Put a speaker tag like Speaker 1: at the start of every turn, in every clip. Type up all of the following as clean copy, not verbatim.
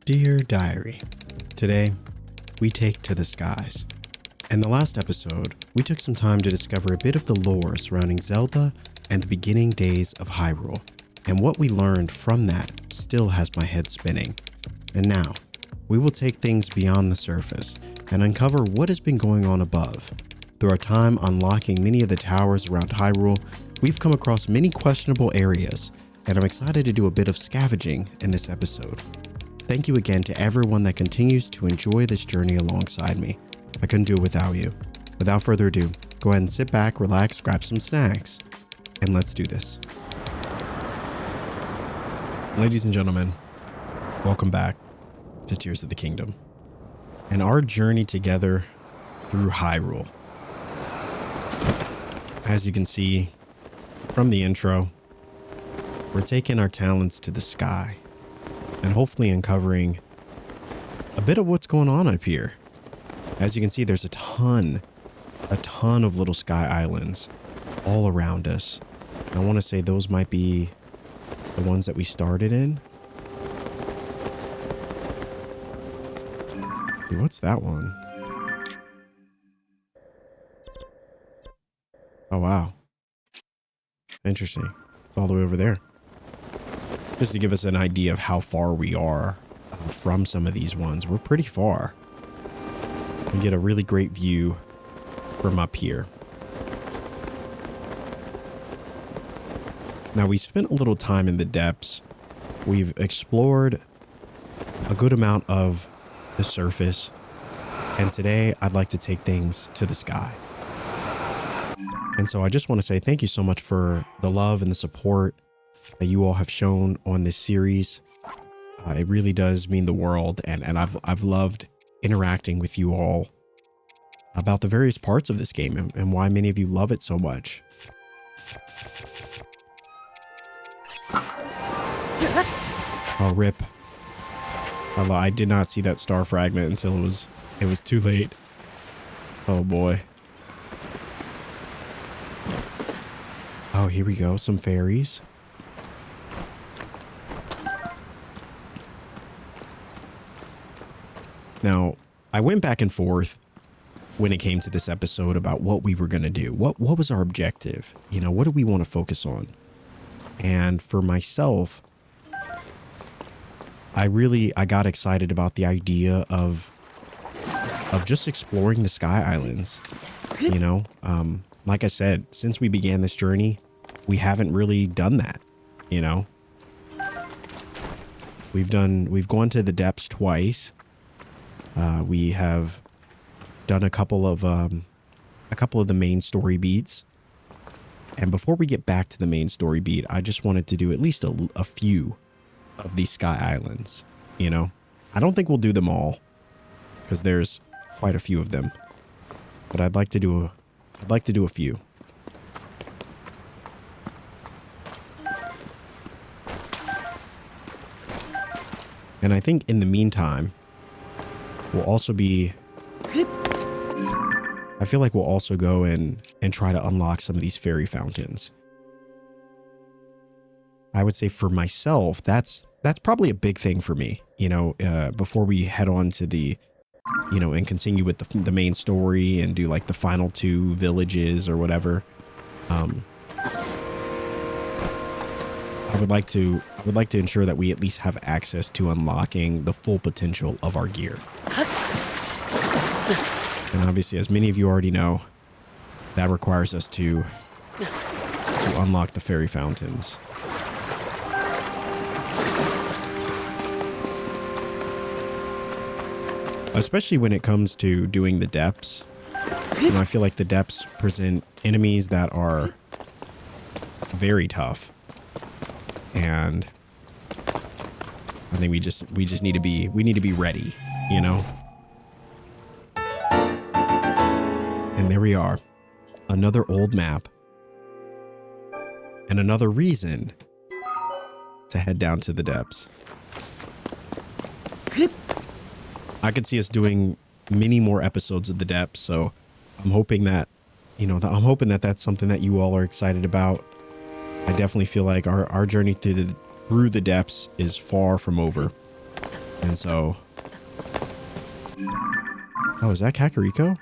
Speaker 1: Dear Diary, today we take to the skies. In the last episode, we took some time to discover a bit of the lore surrounding Zelda and the beginning days of Hyrule, and what we learned from that still has my head spinning. And now, we will take things beyond the surface and uncover what has been going on above. Through our time unlocking many of the towers around Hyrule, we've come across many questionable areas, and I'm excited to do a bit of scavenging in this episode. Thank you again to everyone that continues to enjoy this journey alongside me. I couldn't do it without you. Without further ado, go ahead and sit back, relax, grab some snacks, and let's do this. Ladies and gentlemen, welcome back to Tears of the Kingdom and our journey together through Hyrule. As you can see from the intro, we're taking our talents to the sky and hopefully uncovering a bit of what's going on up here. As you can see, there's a ton of little sky islands all around us. I want to say those might be the ones that we started in. Let's see, what's that one? Oh, wow. Interesting. It's all the way over there. Just to give us an idea of how far we are from some of these ones. We're pretty far. We get a really great view from up here. Now, we spent a little time in the depths. We've explored a good amount of the surface. And today I'd like to take things to the sky. And so I just want to say thank you so much for the love and the support that you all have shown on this series. It really does mean the world, and I've loved interacting with you all about the various parts of this game and why many of you love it so much. Oh, rip. I did not see that star fragment until it was too late. Oh boy. Oh, here we go. Some fairies. Now, I went back and forth when it came to this episode about what we were going to do. What was our objective? You know, what do we want to focus on? And for myself, I got excited about the idea of just exploring the Sky Islands. You know, like I said, since we began this journey, we haven't really done that, you know. We've gone to the depths twice. We have done a couple of the main story beats. And before we get back to the main story beat, I just wanted to do at least a few of these Sky Islands, you know. I don't think we'll do them all because there's quite a few of them. But I'd like to do a few. And I think in the meantime, we'll also be, I feel like we'll also go and try to unlock some of these fairy fountains. I would say for myself, that's probably a big thing for me, you know, before we head on to the, you know, and continue with the main story and do like the final 2 villages or whatever. I would like to ensure that we at least have access to unlocking the full potential of our gear. And obviously, as many of you already know, that requires us to unlock the fairy fountains. Especially when it comes to doing the depths. You know, I feel like the depths present enemies that are very tough. And I think we just need to be ready, you know? And there we are. Another old map. And another reason to head down to the depths. I could see us doing many more episodes of the depths, so I'm hoping that, you know, that's something that you all are excited about. I definitely feel like our journey through the depths is far from over. And so... Oh, is that Kakariko?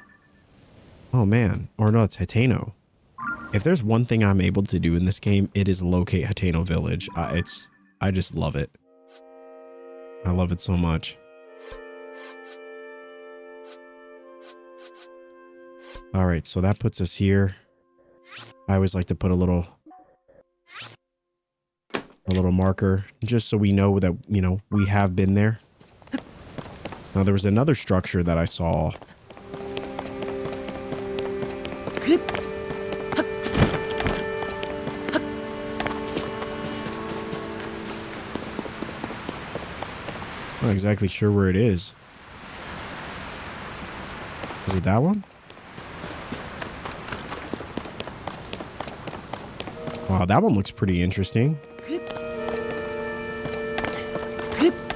Speaker 1: Oh, man. Or no, it's Hateno. If there's one thing I'm able to do in this game, it is locate Hateno Village. I just love it. I love it so much. All right, so that puts us here. I always like to put a little marker just so we know that, you know, we have been there. Now, there was another structure that I saw. Not exactly sure where it is. Is it that one? Wow, that one looks pretty interesting.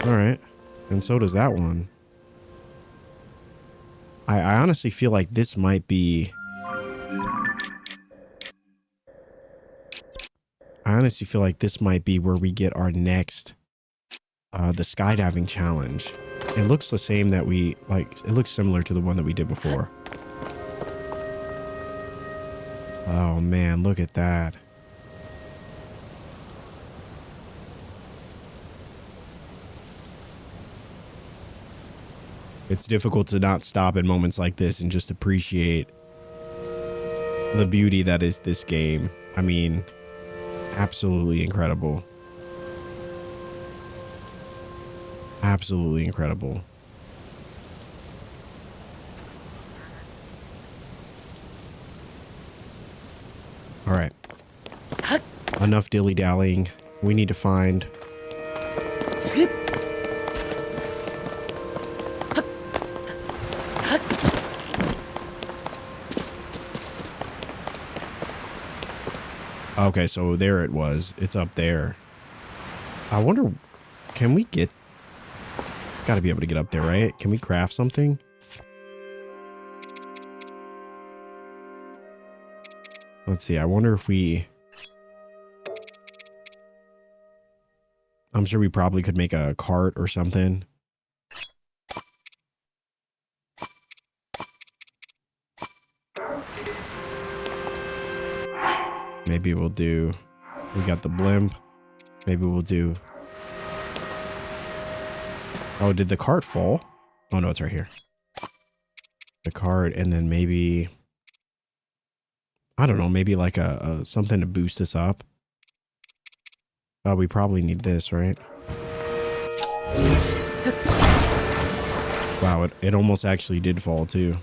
Speaker 1: All right. And so does that one. I honestly feel like this might be... I honestly feel like this might be where we get our next... the skydiving challenge. It looks the same that we... like, it looks similar to the one that we did before. Oh, man, look at that. It's difficult to not stop in moments like this and just appreciate the beauty that is this game. I mean, absolutely incredible. Absolutely incredible. All right. Enough dilly-dallying. We need to find... Okay, so there it was. It's up there. I wonder, can we get... Gotta be able to get up there, right? Can we craft something? Let's see. I wonder if we... I'm sure we probably could make a cart or something. Maybe we'll do... We got the blimp. Maybe we'll do... Oh, did the cart fall? Oh, no, it's right here. The cart, and then maybe... I don't know, maybe like a something to boost us up. Oh, we probably need this, right? Wow, it almost actually did fall, too.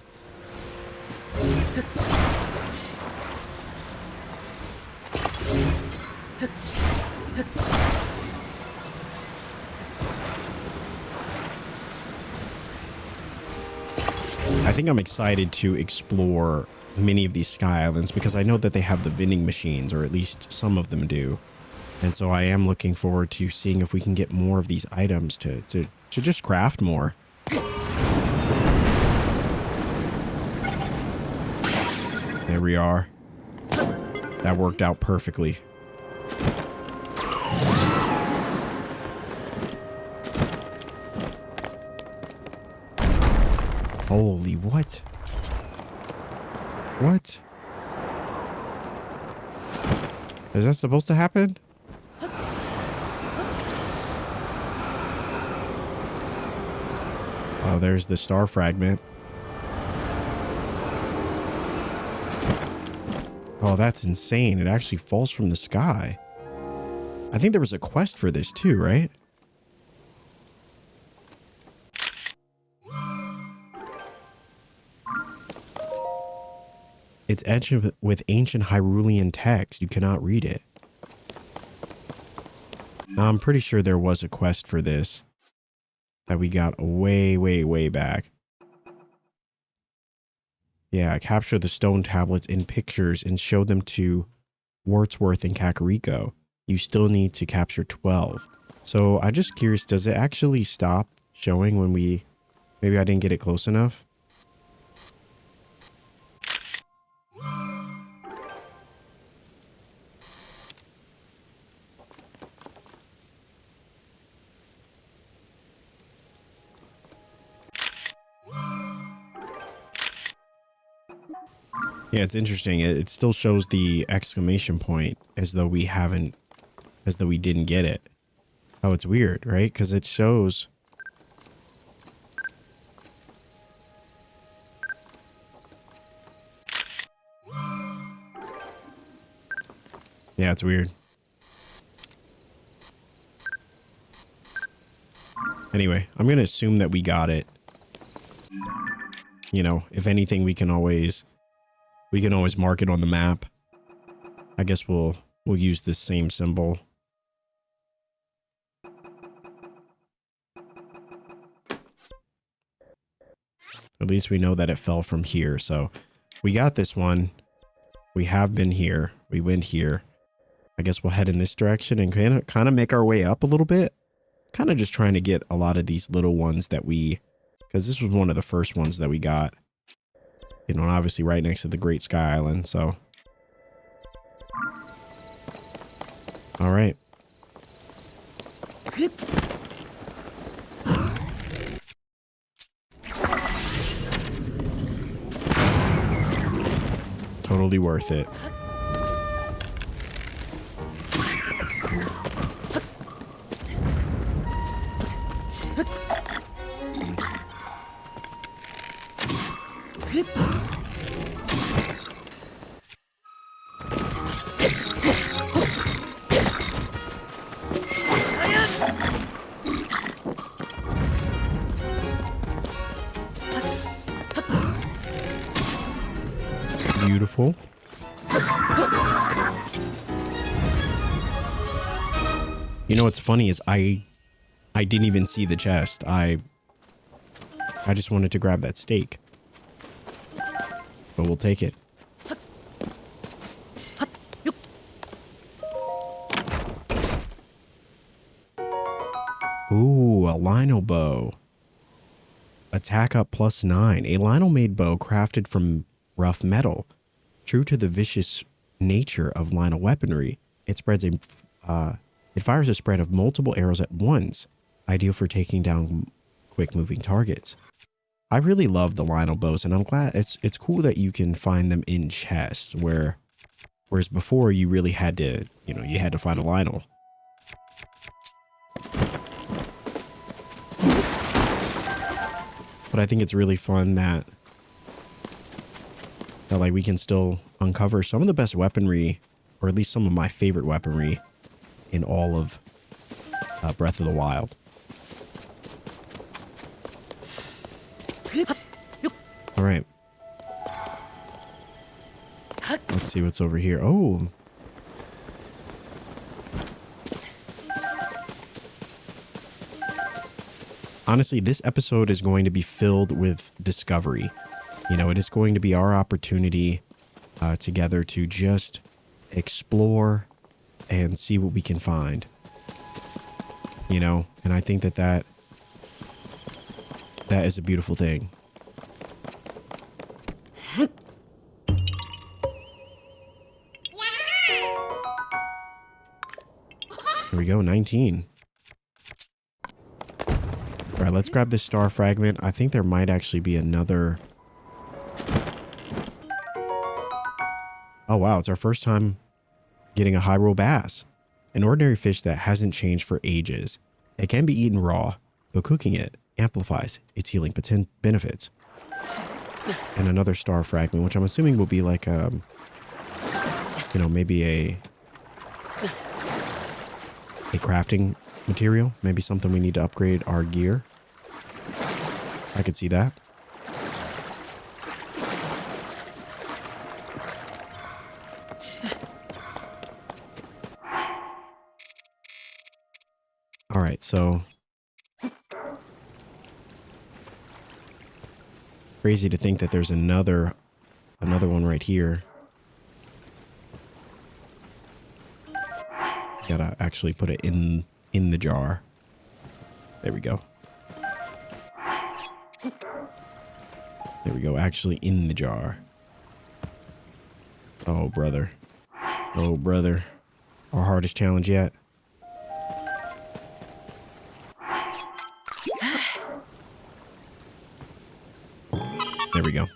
Speaker 1: I think I'm excited to explore many of these sky islands because I know that they have the vending machines, or at least some of them do. And so I am looking forward to seeing if we can get more of these items to just craft more. There we are. That worked out perfectly. Holy what? What? Is that supposed to happen? Oh, there's the star fragment. Oh, that's insane. It actually falls from the sky. I think there was a quest for this too, right? It's etched with ancient Hyrulean text. You cannot read it. Now, I'm pretty sure there was a quest for this that we got way, way, way back. Yeah, capture the stone tablets in pictures and show them to Wordsworth and Kakariko. You still need to capture 12. So I'm just curious, does it actually stop showing when we... Maybe I didn't get it close enough? Yeah, it's interesting. It still shows the exclamation point as though we didn't get it. Oh, it's weird, right? Because it shows. Yeah, it's weird. Anyway, I'm going to assume that we got it. You know, if anything, we can always mark it on the map. I guess we'll use this same symbol. At least we know that it fell from here. So we got this one. We have been here. We went here. I guess we'll head in this direction and kind of make our way up a little bit. Kind of just trying to get a lot of these little ones that because this was one of the first ones that we got. You know, obviously right next to the Great Sky Island, so. All right. Totally worth it. Beautiful. You know what's funny is I didn't even see the chest. I just wanted to grab that steak. But we'll take it. Ooh, a Lionel bow. Attack up +9. A Lionel made bow crafted from rough metal. True to the vicious nature of Lionel weaponry, it fires a spread of multiple arrows at once, ideal for taking down quick-moving targets. I really love the Lionel bows, and I'm glad it's cool that you can find them in chests, whereas before you really had to, you had to find a Lionel. But I think it's really fun that like we can still uncover some of the best weaponry, or at least some of my favorite weaponry in all of Breath of the Wild. All right. Let's see what's over here. Oh. Honestly, this episode is going to be filled with discovery. It is going to be our opportunity together to just explore and see what we can find. And I think that is a beautiful thing. Here we go, 19. All right, let's grab this star fragment. I think there might actually be another. Oh, wow. It's our first time getting a Hyrule bass, an ordinary fish that hasn't changed for ages. It can be eaten raw, but cooking it amplifies its healing benefits. And another star fragment, which I'm assuming will be like, maybe a crafting material. Maybe something we need to upgrade our gear. I could see that. All right, so crazy to think that there's another one right here. Gotta actually put it in the jar. There we go. There we go, actually in the jar. Oh, brother. Oh, brother. Our hardest challenge yet. There we go.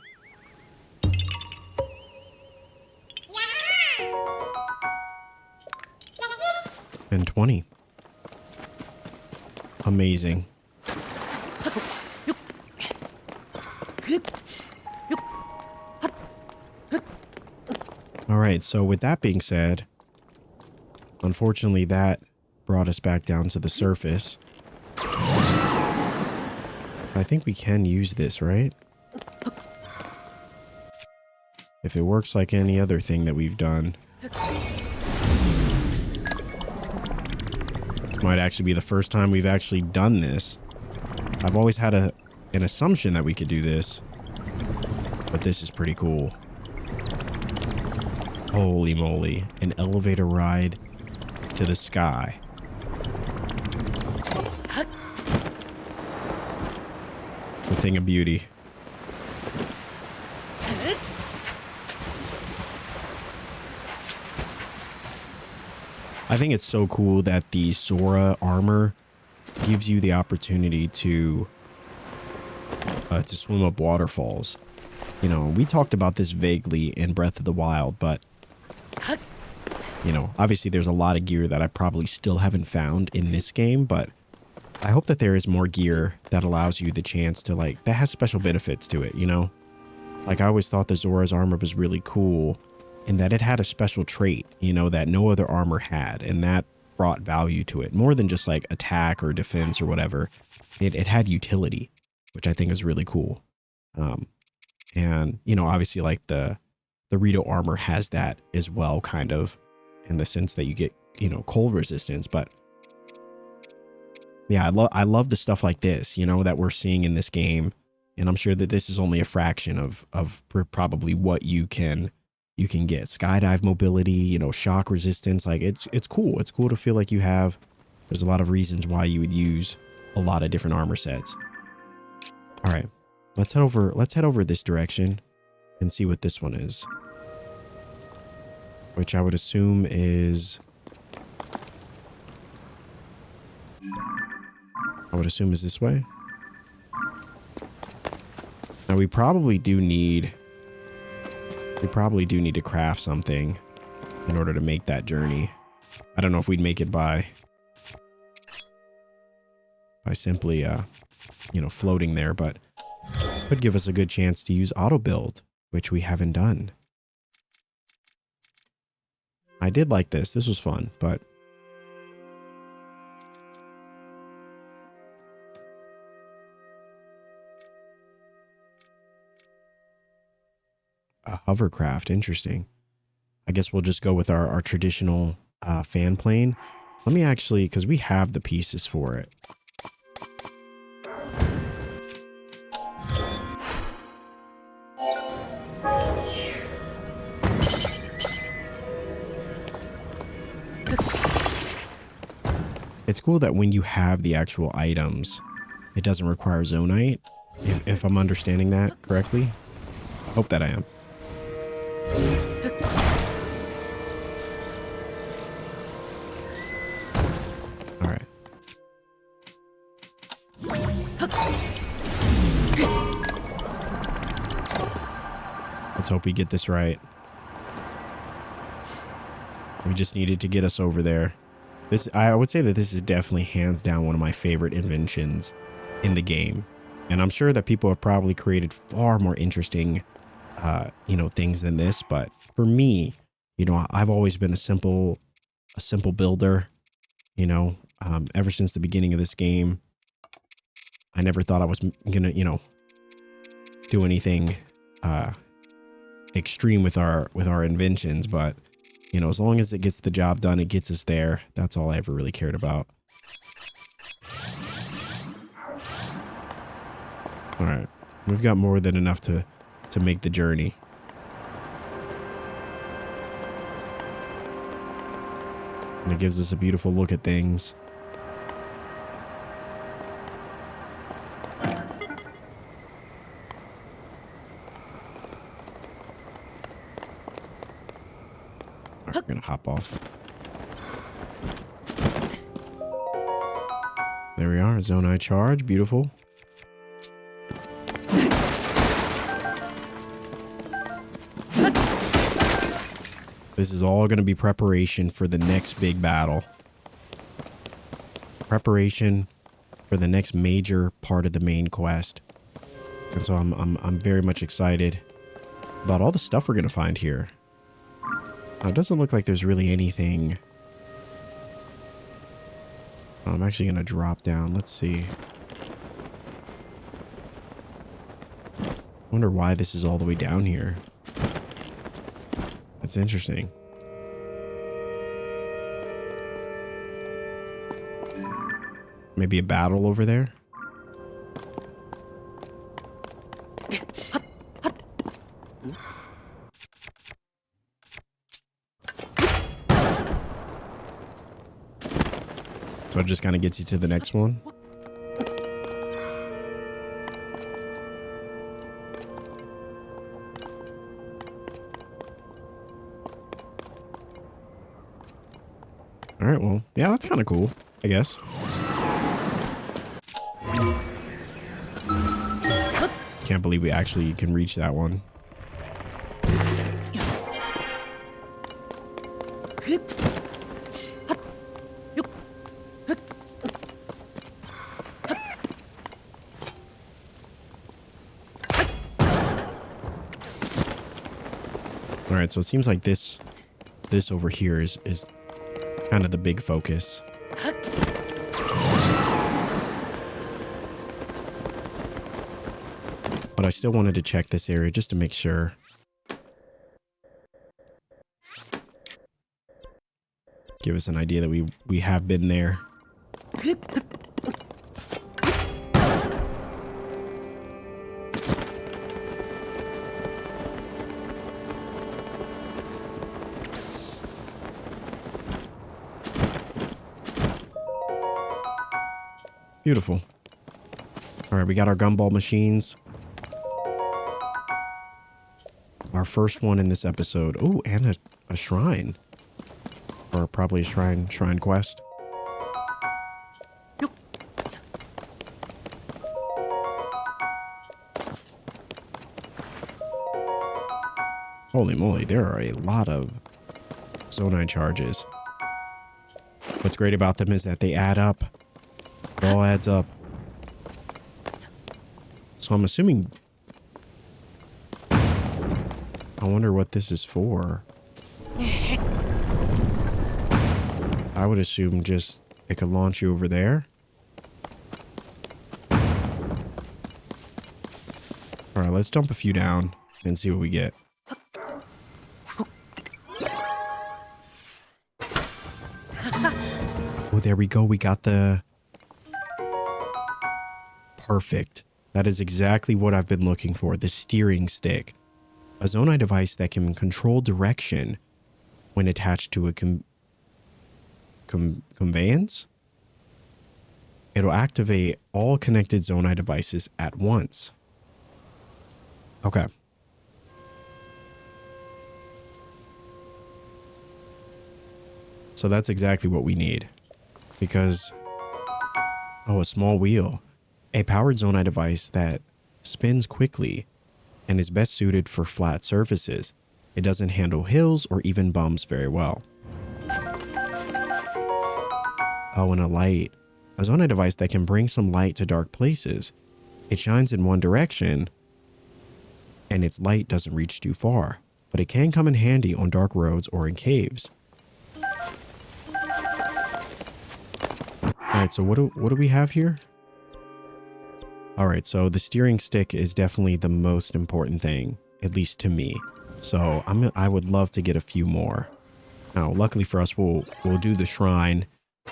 Speaker 1: 20. Amazing. All right, so with that being said, unfortunately that brought us back down to the surface. I think we can use this, right? If it works like any other thing that we've done. This might actually be the first time we've actually done this. I've always had an assumption that we could do this, but this is pretty cool. Holy moly, an elevator ride to the sky. A thing of beauty. I think it's so cool that the Sora armor gives you the opportunity to swim up waterfalls. You know, we talked about this vaguely in Breath of the Wild, but you know, obviously there's a lot of gear that I probably still haven't found in this game, but I hope that there is more gear that allows you the chance to, like, that has special benefits to it, you know? Like, I always thought the Zora's armor was really cool in that it had a special trait, you know, that no other armor had, and that brought value to it. More than just, like, attack or defense or whatever. It had utility, which I think is really cool. And, you know, obviously, like, the Rito armor has that as well, kind of, in the sense that you get, you know, cold resistance, but yeah, I love the stuff like this, you know, that we're seeing in this game. And I'm sure that this is only a fraction of probably what you can get. Skydive mobility, you know, shock resistance. Like it's cool. It's cool to feel like there's a lot of reasons why you would use a lot of different armor sets. All right, let's head over this direction and see what this one is. Which I would assume is this way. Now we probably do need to craft something in order to make that journey. I don't know if we'd make it by simply you know, floating there, but could give us a good chance to use auto build, which we haven't done. I did like this. This was fun, but a hovercraft, interesting. I guess we'll just go with our traditional fan plane. Let me actually, because we have the pieces for it. It's cool that when you have the actual items, it doesn't require zonite, if I'm understanding that correctly. Hope that I am. All right. Let's hope we get this right. We just needed to get us over there. I would say that this is definitely hands down one of my favorite inventions in the game. And I'm sure that people have probably created far more interesting, you know, things than this. But for me, you know, I've always been a simple builder, you know, ever since the beginning of this game. I never thought I was gonna, you know, do anything extreme with our inventions, but you know, as long as it gets the job done, it gets us there. That's all I ever really cared about. All right, we've got more than enough to make the journey. And it gives us a beautiful look at things. We're gonna hop off. There we are, Zonai charge, beautiful. This is all gonna be preparation for the next big battle. preparation for the next major part of the main quest. And so I'm very much excited about all the stuff we're going to find here. Now, it doesn't look like there's really anything. I'm actually going to drop down. Let's see. I wonder why this is all the way down here. That's interesting. Maybe a battle over there? So it just kind of gets you to the next one? Alright, well, yeah, that's kind of cool, I guess. Can't believe we actually can reach that one. Alright, so it seems like this over here is kind of the big focus. But I still wanted to check this area just to make sure. Give us an idea that we have been there. Beautiful. All right, we got our gumball machines. Our first one in this episode. Oh, and a shrine. Or probably a shrine quest. Holy moly, there are a lot of Zonai charges. What's great about them is that they add up. It all adds up. So I'm assuming... I wonder what this is for. I would assume just it could launch you over there. Alright, let's dump a few down and see what we get. Oh, there we go. We got the... Perfect. That is exactly what I've been looking for. The steering stick. A Zonai device that can control direction when attached to a conveyance. It'll activate all connected Zonai devices at once. Okay. So that's exactly what we need. Because... Oh, a small wheel. A powered Zonai device that spins quickly and is best suited for flat surfaces. It doesn't handle hills or even bumps very well. Oh, and a light. A Zonai device that can bring some light to dark places. It shines in one direction, and its light doesn't reach too far, but it can come in handy on dark roads or in caves. Alright, so what do we have here? Alright, so the steering stick is definitely the most important thing, at least to me. So I would love to get a few more. Now, luckily for us, we'll do the shrine,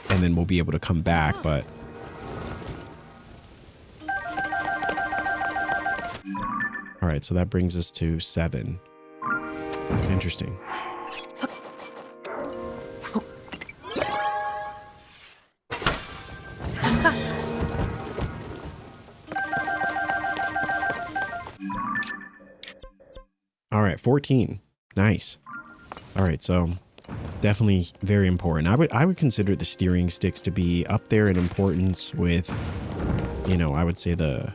Speaker 1: and then we'll be able to come back, but... Alright, so that brings us to 7. Interesting. All right, 14. Nice. All right, so definitely very important. I would consider the steering sticks to be up there in importance with, you know, I would say the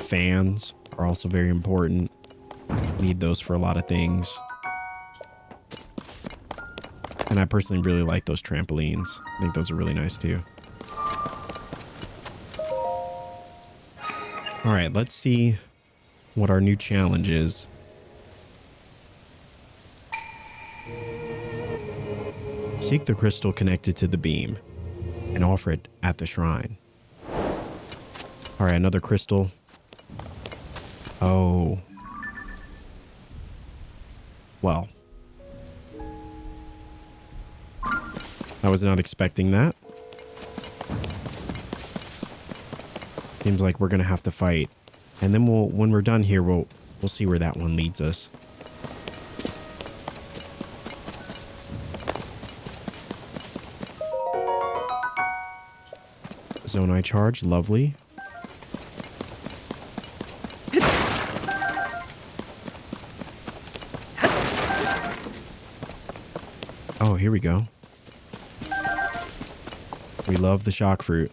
Speaker 1: fans are also very important. Need those for a lot of things. And I personally really like those trampolines. I think those are really nice too. All right, let's see what our new challenge is. Seek the crystal connected to the beam and offer it at the shrine. All right, another crystal. Oh. Well. I was not expecting that. Seems like we're going to have to fight. And then when we're done here, we'll see where that one leads us. Zonai charge, lovely. Oh, here we go. We love the shock fruit.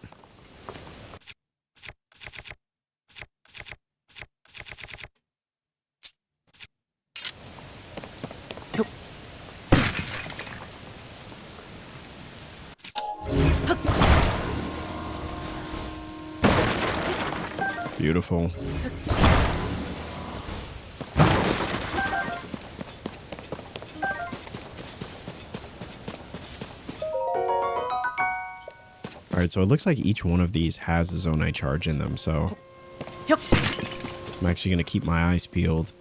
Speaker 1: Beautiful. All right, so it looks like each one of these has a Zonai charge in them, so I'm actually going to keep my eyes peeled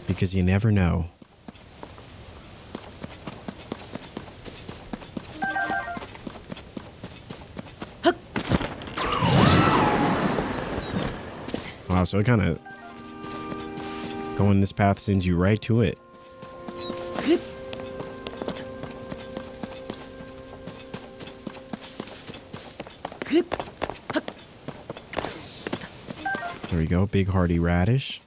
Speaker 1: because you never know. Wow, so it kind of going this path sends you right to it. There we go, big hearty radish.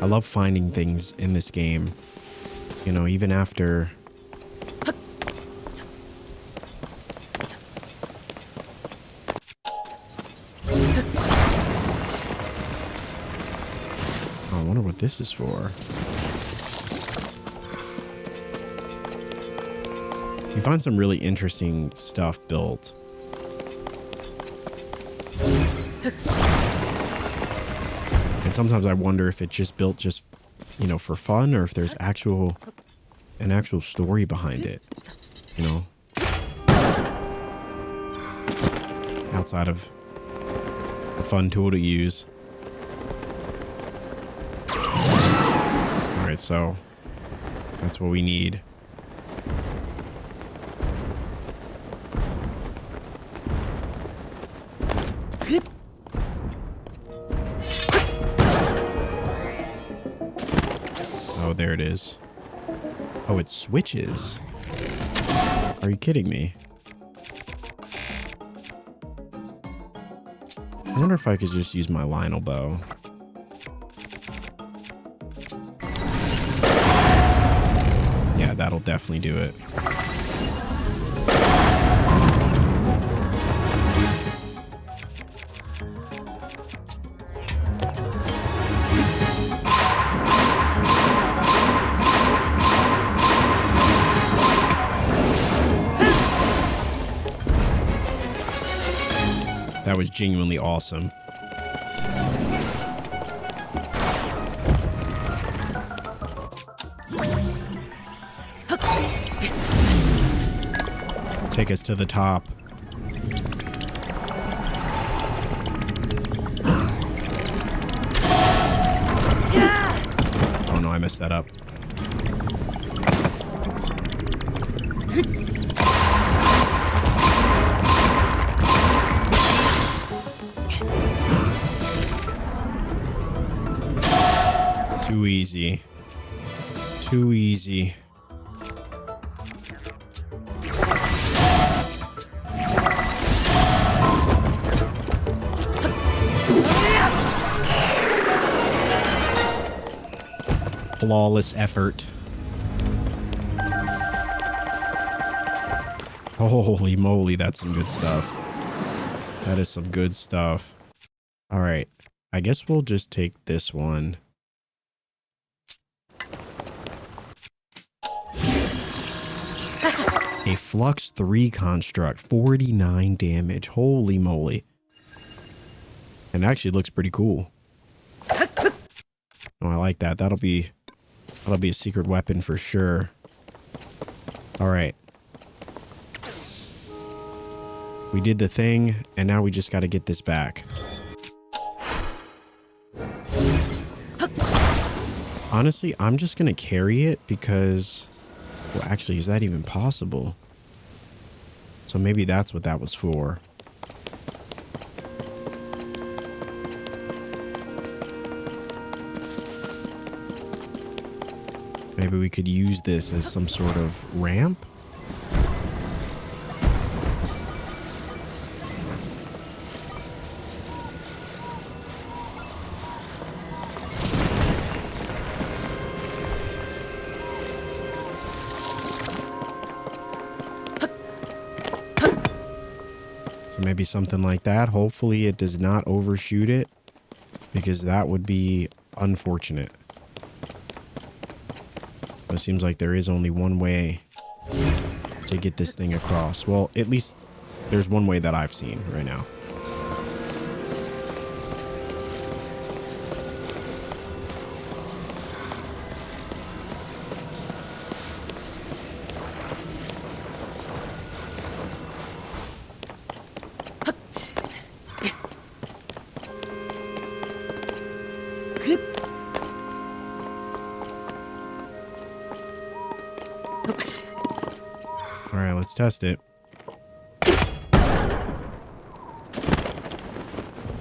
Speaker 1: I love finding things in this game, you know, even after I wonder what this is for. You find some really interesting stuff built. And sometimes I wonder if it's just built just, you know, for fun, or if there's an actual story behind it, you know, outside of a fun tool to use. All right, so that's what we need. Oh, there it is. Oh, it switches. Are you kidding me? I wonder if I could just use my Lionel bow. Yeah, that'll definitely do it. That was genuinely awesome. Take us to the top. Oh no, I messed that up. Too easy. Too easy. Flawless effort. Holy moly, that's some good stuff. That is some good stuff. All right. I guess we'll just take this one. A Flux 3 construct, 49 damage. Holy moly. And it actually looks pretty cool. Oh, I like that. That'll be a secret weapon for sure. All right. We did the thing, and now we just got to get this back. Honestly, I'm just going to carry it because... Well, actually, is that even possible? So maybe that's what that was for. Maybe we could use this as some sort of ramp? So maybe something like that. Hopefully it does not overshoot it, because that would be unfortunate. It seems like there is only one way to get this thing across. Well, at least there's one way that I've seen right now. All right, let's test it.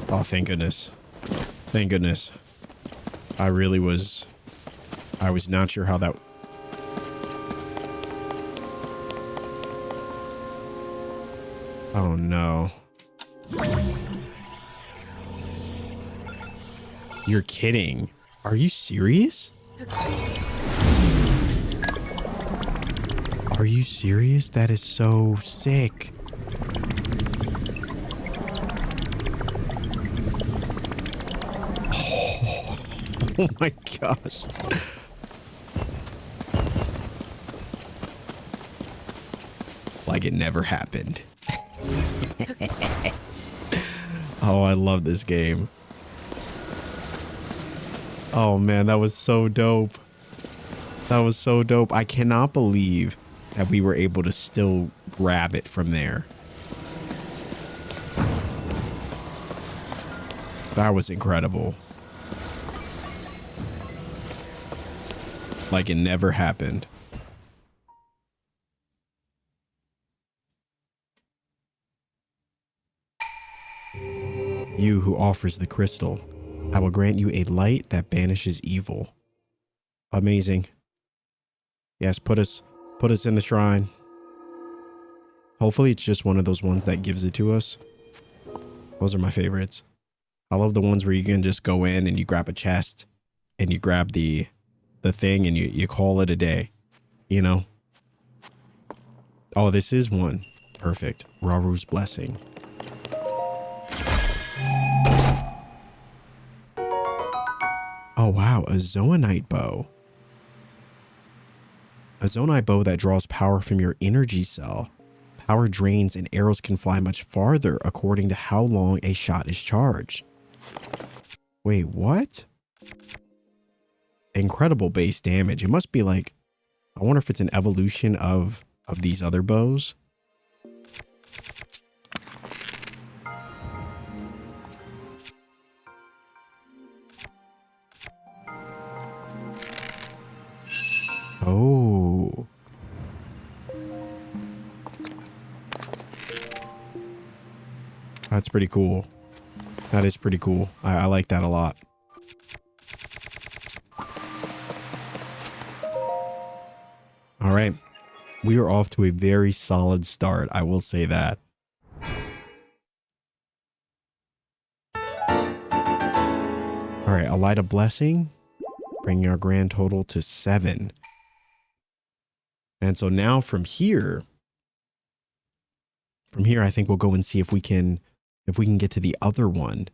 Speaker 1: Oh, thank goodness. Thank goodness. I was not sure how that... Oh, no. You're kidding. Are you serious? Are you serious? That is so sick. Oh my gosh. Like it never happened. Oh, I love this game. Oh man, that was so dope. That was so dope. I cannot believe that we were able to still grab it from there. That was incredible. Like it never happened. You who offers the crystal, I will grant you a light that banishes evil. Amazing. Yes, put us in the shrine. Hopefully it's just one of those ones that gives it to us. Those are my favorites. I love the ones where you can just go in and you grab a chest and you grab the thing and you call it a day, you know? Oh, this is one. Perfect. Raru's blessing. Oh, wow. A Zoanite bow. A Zoanite bow that draws power from your energy cell. Power drains and arrows can fly much farther according to how long a shot is charged. Wait, what? Incredible base damage. It must be like, I wonder if it's an evolution of these other bows. Oh. That's pretty cool. That is pretty cool. I like that a lot. All right. We are off to a very solid start. I will say that. All right. A light of blessing, bringing our grand total to 7. And so now from here, I think we'll go and see if we can get to the other one.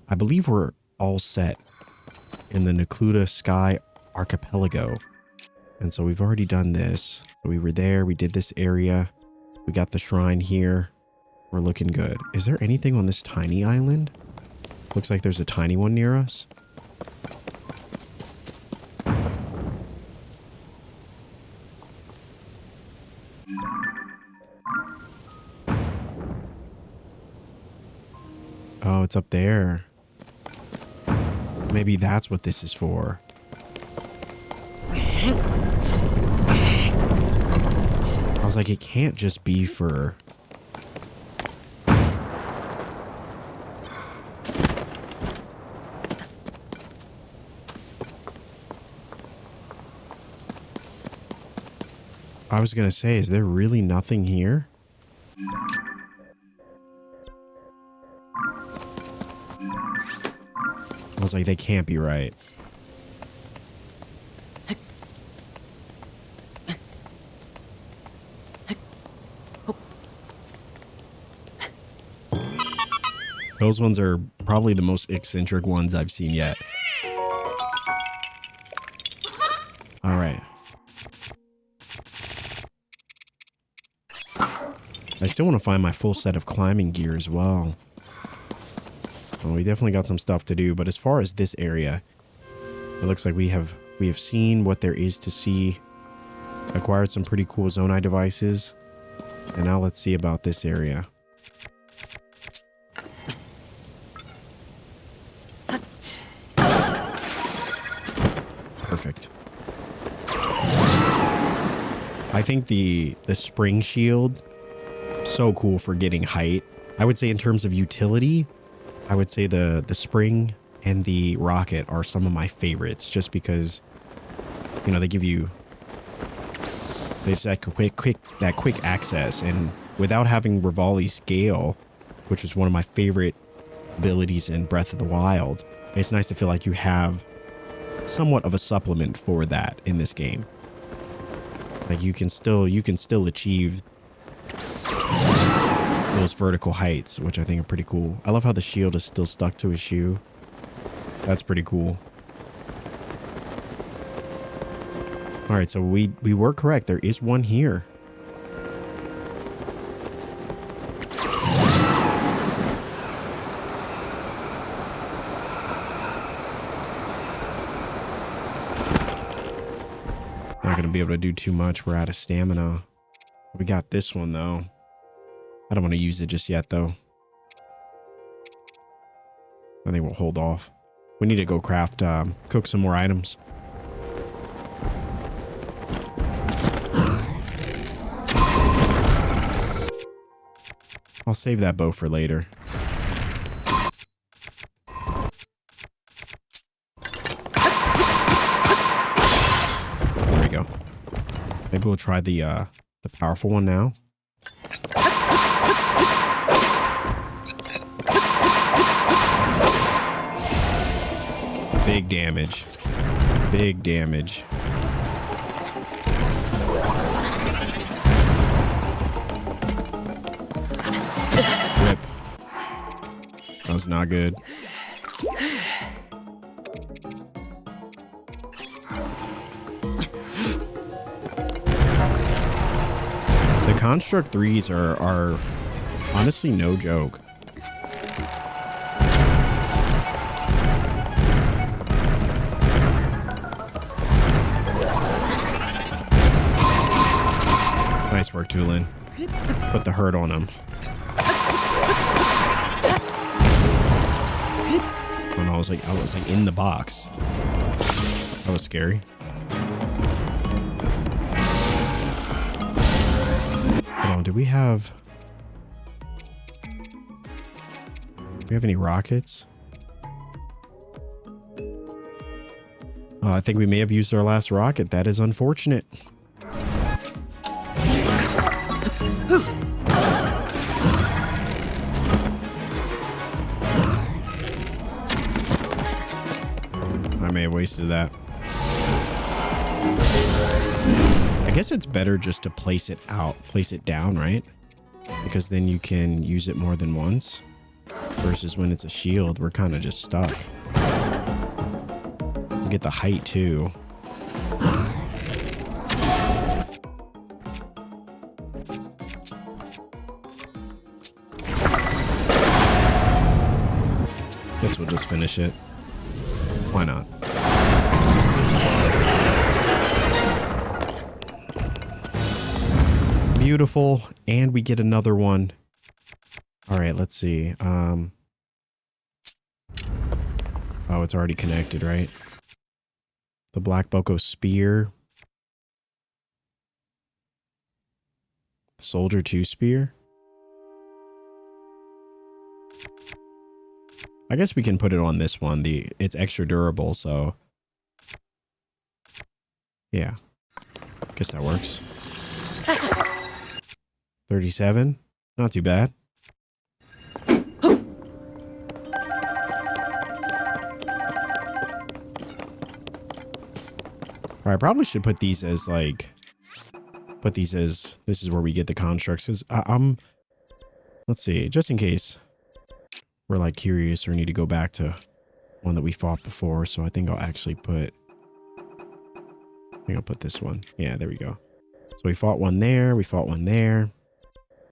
Speaker 1: I believe we're all set in the Necluda Sky Archipelago. And so we've already done this. We were there. We did this area. We got the shrine here. We're looking good. Is there anything on this tiny island? Looks like there's a tiny one near us. Oh, it's up there. Maybe that's what this is for. I was like, it can't just be for... I was gonna say, is there really nothing here? I was like, they can't be right. Those ones are probably the most eccentric ones I've seen yet. All right. I still want to find my full set of climbing gear as well. Well, we definitely got some stuff to do, but as far as this area, it looks like we have seen what there is to see. Acquired some pretty cool Zonai devices. And now let's see about this area. Perfect. I think the spring shield, so cool for getting height. I would say in terms of utility, I would say the spring and the rocket are some of my favorites, just because, you know, they give you that quick access, and without having Rivali's scale, which is one of my favorite abilities in Breath of the Wild, it's nice to feel like you have somewhat of a supplement for that in this game. Like you can still achieve those vertical heights, which I think are pretty cool. I love how the shield is still stuck to his shoe. That's pretty cool. All right, so we were correct. There is one here. Not gonna be able to do too much. We're out of stamina. We got this one though. I don't want to use it just yet though. I think we'll hold off. We need to go craft, cook some more items. I'll save that bow for later. There we go. Maybe we'll try the powerful one now. Big damage. Big damage. Rip. That was not good. The Construct 3s are honestly no joke. Nice work, Tulin. Put the hurt on him. Oh no, I was like in the box. That was scary. Hold on, do we have any rockets? Oh, I think we may have used our last rocket. That is unfortunate. I may have wasted that. I guess it's better just to place it down, right? Because then you can use it more than once. Versus when it's a shield, we're kind of just stuck. We get the height too. Guess we'll just finish it. Why not? Beautiful. And we get another one. All right, let's see. Oh, it's already connected, right? The Black Boko Spear. Soldier 2 Spear. I guess we can put it on this one. It's extra durable, so yeah. Guess that works. 37. Not too bad. All right, I probably should put these as like, this is where we get the constructs. Cause let's see, just in case we're like curious or need to go back to one that we fought before. So I think I'll actually put, I'll put this one. Yeah, there we go. So we fought one there. We fought one there.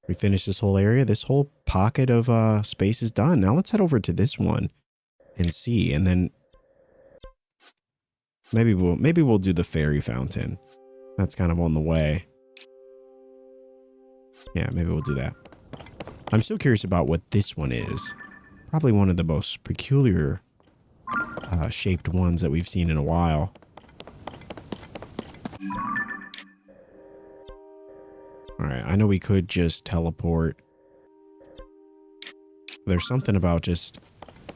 Speaker 1: We finished this whole area. This whole pocket of space is done. Now let's head over to this one and see, and then maybe we'll do the fairy fountain. That's kind of on the way. Yeah, maybe we'll do that. I'm still curious about what this one is. Probably one of the most peculiar shaped ones that we've seen in a while. All right, I know we could just teleport. There's something about just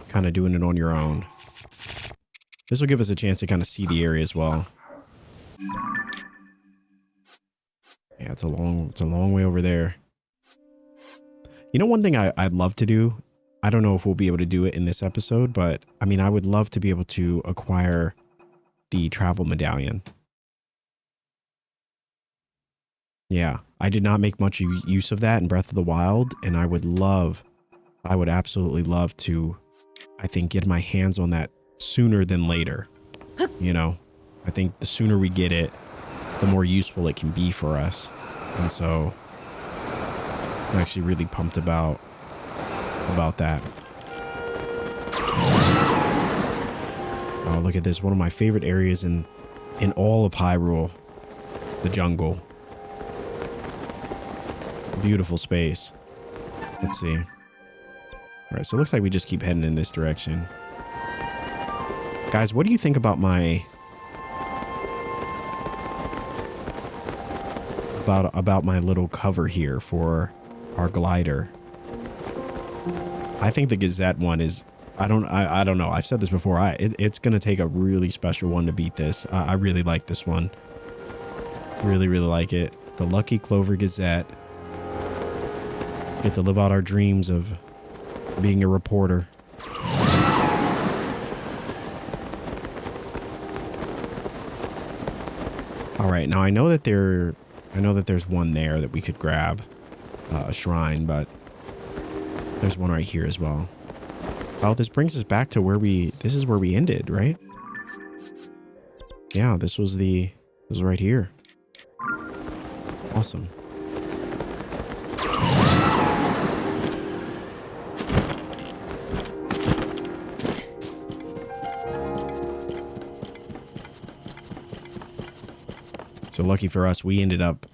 Speaker 1: kind of doing it on your own. This will give us a chance to kind of see the area as well. Yeah, it's a long way over there. You know, one thing I'd love to do, I don't know if we'll be able to do it in this episode, but I mean, I would love to be able to acquire the travel medallion. Yeah, I did not make much use of that in Breath of the Wild, and I would absolutely love to, I think, get my hands on that sooner than later. You know, I think the sooner we get it, the more useful it can be for us. And so I'm actually really pumped about that. Oh, look at this. One of my favorite areas in all of Hyrule, the jungle. Beautiful space. Let's see. All right, so it looks like we just keep heading in this direction. Guys, what do you think about my about my little cover here for our glider? I think the Gazette one is, I don't know. I've said this before. It's going to take a really special one to beat this. I really like this one. Really, really like it. The Lucky Clover Gazette. Get to live out our dreams of being a reporter. All right, now I know that there's one there that we could grab, a shrine, but there's one right here as well. Oh, this brings us back to this is where we ended, right? Yeah, this was right here. Awesome. So lucky for us, we ended up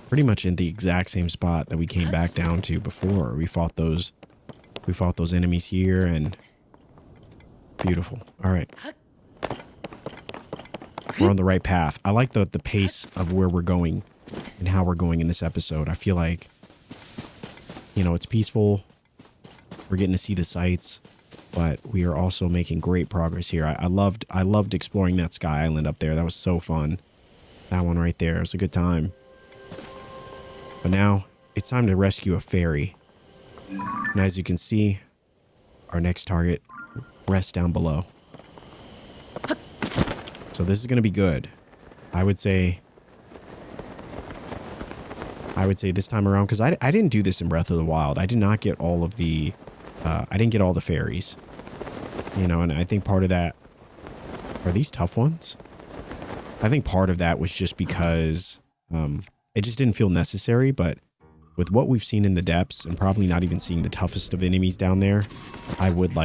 Speaker 1: pretty much in the exact same spot that we came back down to before. We fought those enemies here, and beautiful. All right. We're on the right path. I like the pace of where we're going and how we're going in this episode. I feel like, you know, it's peaceful. We're getting to see the sights, but we are also making great progress here. I loved exploring that sky island up there. That was so fun. That one right there. It was a good time. But now it's time to rescue a fairy. And as you can see, our next target rests down below. So this is going to be good. I would say this time around, because I didn't do this in Breath of the Wild. I did not get all of the, I didn't get all the fairies. You know, and I think part of that, are these tough ones? I think part of that was just because it just didn't feel necessary, but with what we've seen in the depths and probably not even seeing the toughest of enemies down there, I would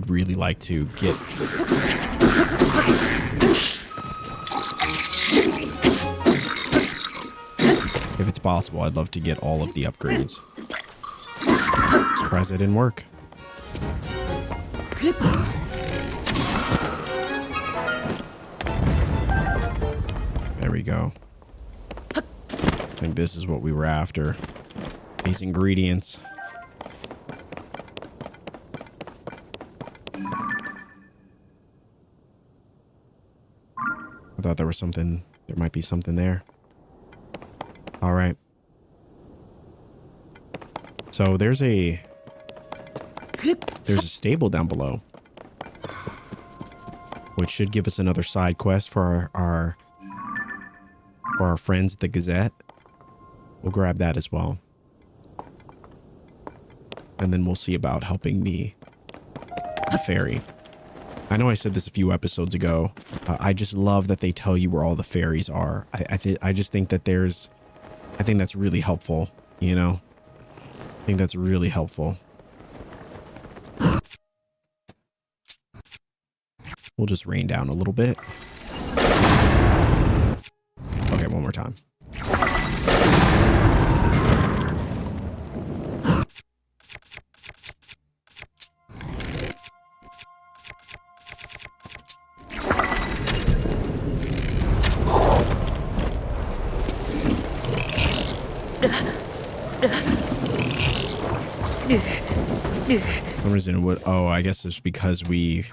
Speaker 1: really like to get... If it's possible, I'd love to get all of the upgrades. Surprised that didn't work. There we go. I think this is what we were after. These ingredients. I thought there was something, there might be something there. All right. So there's a stable down below, which should give us another side quest for our friends at the Gazette. We'll grab that as well. And then we'll see about helping the fairy. I know I said this a few episodes ago. I just love that they tell you where all the fairies are. I just think that I think that's really helpful, you know? I think that's really helpful. We'll just rain down a little bit. Okay, one more time. For some reason it would, oh, I guess it's because there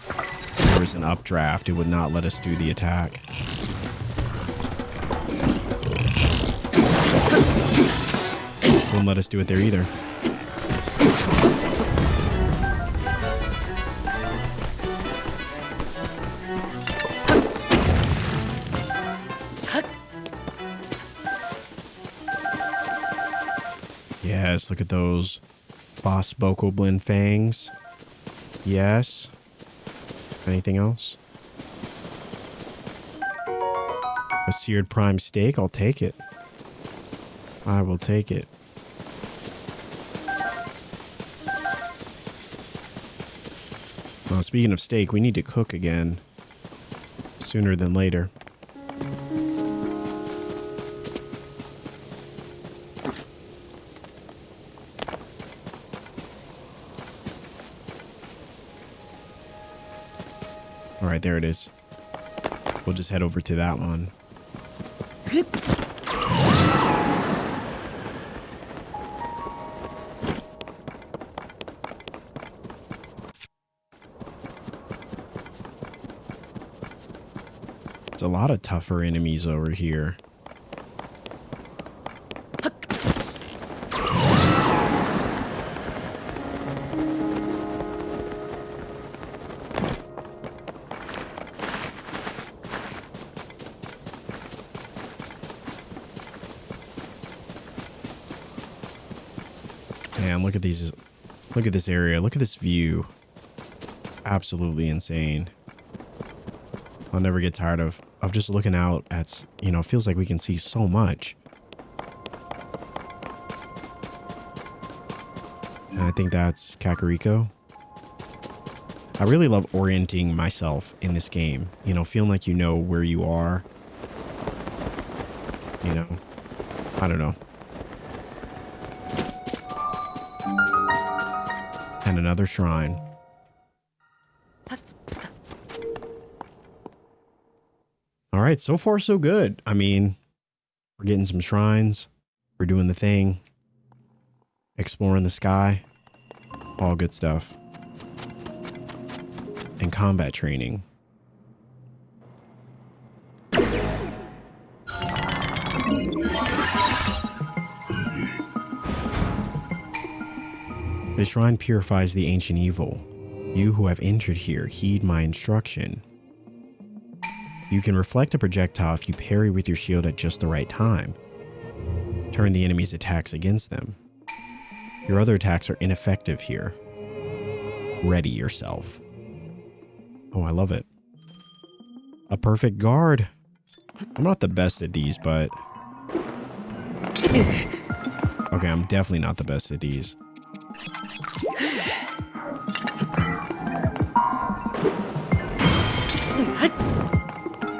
Speaker 1: was an updraft, it would not let us do the attack. Wouldn't let us do it there either. Yes, look at those boss Bokoblin fangs. Yes. Anything else? A seared prime steak? I'll take it. I will take it. Well, speaking of steak, we need to cook again sooner than later. All right, there it is. We'll just head over to that one. It's a lot of tougher enemies over here. Man, look at these. Look at this area. Look at this view. Absolutely insane. I'll never get tired of just looking out at, you know, it feels like we can see so much. And I think that's Kakariko. I really love orienting myself in this game. You know, feeling like you know where you are. You know, I don't know. And another shrine. All right, so far so good. I mean, we're getting some shrines. We're doing the thing. Exploring the sky. All good stuff. And combat training. The shrine purifies the ancient evil. You who have entered here, heed my instruction. You can reflect a projectile if you parry with your shield at just the right time. Turn the enemy's attacks against them. Your other attacks are ineffective here. Ready yourself. Oh, I love it. A perfect guard. I'm not the best at these, but Okay, I'm definitely not the best at these.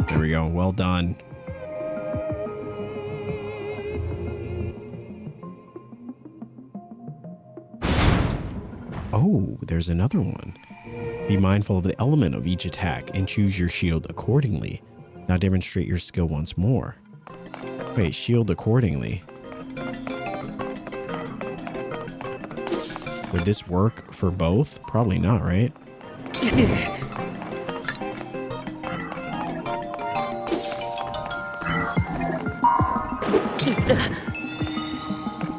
Speaker 1: There we go. Well done. Oh, there's another one. Be mindful of the element of each attack and choose your shield accordingly. Now demonstrate your skill once more. Wait, shield accordingly. Would this work for both? Probably not, right?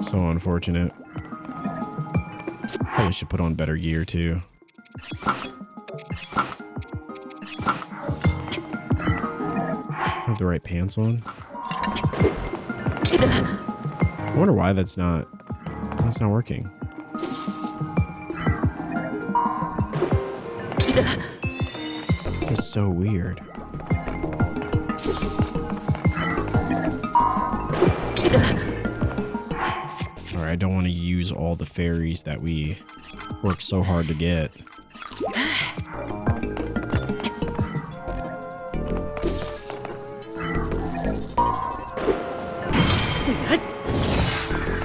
Speaker 1: So unfortunate. Probably should put on better gear too. Have the right pants on. I wonder why that's not working. It's so weird. All right, I don't want to use all the fairies that we worked so hard to get.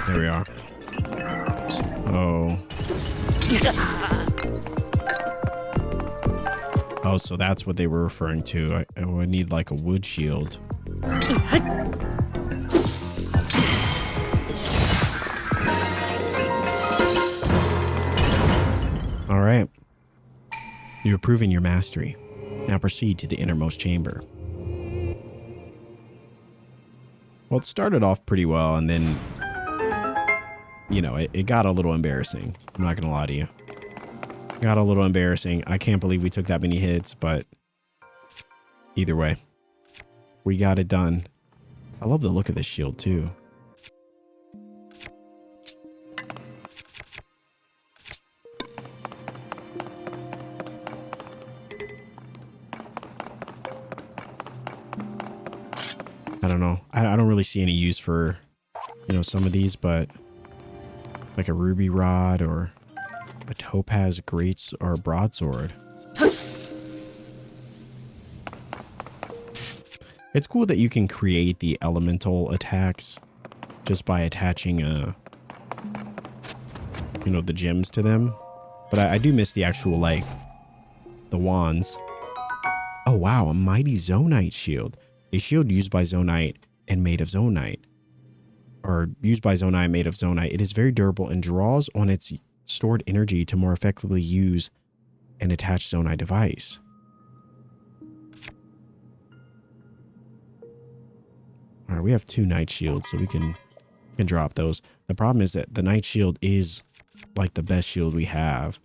Speaker 1: There we are. Oh, so that's what they were referring to. I would need like a wood shield. All right. You're proving your mastery. Now proceed to the innermost chamber. Well, it started off pretty well, and then, you know, it got a little embarrassing. I'm not going to lie to you. Got a little embarrassing. I can't believe we took that many hits, but either way, we got it done. I love the look of this shield, too. I don't know. I don't really see any use for, you know, some of these, but like a ruby rod or a topaz or a broadsword. It's cool that you can create the elemental attacks just by attaching you know, the gems to them. But I do miss the actual, like, the wands. Oh wow, a mighty Zonite shield. A shield used by Zonite and made of Zonite. Or used by Zonite, made of Zonite. It is very durable and draws on its stored energy to more effectively use an attached Zonite device. All right, we have 2 Night Shields, so we can drop those. The problem is that the Night Shield is like the best shield we have.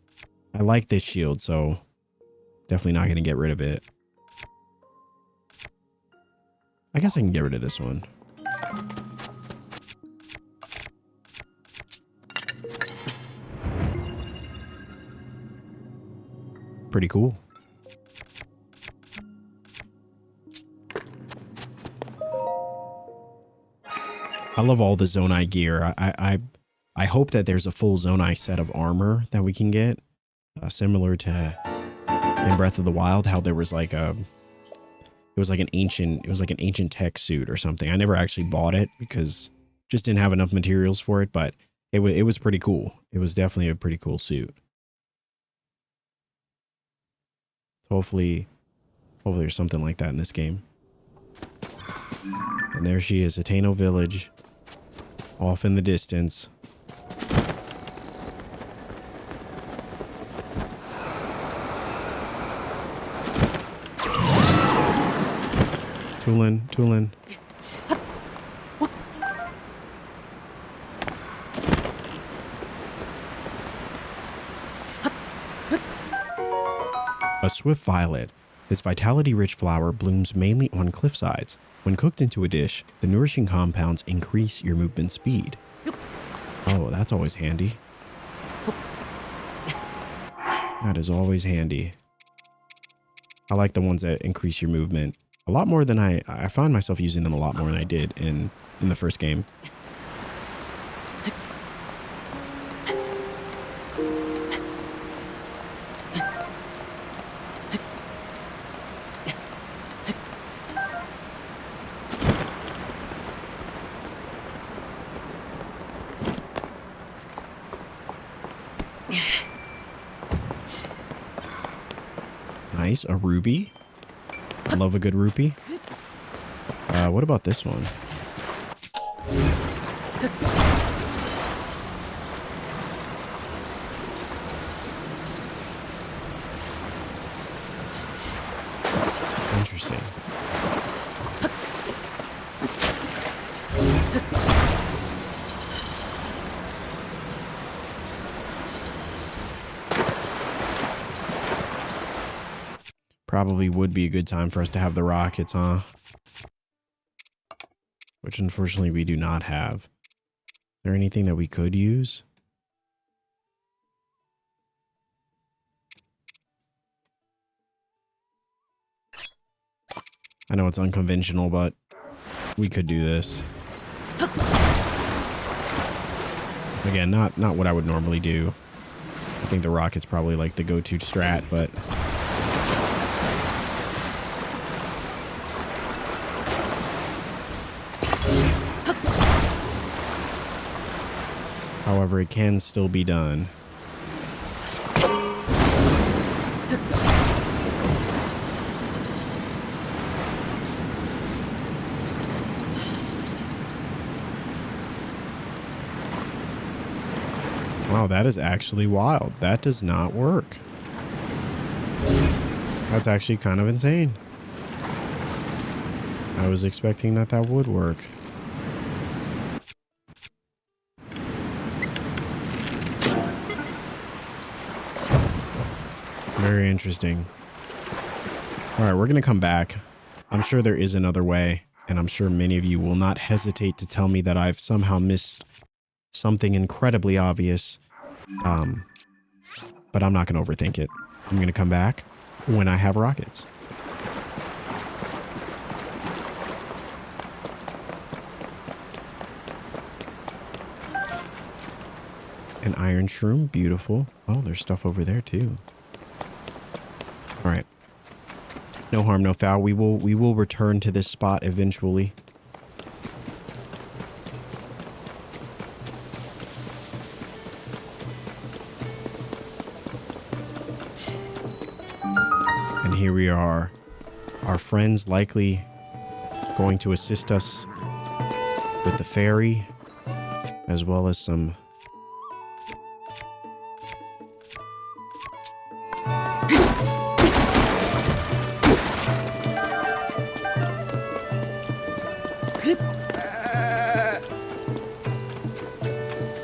Speaker 1: I like this shield, so definitely not going to get rid of it. I guess I can get rid of this one. Pretty cool. I love all the Zonai gear. I hope that there's a full Zonai set of armor that we can get, similar to in Breath of the Wild, how there was like it was like an ancient tech suit or something. I never actually bought it because just didn't have enough materials for it, but it was pretty cool. It was definitely a pretty cool suit. Hopefully there's something like that in this game. And there she is, Ateno Village, off in the distance. Tulin. A swift violet. This vitality-rich flower blooms mainly on cliffsides. When cooked into a dish, the nourishing compounds increase your movement speed. Oh, that's always handy. That is always handy. I like the ones that increase your movement a lot more than I find myself using them a lot more than I did in the first game. nice. A ruby. I love a good rupee. What about this one? Interesting. Probably would be a good time for us to have the rockets, huh? Which unfortunately we do not have. Is there anything that we could use? I know it's unconventional, but we could do this. Again, not what I would normally do. I think the rocket's probably like the go-to strat, but however, it can still be done. Wow, that is actually wild. That does not work. That's actually kind of insane. I was expecting that would work. Very interesting. All right, we're going to come back. I'm sure there is another way, and I'm sure many of you will not hesitate to tell me that I've somehow missed something incredibly obvious. But I'm not going to overthink it. I'm going to come back when I have rockets. An iron shroom, beautiful. Oh, there's stuff over there too. All right. No harm, no foul. We will return to this spot eventually. And here we are. Our friends likely going to assist us with the ferry, as well as some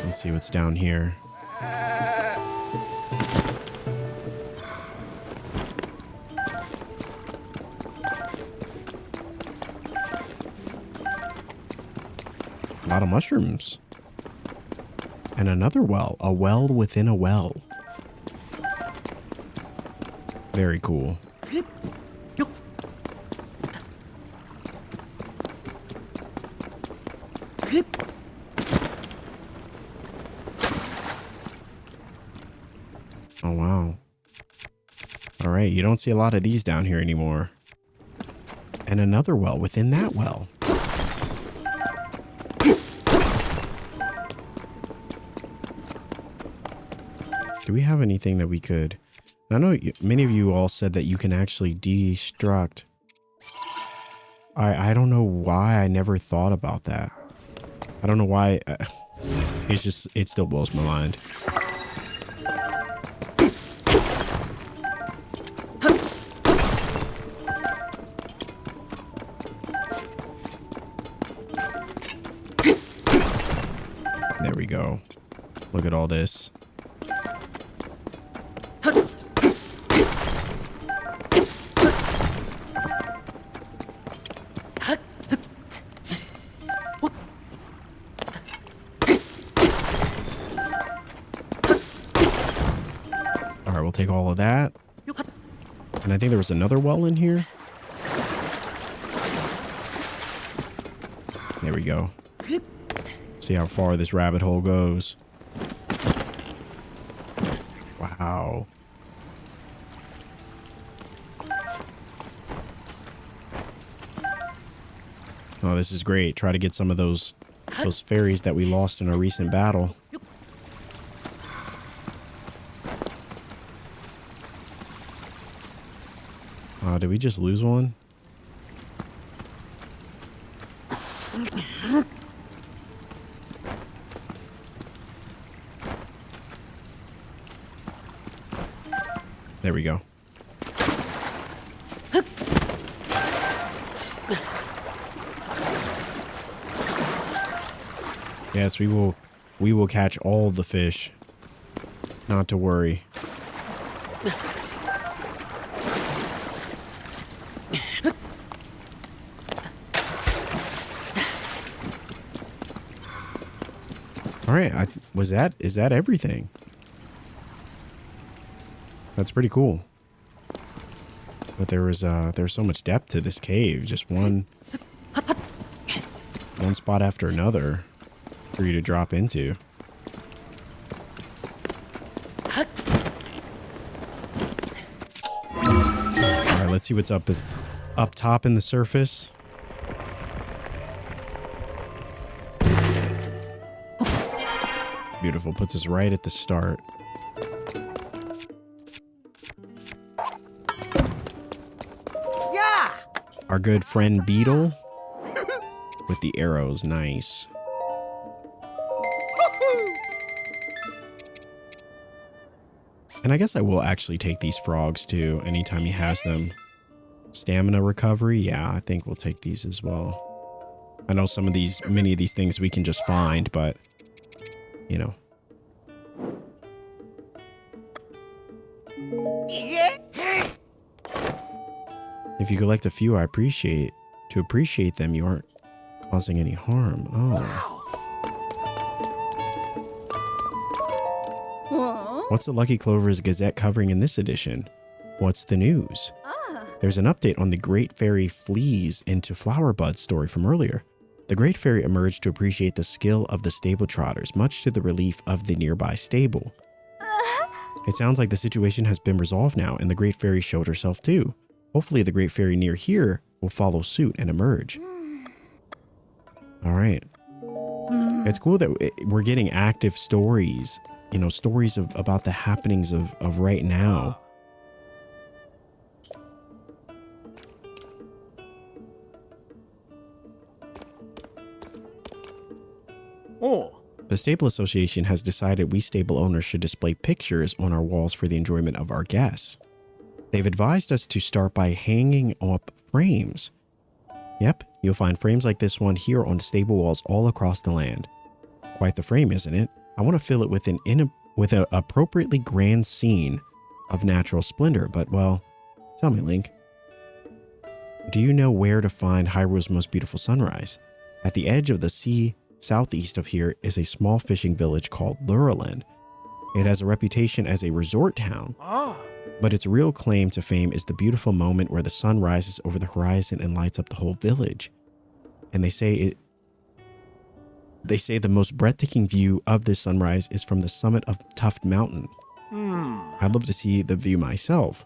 Speaker 1: let's see what's down here. A lot of mushrooms. And another well. A well within a well. Very cool. Oh, wow. All right, you don't see a lot of these down here anymore. And another well within that well. Do we have anything that we could... I know many of you all said that you can actually destruct. I don't know why I never thought about that. I don't know why. It's just, it still blows my mind. There we go. Look at all this. Take all of that. And I think there was another well in here. There we go. See how far this rabbit hole goes. Wow. Oh, this is great. Try to get some of those fairies that we lost in a recent battle. Did we just lose one? There we go. Yes, we will catch all the fish. Not to worry. All right, is that everything? That's pretty cool. But there's so much depth to this cave. Just one spot after another for you to drop into. All right, let's see what's up top in the surface. Beautiful. Puts us right at the start.
Speaker 2: Yeah.
Speaker 1: Our good friend Beetle with the arrows. Nice. And I guess I will actually take these frogs too anytime he has them. Stamina recovery. Yeah, I think we'll take these as well. I know many of these things we can just find, but you know. If you collect a few, I appreciate. To appreciate them, you aren't causing any harm. Oh. What's the Lucky Clover's Gazette covering in this edition? What's the news? There's an update on the Great Fairy flees into Flower Bud story from earlier. The Great Fairy emerged to appreciate the skill of the stable trotters, much to the relief of the nearby stable. It sounds like the situation has been resolved now, and the Great Fairy showed herself too. Hopefully the Great Fairy near here will follow suit and emerge. All right. It's cool that we're getting active stories, you know, stories about the happenings of right now.
Speaker 2: Oh.
Speaker 1: The Stable Association has decided we stable owners should display pictures on our walls for the enjoyment of our guests. They've advised us to start by hanging up frames. Yep, you'll find frames like this one here on stable walls all across the land. Quite the frame, isn't it? I want to fill it with an appropriately grand scene of natural splendor, but well, tell me, Link. Do you know where to find Hyrule's most beautiful sunrise? At the edge of the sea, southeast of here, is a small fishing village called Lurelin. It has a reputation as a resort town, but its real claim to fame is the beautiful moment where the sun rises over the horizon and lights up the whole village. And they say the most breathtaking view of this sunrise is from the summit of Tuft Mountain. I'd love to see the view myself,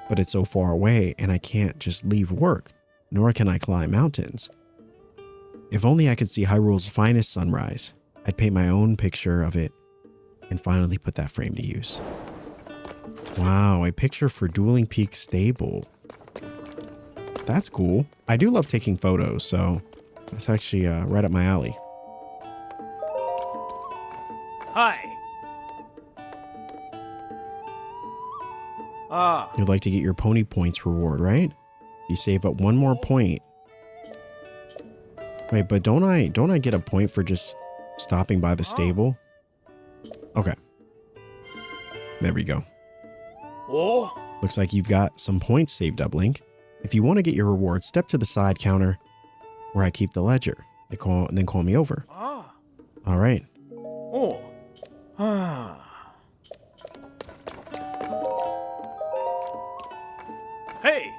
Speaker 1: but it's so far away and I can't just leave work, nor can I climb mountains. If only I could see Hyrule's finest sunrise, I'd paint my own picture of it and finally put that frame to use. Wow, a picture for Dueling Peak Stable. That's cool. I do love taking photos, so that's actually right up my alley.
Speaker 2: Hi.
Speaker 1: You'd like to get your pony points reward, right? You save up one more point. Wait, but don't I get a point for just stopping by the stable? Okay. There we go.
Speaker 2: Oh.
Speaker 1: Looks like you've got some points saved up, Link. If you want to get your reward, step to the side counter where I keep the ledger. Then call me over. All right.
Speaker 2: Oh. Hey.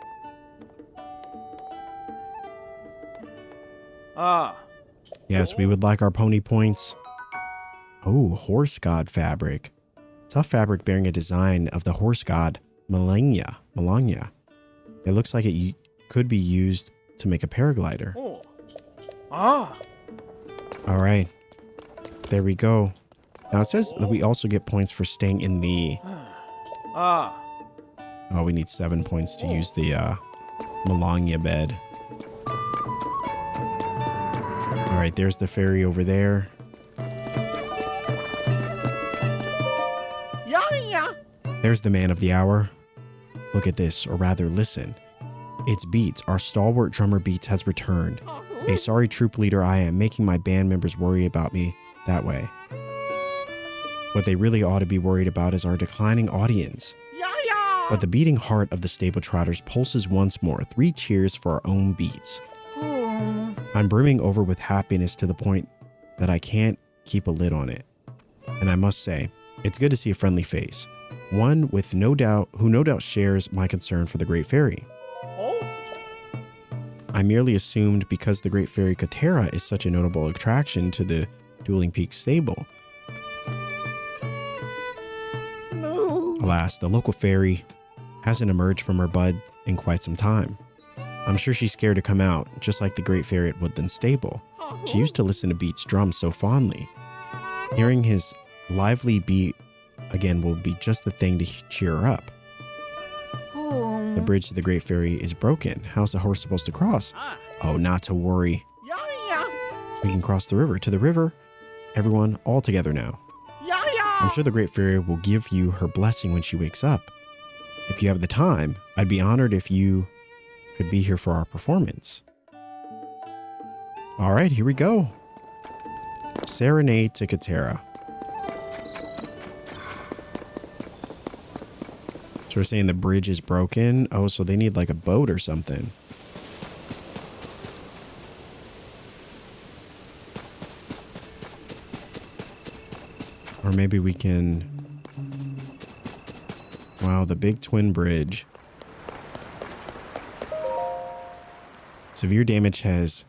Speaker 1: Yes, we would like our pony points. Oh, horse god fabric. Tough fabric bearing a design of the horse god Melania. It looks like it could be used to make a paraglider. All right. There we go. Now it says that we also get points for staying in the Oh, we need 7 points to use the Melania bed. All right, there's the fairy over there.
Speaker 2: Yeah.
Speaker 1: There's the man of the hour. Look at this, or rather listen. It's Beats, our stalwart drummer Beats has returned. A sorry troop leader I am, making my band members worry about me that way. What they really ought to be worried about is our declining audience. But the beating heart of the stable trotters pulses once more. 3 cheers for our own Beats. I'm brimming over with happiness to the point that I can't keep a lid on it. And I must say, it's good to see a friendly face. One who no doubt shares my concern for the Great Fairy. I merely assumed because the Great Fairy Katera is such a notable attraction to the Dueling Peaks stable. Alas, the local fairy hasn't emerged from her bud in quite some time. I'm sure she's scared to come out, just like the Great Fairy at Woodland Stable. She used to listen to Beat's drums so fondly. Hearing his lively beat again will be just the thing to cheer her up. The bridge to the Great Fairy is broken. How's the horse supposed to cross? Oh, not to worry. We can cross the river. To the river, everyone all together now. I'm sure the Great Fairy will give you her blessing when she wakes up. If you have the time, I'd be honored if you could be here for our performance. All right, here we go. Serenade to Katera. So we're saying the bridge is broken. Oh, so they need like a boat or something. Or maybe we can... Wow, the big twin bridge. Severe damage has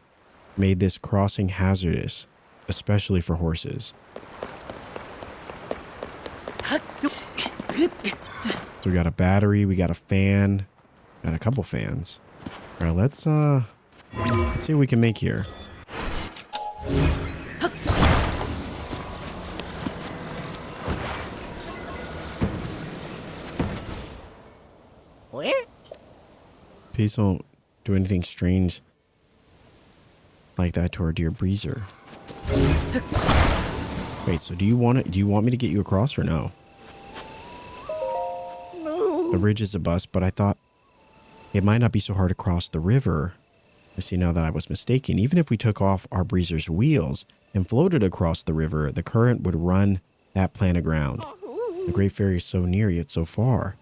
Speaker 1: made this crossing hazardous, especially for horses. So we got a battery, we got a fan, got a couple fans. All right, let's see what we can make here. Please don't do anything strange like that to our dear Breezer. Wait, so do you want me to get you across or no? The bridge is a bust, but I thought it might not be so hard to cross the river. I see now that I was mistaken. Even if we took off our Breezer's wheels and floated across the river, the current would run that plan aground. The Great Fairy is so near yet so far.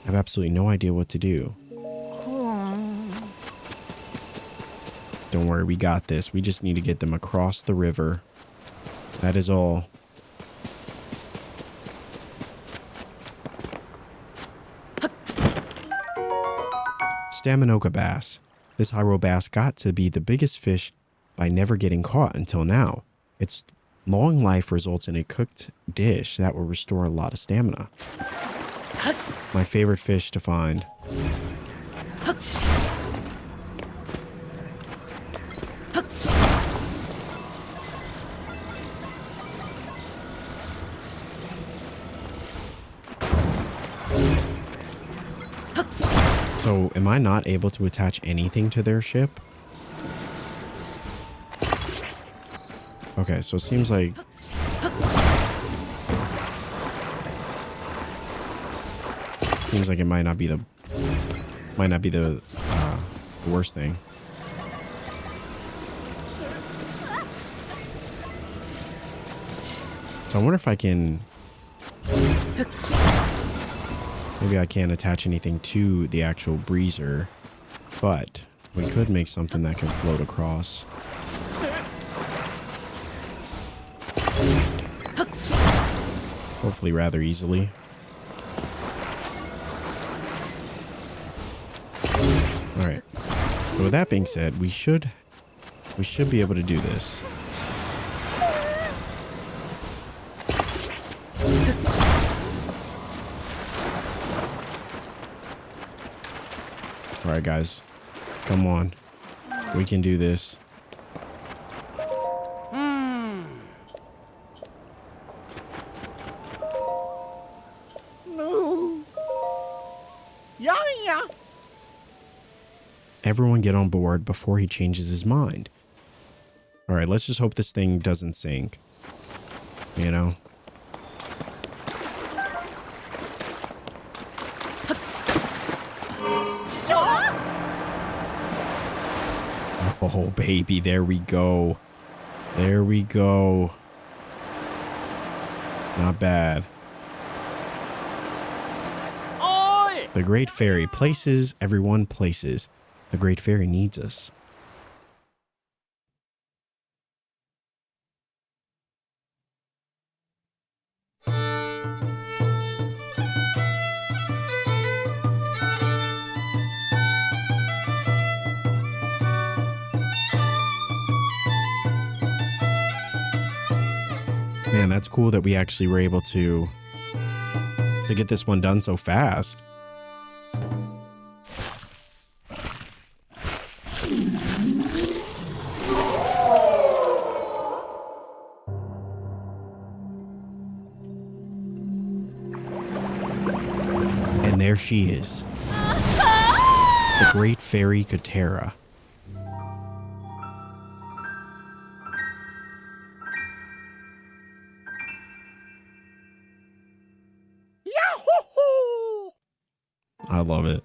Speaker 1: I have absolutely no idea what to do. Don't worry, we got this. We just need to get them across the river. That is all. Staminoka bass. This Hyrule bass got to be the biggest fish by never getting caught until now. Its long life results in a cooked dish that will restore a lot of stamina. My favorite fish to find. So, am I not able to attach anything to their ship? Okay, so it seems like... it might not be the worst thing. So I wonder if I can... Maybe I can't attach anything to the actual Breezer, but we could make something that can float across. Hopefully rather easily. Alright. So with that being said, we should be able to do this. Alright guys, come on. We can do this. everyone get on board before he changes his mind. All right, let's just hope this thing doesn't sink. You know? Oh, baby, there we go. There we go. Not bad.
Speaker 2: Oi!
Speaker 1: The Great Fairy places, everyone places. The Great Fairy needs us. Man, that's cool that we actually were able to get this one done so fast. And there she is. The Great Fairy Katera.
Speaker 2: Yahoo!
Speaker 1: I love it.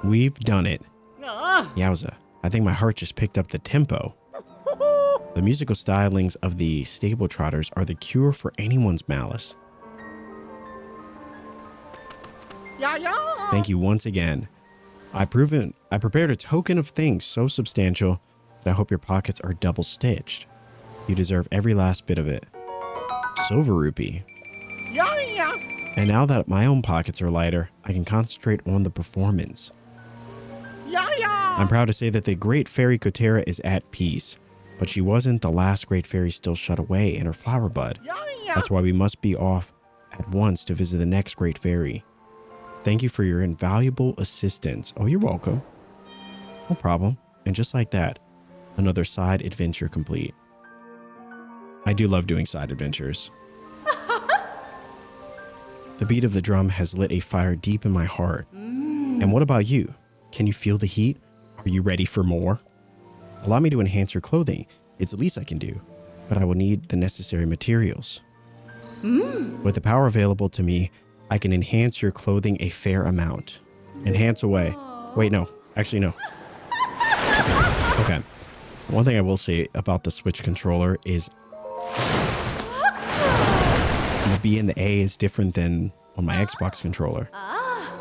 Speaker 1: We've done it.
Speaker 2: Ah!
Speaker 1: Yowza. I think my heart just picked up the tempo. The musical stylings of the stable trotters are the cure for anyone's malice.
Speaker 2: Yeah, yeah.
Speaker 1: Thank you once again. I prepared a token of things so substantial that I hope your pockets are double stitched. You deserve every last bit of it. Silver rupee.
Speaker 2: Yeah, yeah.
Speaker 1: And now that my own pockets are lighter, I can concentrate on the performance.
Speaker 2: Yeah, yeah.
Speaker 1: I'm proud to say that the Great Fairy Katera is at peace, but she wasn't the last Great Fairy still shut away in her flower bud.
Speaker 2: Yeah, yeah.
Speaker 1: That's why we must be off at once to visit the next Great Fairy. Thank you for your invaluable assistance. Oh, you're welcome. No problem. And just like that, another side adventure complete. I do love doing side adventures. The beat of the drum has lit a fire deep in my heart. And what about you? Can you feel the heat? Are you ready for more? Allow me to enhance your clothing. It's the least I can do, but I will need the necessary materials. With the power available to me, I can enhance your clothing a fair amount. Enhance away. Wait, no. Actually, no. Okay. One thing I will say about the Switch controller is the B and the A is different than on my Xbox controller.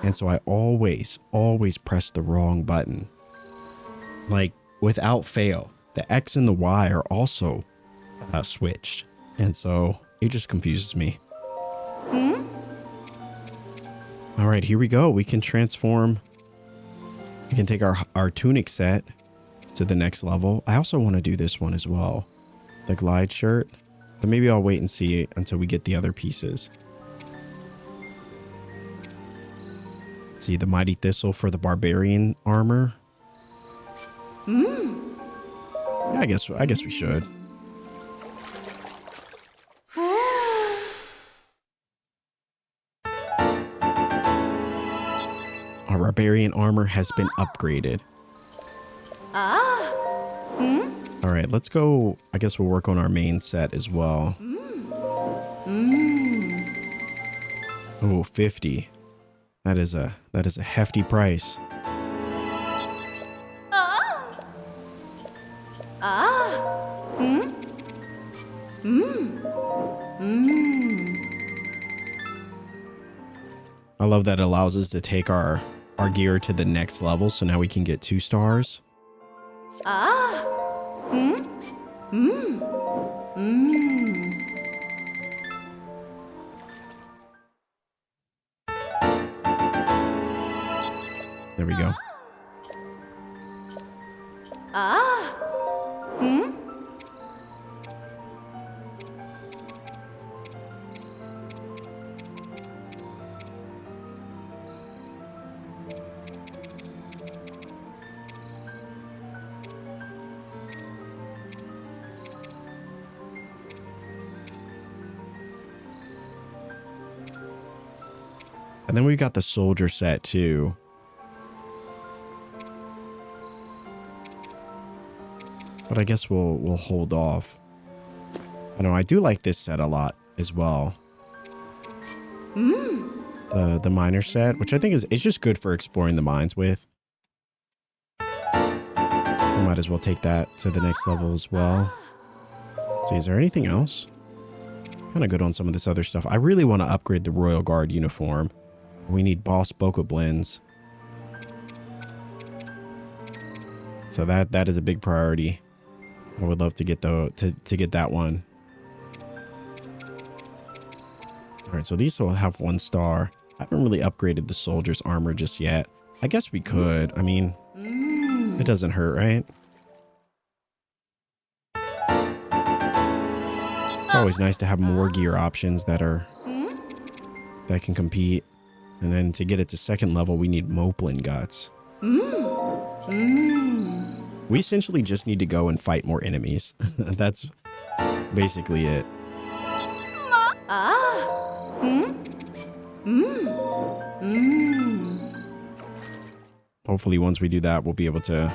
Speaker 1: And so I always press the wrong button. Like, without fail. The X and the Y are also switched. And so it just confuses me. All right, here we go. We can transform. We can take our tunic set to the next level. I also want to do this one as well. The glide shirt. But maybe I'll wait and see until we get the other pieces. See, the mighty thistle for the barbarian armor. Yeah, I guess we should. Our barbarian armor has been upgraded. All right, let's go. I guess we'll work on our main set as well. Oh, 50. That is a hefty price. I love that it allows us to take our gear to the next level, so now we can get 2 stars. There we go. And then we got the soldier set too. But I guess we'll hold off. I know I do like this set a lot as well. The miner set, which I think is just good for exploring the mines with. We might as well take that to the next level as well. See, is there anything else? Kind of good on some of this other stuff. I really want to upgrade the Royal Guard uniform. We need boss bokoblins. So that is a big priority. I would love to get to get that one. All right, so these will have 1 star. I haven't really upgraded the soldier's armor just yet. I guess we could. I mean, it doesn't hurt, right? It's always nice to have more gear options that can compete. And then to get it to 2nd level, we need Moplin guts. We essentially just need to go and fight more enemies. That's basically it. Hopefully once we do that, we'll be able to...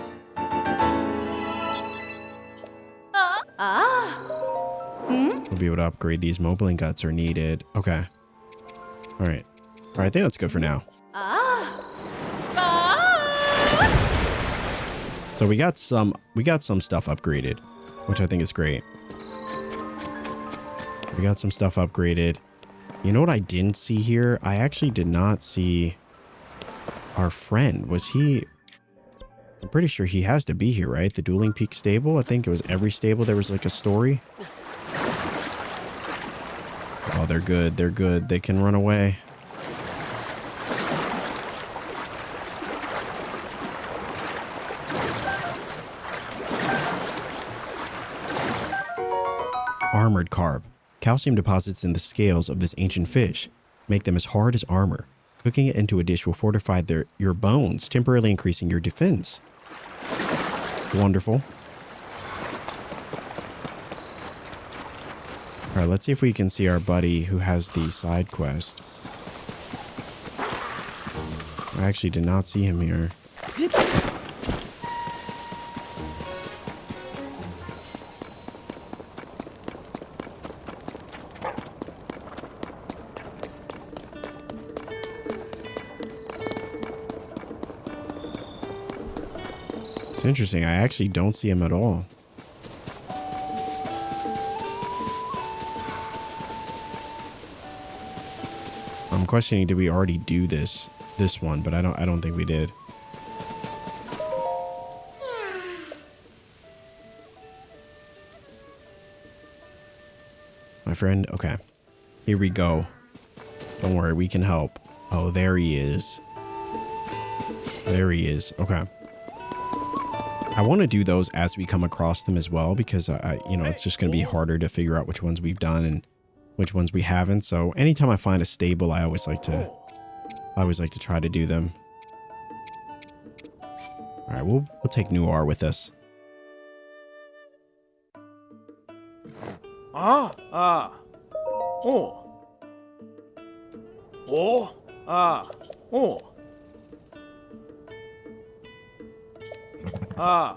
Speaker 1: We'll be able to upgrade these. Moblin guts are needed. Okay. All right. All right, I think that's good for now. So we got some stuff upgraded, which I think is great. We got some stuff upgraded. You know what I didn't see here? I actually did not see our friend. Was he... I'm pretty sure he has to be here, right? The Dueling Peak stable? I think it was every stable there was like a story. Oh, they're good. They're good. They can run away. Armored carp. Calcium deposits in the scales of this ancient fish make them as hard as armor. Cooking it into a dish will fortify your bones, temporarily increasing your defense. Wonderful. All right, let's see if we can see our buddy who has the side quest. I actually did not see him here. It's interesting. I actually don't see him at all. I'm questioning, did we already do this one? But I don't think we did. My friend, okay. Here we go. Don't worry, we can help. Oh, there he is. There he is. Okay. I want to do those as we come across them as well, because it's just going to be harder to figure out which ones we've done and which ones we haven't. So anytime I find a stable, I always like to try to do them. All right, we'll take Noir with us.
Speaker 2: Oh.
Speaker 1: All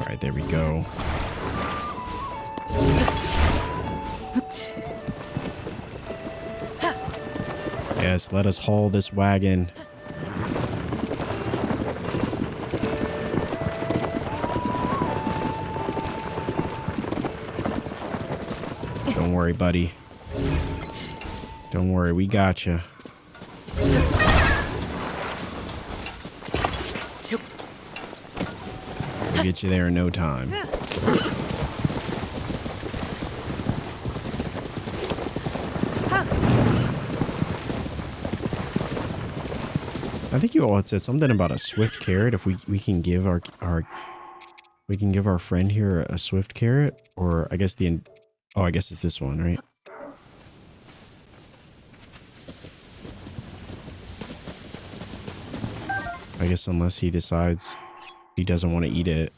Speaker 1: right, there we go. Yes, let us haul this wagon. Don't worry, buddy. Don't worry, we got you. We'll get you there in no time. I think you all had said something about a swift carrot. If we can give our friend here a swift carrot, or I guess I guess it's this one, right? I guess unless he decides he doesn't want to eat it.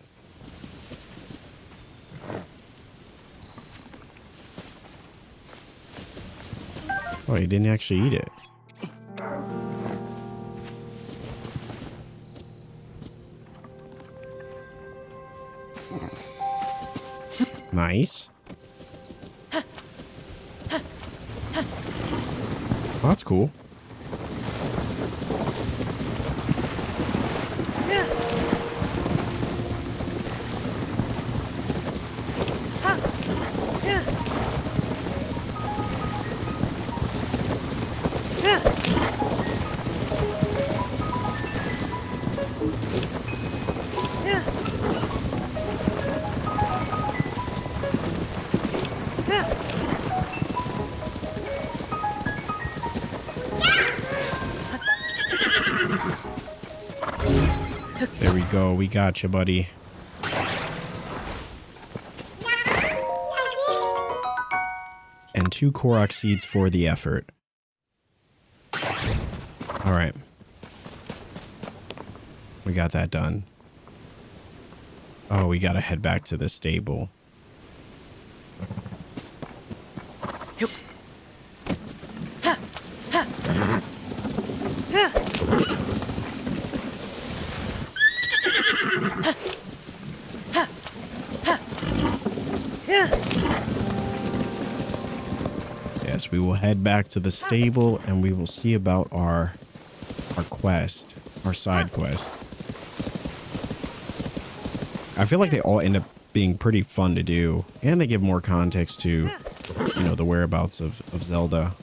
Speaker 1: Oh, he didn't actually eat it. Nice. Oh, that's cool. There we go. We got you, buddy. And 2 Korok seeds for the effort. All right. We got that done. Oh, we got to head back to the stable. Yes, we will head back to the stable and we will see about our quest, our side quest. I feel like they all end up being pretty fun to do, and they give more context to, you know, the whereabouts of Zelda.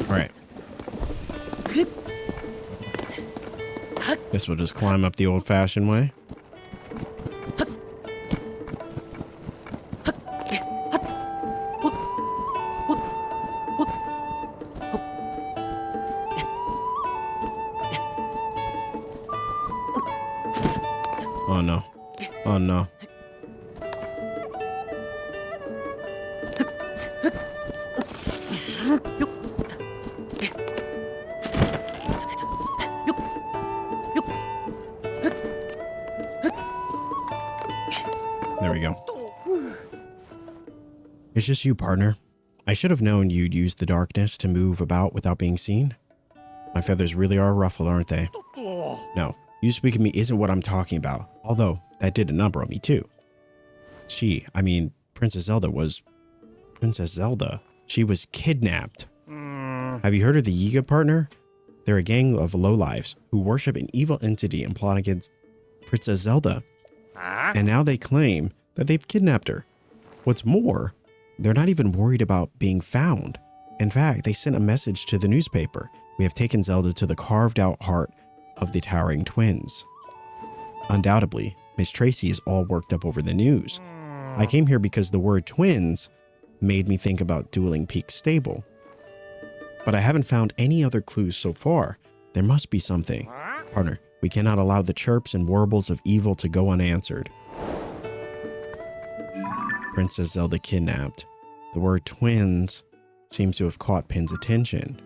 Speaker 1: Alright. Guess we'll just climb up the old-fashioned way. Oh no. Oh no. There we go. It's just you, partner. I should have known you'd use the darkness to move about without being seen. My feathers really are ruffled, aren't they? No, you speaking to me isn't what I'm talking about. Although, that did a number on me too. Princess Zelda was... Princess Zelda. She was kidnapped. Have you heard of the Yiga, partner? They're a gang of lowlifes who worship an evil entity and plot against Princess Zelda. And now they claim that they've kidnapped her. What's more, they're not even worried about being found. In fact, they sent a message to the newspaper. We have taken Zelda to the carved-out heart of the Towering Twins. Undoubtedly, Miss Tracy is all worked up over the news. I came here because the word twins made me think about Dueling Peaks Stable. But I haven't found any other clues so far. There must be something. Partner, we cannot allow the chirps and warbles of evil to go unanswered. Princess Zelda kidnapped. The word twins seems to have caught Pin's attention.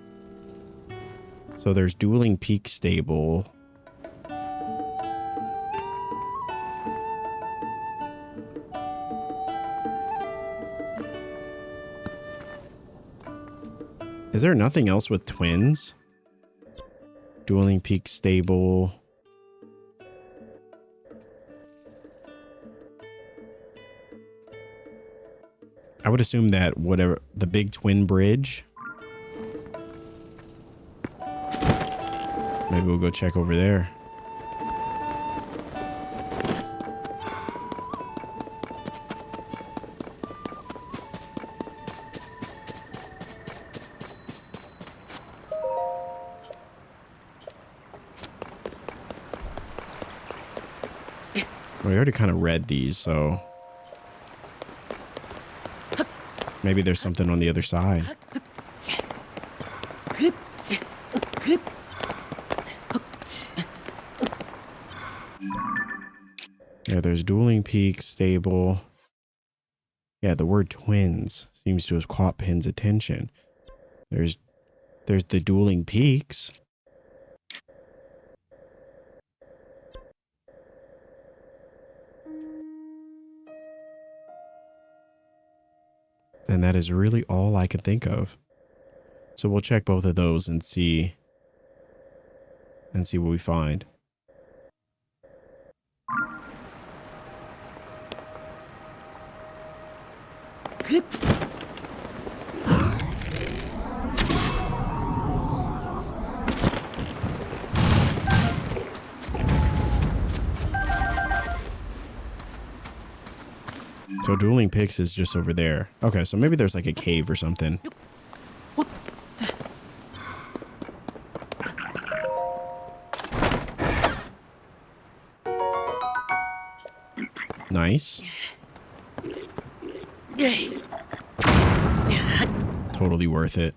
Speaker 1: So there's Dueling Peaks Stable. Is there nothing else with twins? Dueling Peaks Stable. I would assume that whatever, the big twin bridge. Maybe we'll go check over there. We already kind of read these, so maybe there's something on the other side. Yeah, there's Dueling Peaks stable. Yeah, the word twins seems to have caught Pin's attention. There's the Dueling Peaks. And that is really all I can think of. So we'll check both of those and see what we find. So Dueling Pix is just over there. Okay, so maybe there's like a cave or something. Nice. Totally worth it.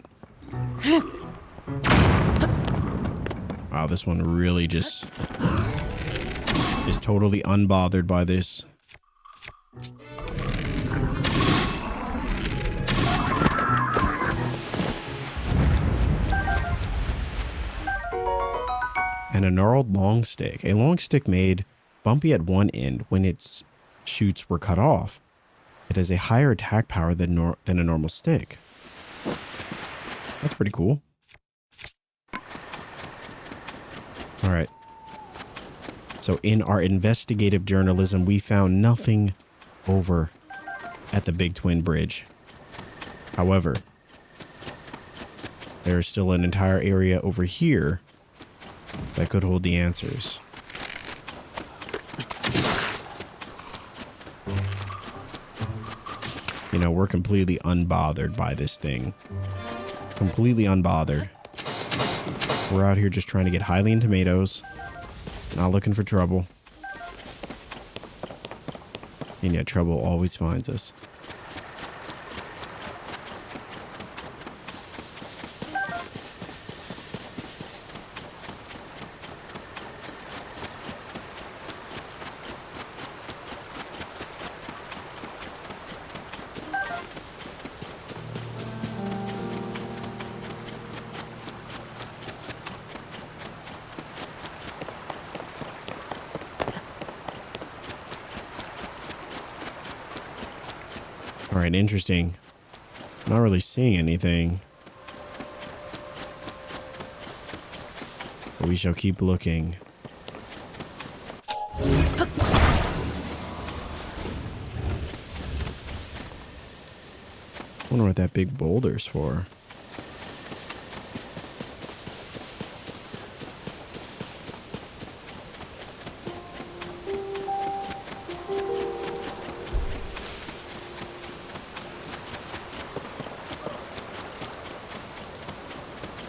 Speaker 1: Wow, this one really just is totally unbothered by this. And a gnarled long stick. A long stick made bumpy at one end when its shoots were cut off. It has a higher attack power than a normal stick. That's pretty cool. All right. So in our investigative journalism, we found nothing over at the Big Twin Bridge. However, there is still an entire area over here that could hold the answers. You know, we're completely unbothered by this thing. Completely unbothered. We're out here just trying to get Hylian tomatoes. Not looking for trouble. And yet trouble always finds us. All right, interesting. Not really seeing anything. But we shall keep looking. Wonder what that big boulder's for.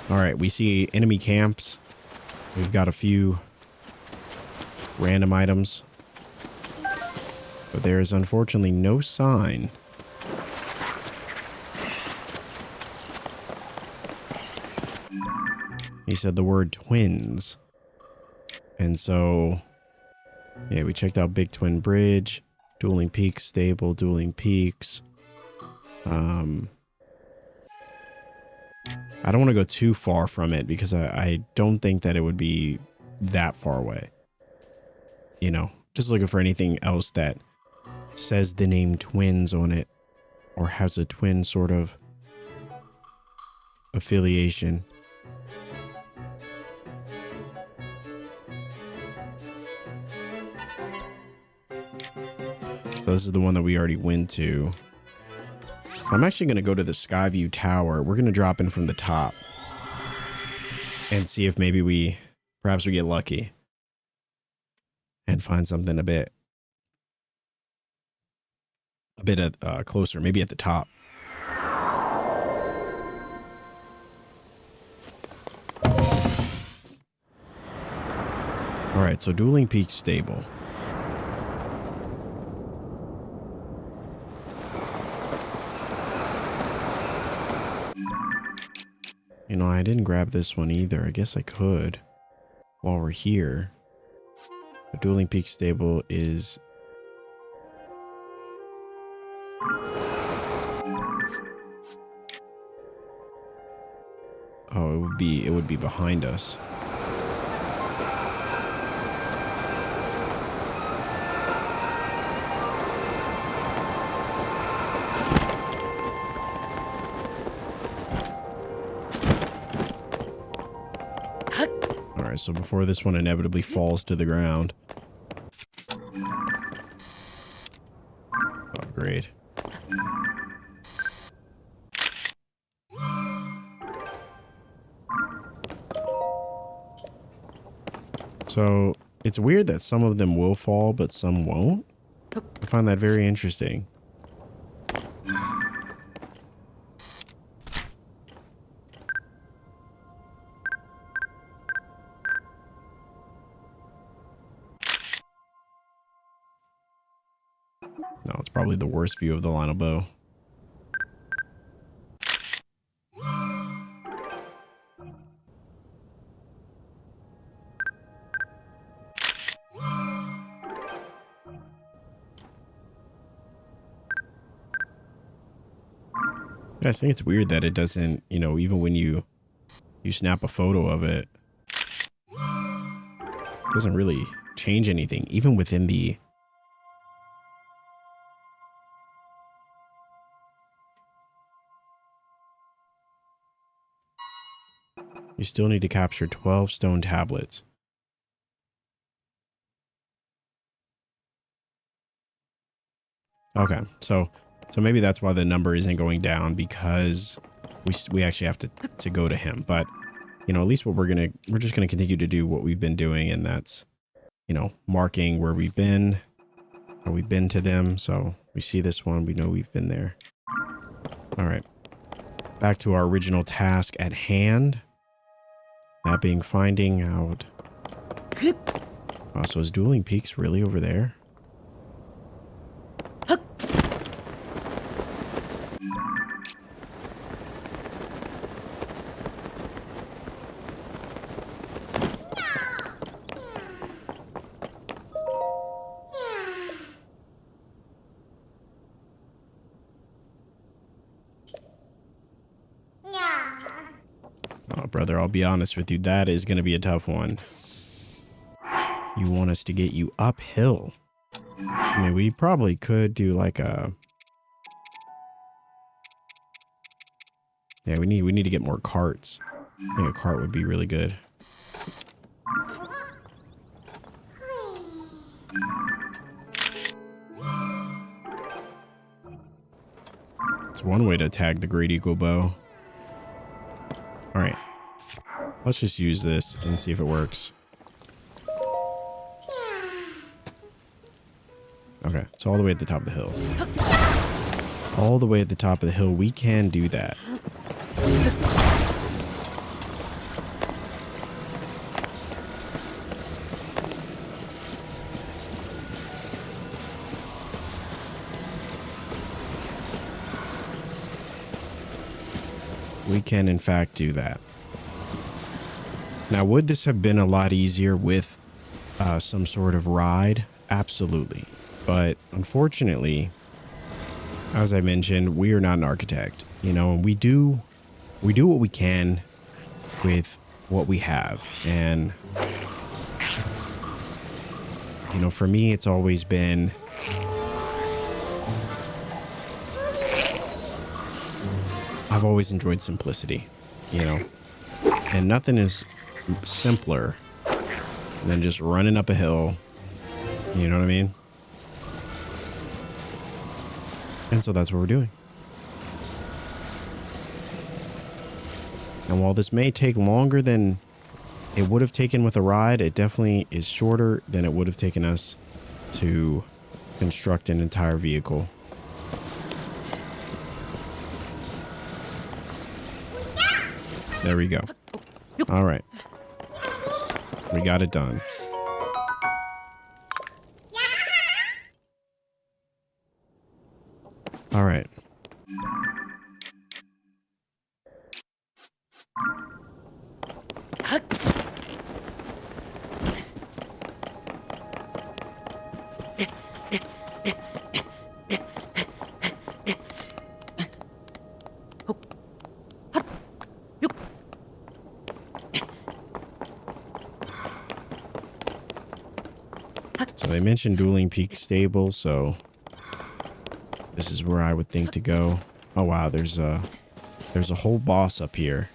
Speaker 1: All right, we see enemy camps. We've got a few random items. But there is unfortunately no sign. He said the word twins. And so, yeah, we checked out Big Twin Bridge, Dueling Peaks Stable, Dueling Peaks. I don't want to go too far from it because I don't think that it would be that far away. You know, just looking for anything else that says the name twins on it or has a twin sort of affiliation. So this is the one that we already went to. I'm actually going to go to the Skyview Tower. We're going to drop in from the top and see if maybe perhaps we get lucky and find something a bit closer, maybe at the top. All right, so Dueling Peaks Stable. You know, I didn't grab this one either. I guess I could while we're here. The Dueling Peaks Stable is Oh, it would be behind us. All right, so before this one inevitably falls to the ground. Oh, great. So it's weird that some of them will fall, but some won't. I find that very interesting. No, it's probably the worst view of the Lionel bow. Yeah, I think it's weird that it doesn't, you know, even when you snap a photo of it, it doesn't really change anything, even within the... You still need to capture 12 stone tablets. Okay, so maybe that's why the number isn't going down, because we actually have to go to him. But you know, at least we're just gonna continue to do what we've been doing, and that's, you know, marking where we've been, how we've been to them. So we see this one, we know we've been there. All right, back to our original task at hand. That being finding out. Oh, so is Dueling Peaks really over there? Oh, brother, I'll be honest with you. That is going to be a tough one. You want us to get you uphill. I mean, we probably could do like a... Yeah, we need to get more carts. I think a cart would be really good. It's one way to tag the Great Eagle Bow. All right. Let's just use this and see if it works. Okay, so all the way at the top of the hill. All the way at the top of the hill, we can do that. We can, in fact, do that. Now, would this have been a lot easier with some sort of ride? Absolutely. But unfortunately, as I mentioned, we are not an architect, you know, and we do what we can with what we have. And, you know, for me, it's always been, I've always enjoyed simplicity, you know, and nothing is simpler than just running up a hill. You know what I mean? And so that's what we're doing. And while this may take longer than it would have taken with a ride, it definitely is shorter than it would have taken us to construct an entire vehicle. There we go. All right. We got it done. All right. They mentioned Dueling Peak Stable, so this is where I would think to go. Oh wow, there's a whole boss up here.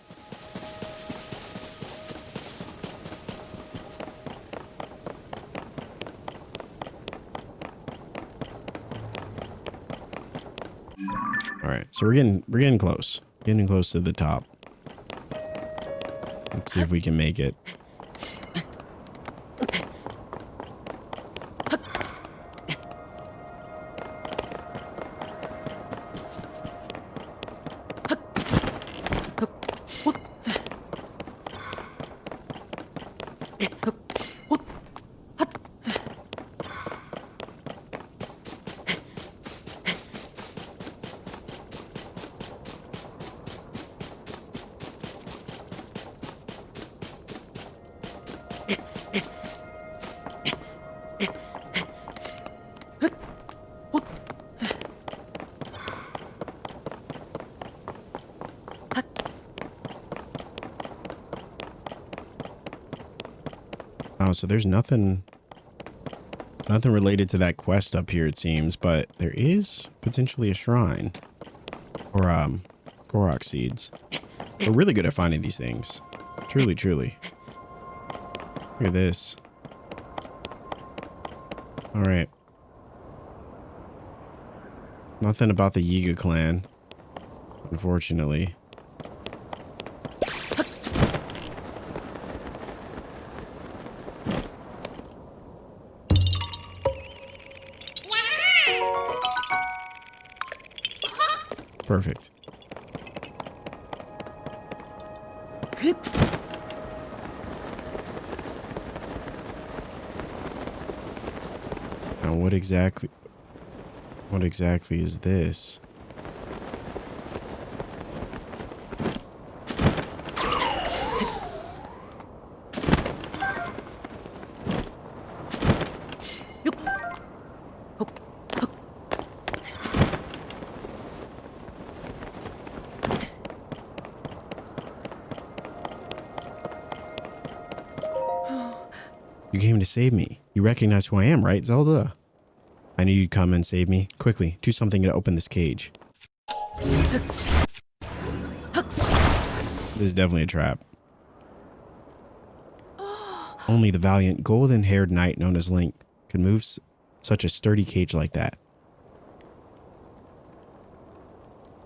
Speaker 1: All right, so we're getting close. Getting close to the top. Let's see if we can make it. Oh, so there's nothing related to that quest up here, it seems, but there is potentially a shrine or Korok seeds. We're really good at finding these things. Truly, truly. Look at this. All right. Nothing about the Yiga clan, unfortunately. Perfect. Now what exactly is this? You came to save me. You recognize who I am, right, Zelda? I knew you'd come and save me. Quickly, do something to open this cage. This is definitely a trap. Only the valiant golden-haired knight known as Link could move such a sturdy cage like that.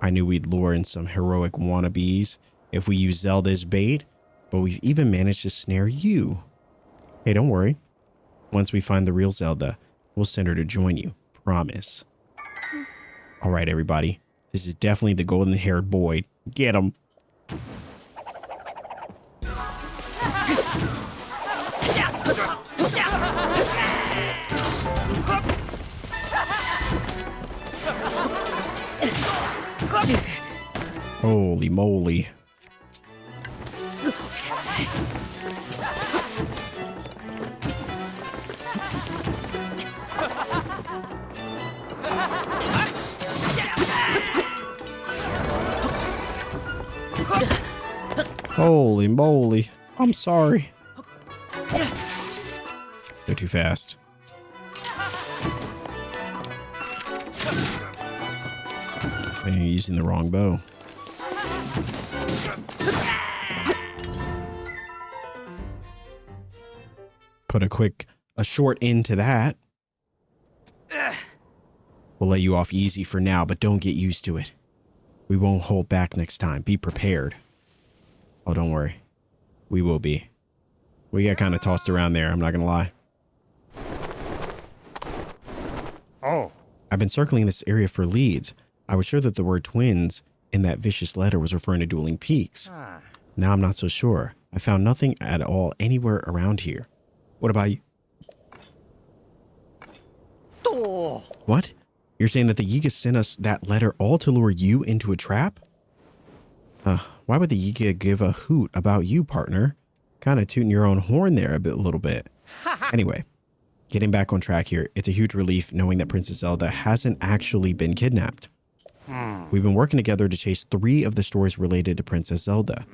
Speaker 1: I knew we'd lure in some heroic wannabes if we use Zelda as bait, but we've even managed to snare you. Hey, don't worry. Once we find the real Zelda, we'll send her to join you. Promise. All right, everybody. This is definitely the golden-haired boy. Get him. Holy moly. Holy moly. I'm sorry. They're too fast. And you're using the wrong bow. Put a short end to that. We'll let you off easy for now, but don't get used to it. We won't hold back next time. Be prepared. Oh, don't worry. We will be. We got kind of tossed around there, I'm not gonna lie.
Speaker 2: Oh.
Speaker 1: I've been circling this area for leads. I was sure that the word twins in that vicious letter was referring to Dueling Peaks. Now I'm not so sure. I found nothing at all anywhere around here. What about you?
Speaker 2: Oh.
Speaker 1: What? You're saying that the Yiga sent us that letter all to lure you into a trap? Why would the Yiga give a hoot about you, partner? Kind of tooting your own horn there a little bit. Anyway, getting back on track here, it's a huge relief knowing that Princess Zelda hasn't actually been kidnapped. We've been working together to chase 3 of the stories related to Princess Zelda.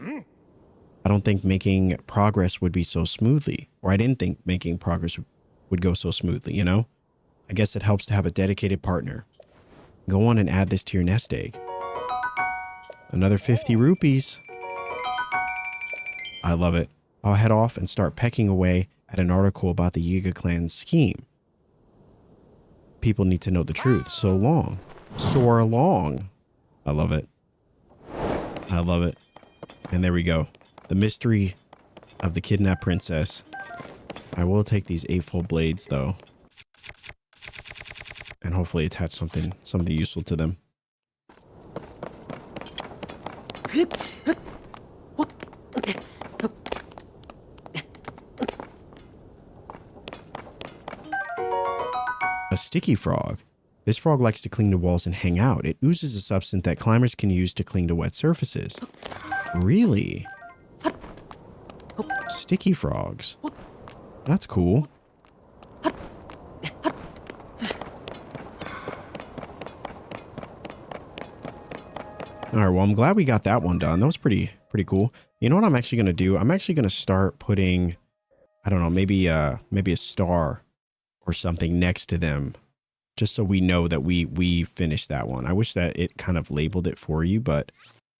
Speaker 1: I don't think making progress would be so smoothly, or I didn't think making progress would go so smoothly, you know? I guess it helps to have a dedicated partner. Go on and add this to your nest egg. Another 50 rupees. I love it. I'll head off and start pecking away at an article about the Yiga clan's scheme. People need to know the truth. So long. Soar along. I love it. I love it. And there we go. The mystery of the kidnapped princess. I will take these 8-fold blades though. And hopefully attach something useful to them. A sticky frog. This frog likes to cling to walls and hang out. It oozes a substance that climbers can use to cling to wet surfaces. Really? Sticky frogs. That's cool. All right, well, I'm glad we got that one done. That was pretty cool. You know what I'm actually going to do? I'm actually going to start putting, I don't know, maybe a star or something next to them, just so we know that we finished that one. I wish that it kind of labeled it for you, but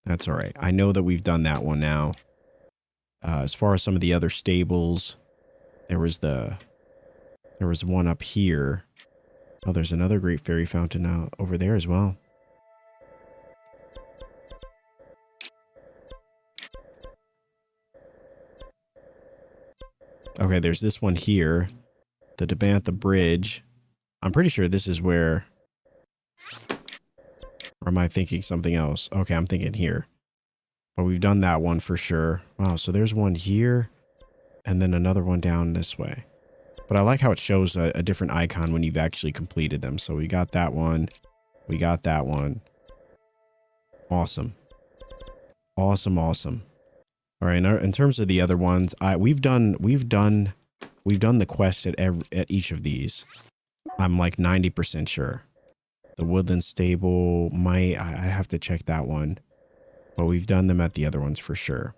Speaker 1: that's all right. I know that we've done that one now. As far as some of the other stables, there was one up here. Oh, there's another great fairy fountain out over there as well. Okay, there's this one here. The Dabantha Bridge. I'm pretty sure this is where... Or am I thinking something else? Okay, I'm thinking here. But we've done that one for sure. Wow, so there's one here. And then another one down this way. But I like how it shows a different icon when you've actually completed them. So we got that one. We got that one. Awesome. Awesome, awesome. All right, in terms of the other ones, we've done the quest at each of these. I'm like 90% sure. The Woodland Stable I have to check that one, but we've done them at the other ones for sure.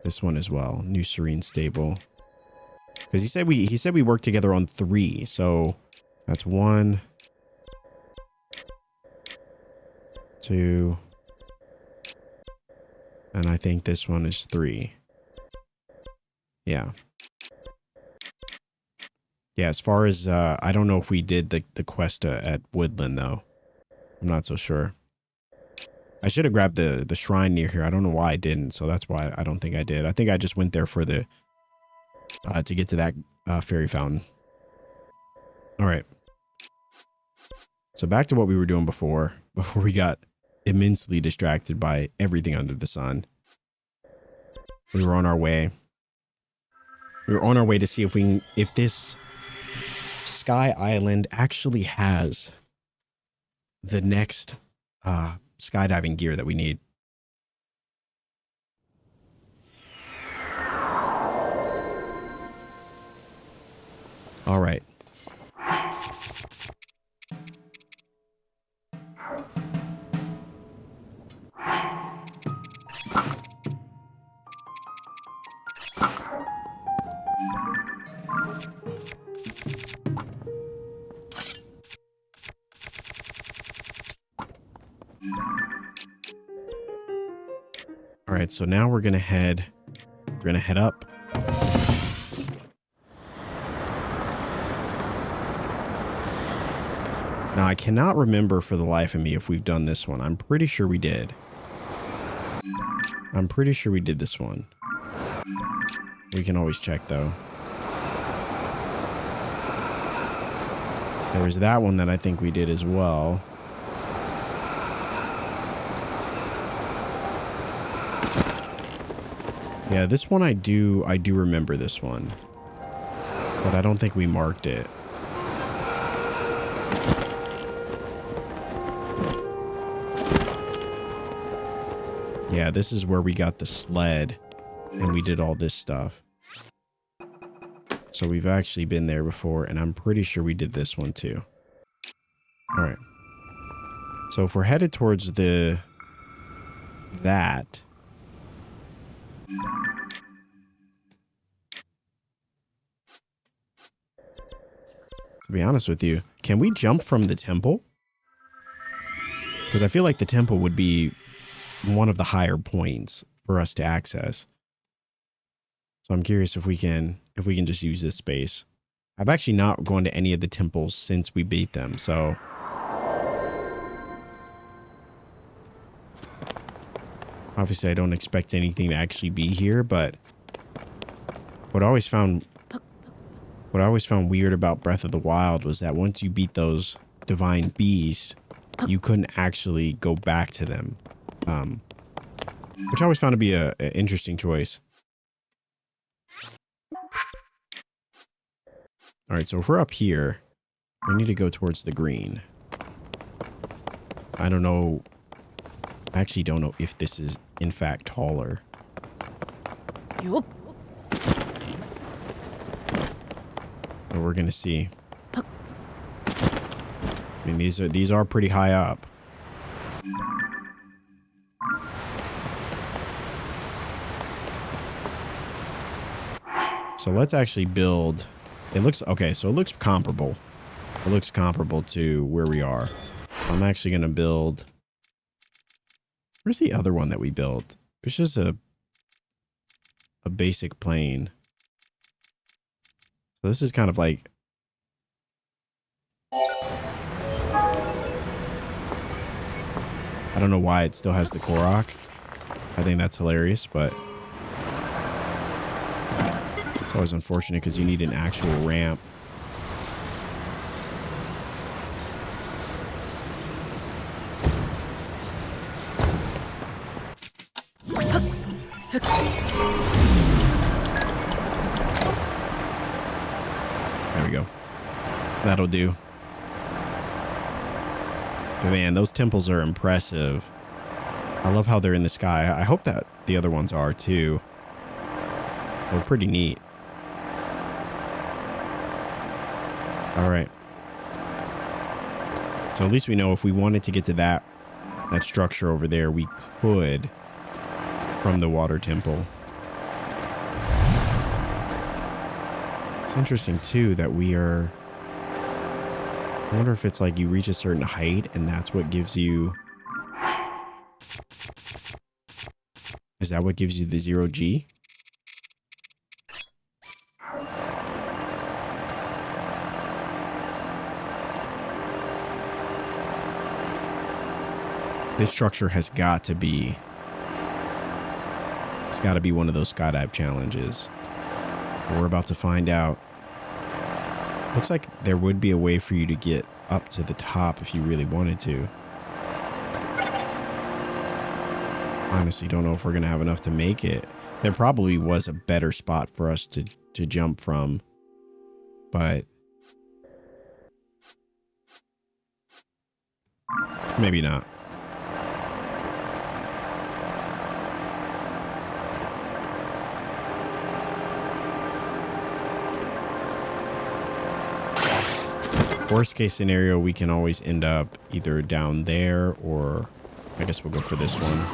Speaker 1: This one as well, New Serene Stable, because he said we worked together on 3, so that's 1, 2. And I think this one is 3. Yeah. Yeah, as far as, I don't know if we did the quest at Woodland, though. I'm not so sure. I should have grabbed the shrine near here. I don't know why I didn't, so that's why I don't think I did. I think I just went there for the, to get to that fairy fountain. All right. So back to what we were doing before we got immensely distracted by everything under the sun. We were on our way. We were on our way to see if this Sky Island actually has the next skydiving gear that we need. All right. All right, so now we're gonna head up. Now I cannot remember for the life of me if we've done this one. I'm pretty sure we did. I'm pretty sure we did this one. We can always check though. There was that one that I think we did as well. Yeah, this one I do remember this one. But I don't think we marked it. Yeah, this is where we got the sled and we did all this stuff. So we've actually been there before, and I'm pretty sure we did this one too. All right. So if we're headed towards that. To be honest with you, can we jump from the temple? Because I feel like the temple would be one of the higher points for us to access. So I'm curious if we can just use this space. I've actually not gone to any of the temples since we beat them, so obviously I don't expect anything to actually be here, but what I always found weird about Breath of the Wild was that once you beat those divine beasts, you couldn't actually go back to them. Which I always found to be an interesting choice. All right, so if we're up here, we need to go towards the green. I don't know. I actually don't know if this is, in fact, taller. But we're going to see. I mean, these are pretty high up. So let's actually build. It looks okay. So it looks comparable. It looks comparable to where we are. I'm actually going to build. Where's the other one that we built? It's just a basic plane. So this is kind of like. I don't know why it still has the Korok. I think that's hilarious, but it's always unfortunate because you need an actual ramp. There we go. That'll do. But man, those temples are impressive. I love how they're in the sky. I hope that the other ones are too. They're pretty neat. All right. So at least we know if we wanted to get to that structure over there, we could from the water temple. It's interesting too that we are. I wonder if it's like you reach a certain height and that's what gives you. Is that what gives you the 0G? This structure has got to be. It's got to be one of those skydive challenges. We're about to find out. Looks like there would be a way for you to get up to the top if you really wanted to. Honestly, don't know if we're going to have enough to make it. There probably was a better spot for us to jump from. But maybe not. Worst case scenario, we can always end up either down there or I guess we'll go for this one.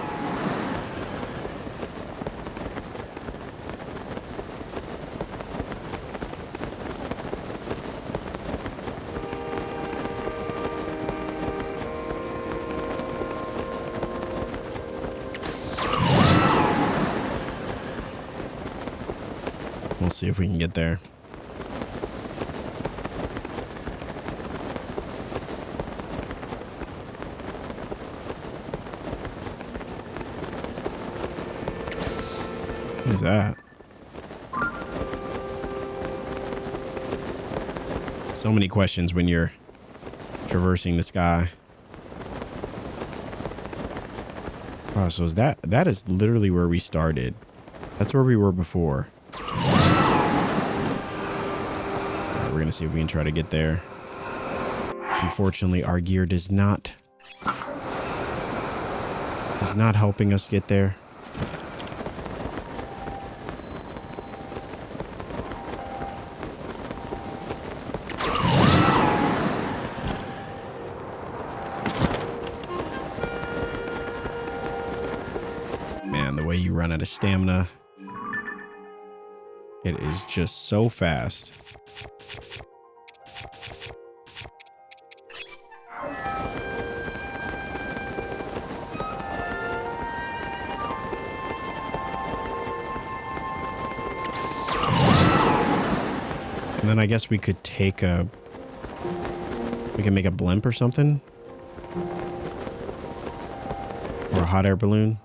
Speaker 1: We'll see if we can get there. What is that? So many questions when you're traversing the sky. Wow, so is that is literally where we started. That's where we were before. Right, we're gonna see if we can try to get there. Unfortunately, our gear is not helping us get there. You run out of stamina. It is just so fast. And then I guess we could take a... We can make a blimp or something. Or a hot air balloon.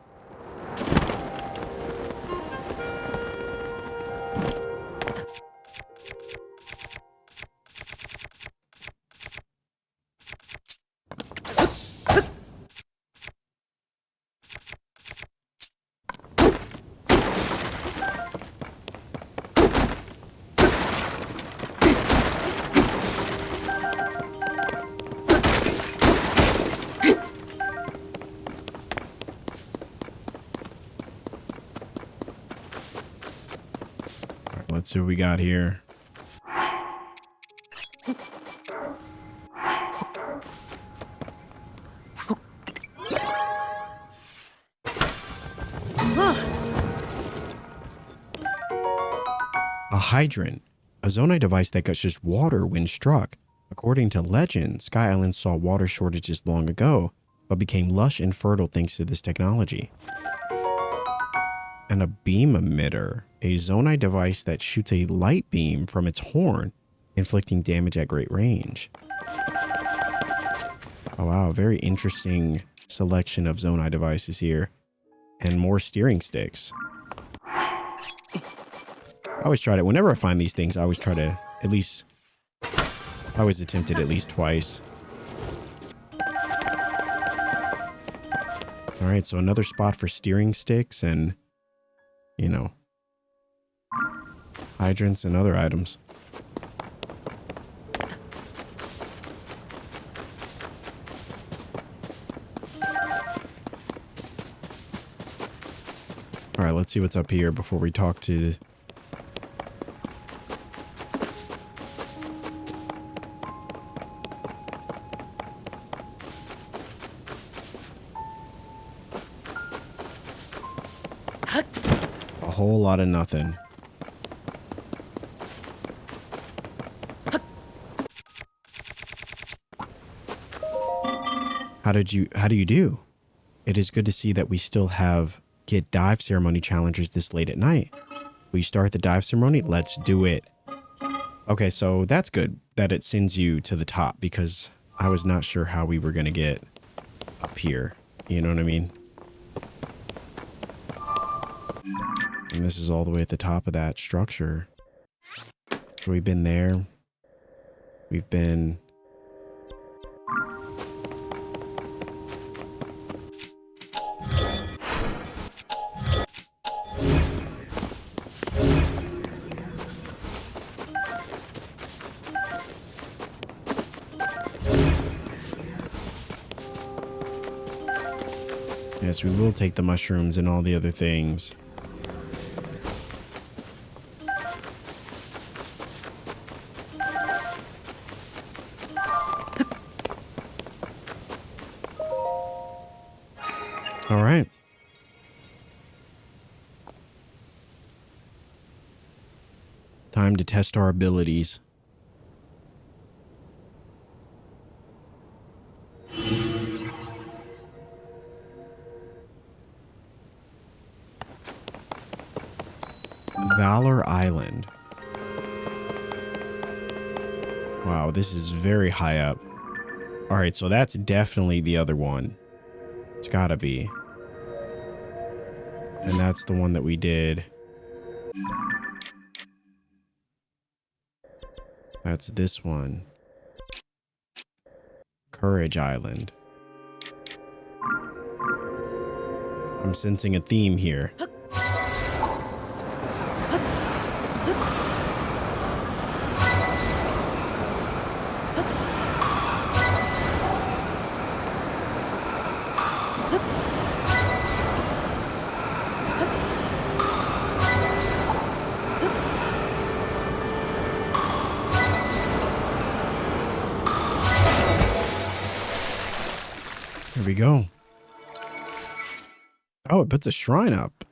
Speaker 1: Let's see what we got here. A hydrant, a Zonai device that gushes water when struck. According to legend, Sky Island saw water shortages long ago, but became lush and fertile thanks to this technology. And a beam emitter, a Zonai device that shoots a light beam from its horn, inflicting damage at great range. Oh wow, very interesting selection of Zonai devices here. And more steering sticks. I always try to, whenever I find these things, I always try to at least, I always attempt it at least twice. All right, so another spot for steering sticks and, you know, hydrants and other items. All right, let's see what's up here before we talk to... A whole lot of nothing. How do you do? It is good to see that we still get dive ceremony challengers this late at night. Will you start the dive ceremony? Let's do it. Okay, so that's good that it sends you to the top because I was not sure how we were going to get up here. You know what I mean? And this is all the way at the top of that structure. So we've been there. We've been... Yes, we will take the mushrooms and all the other things. All right. Time to test our abilities. Valor Island. Wow, this is very high up. All right, so that's definitely the other one. It's gotta be. And that's the one that we did. That's this one. Courage Island. I'm sensing a theme here. There we go. Oh, it puts a shrine up.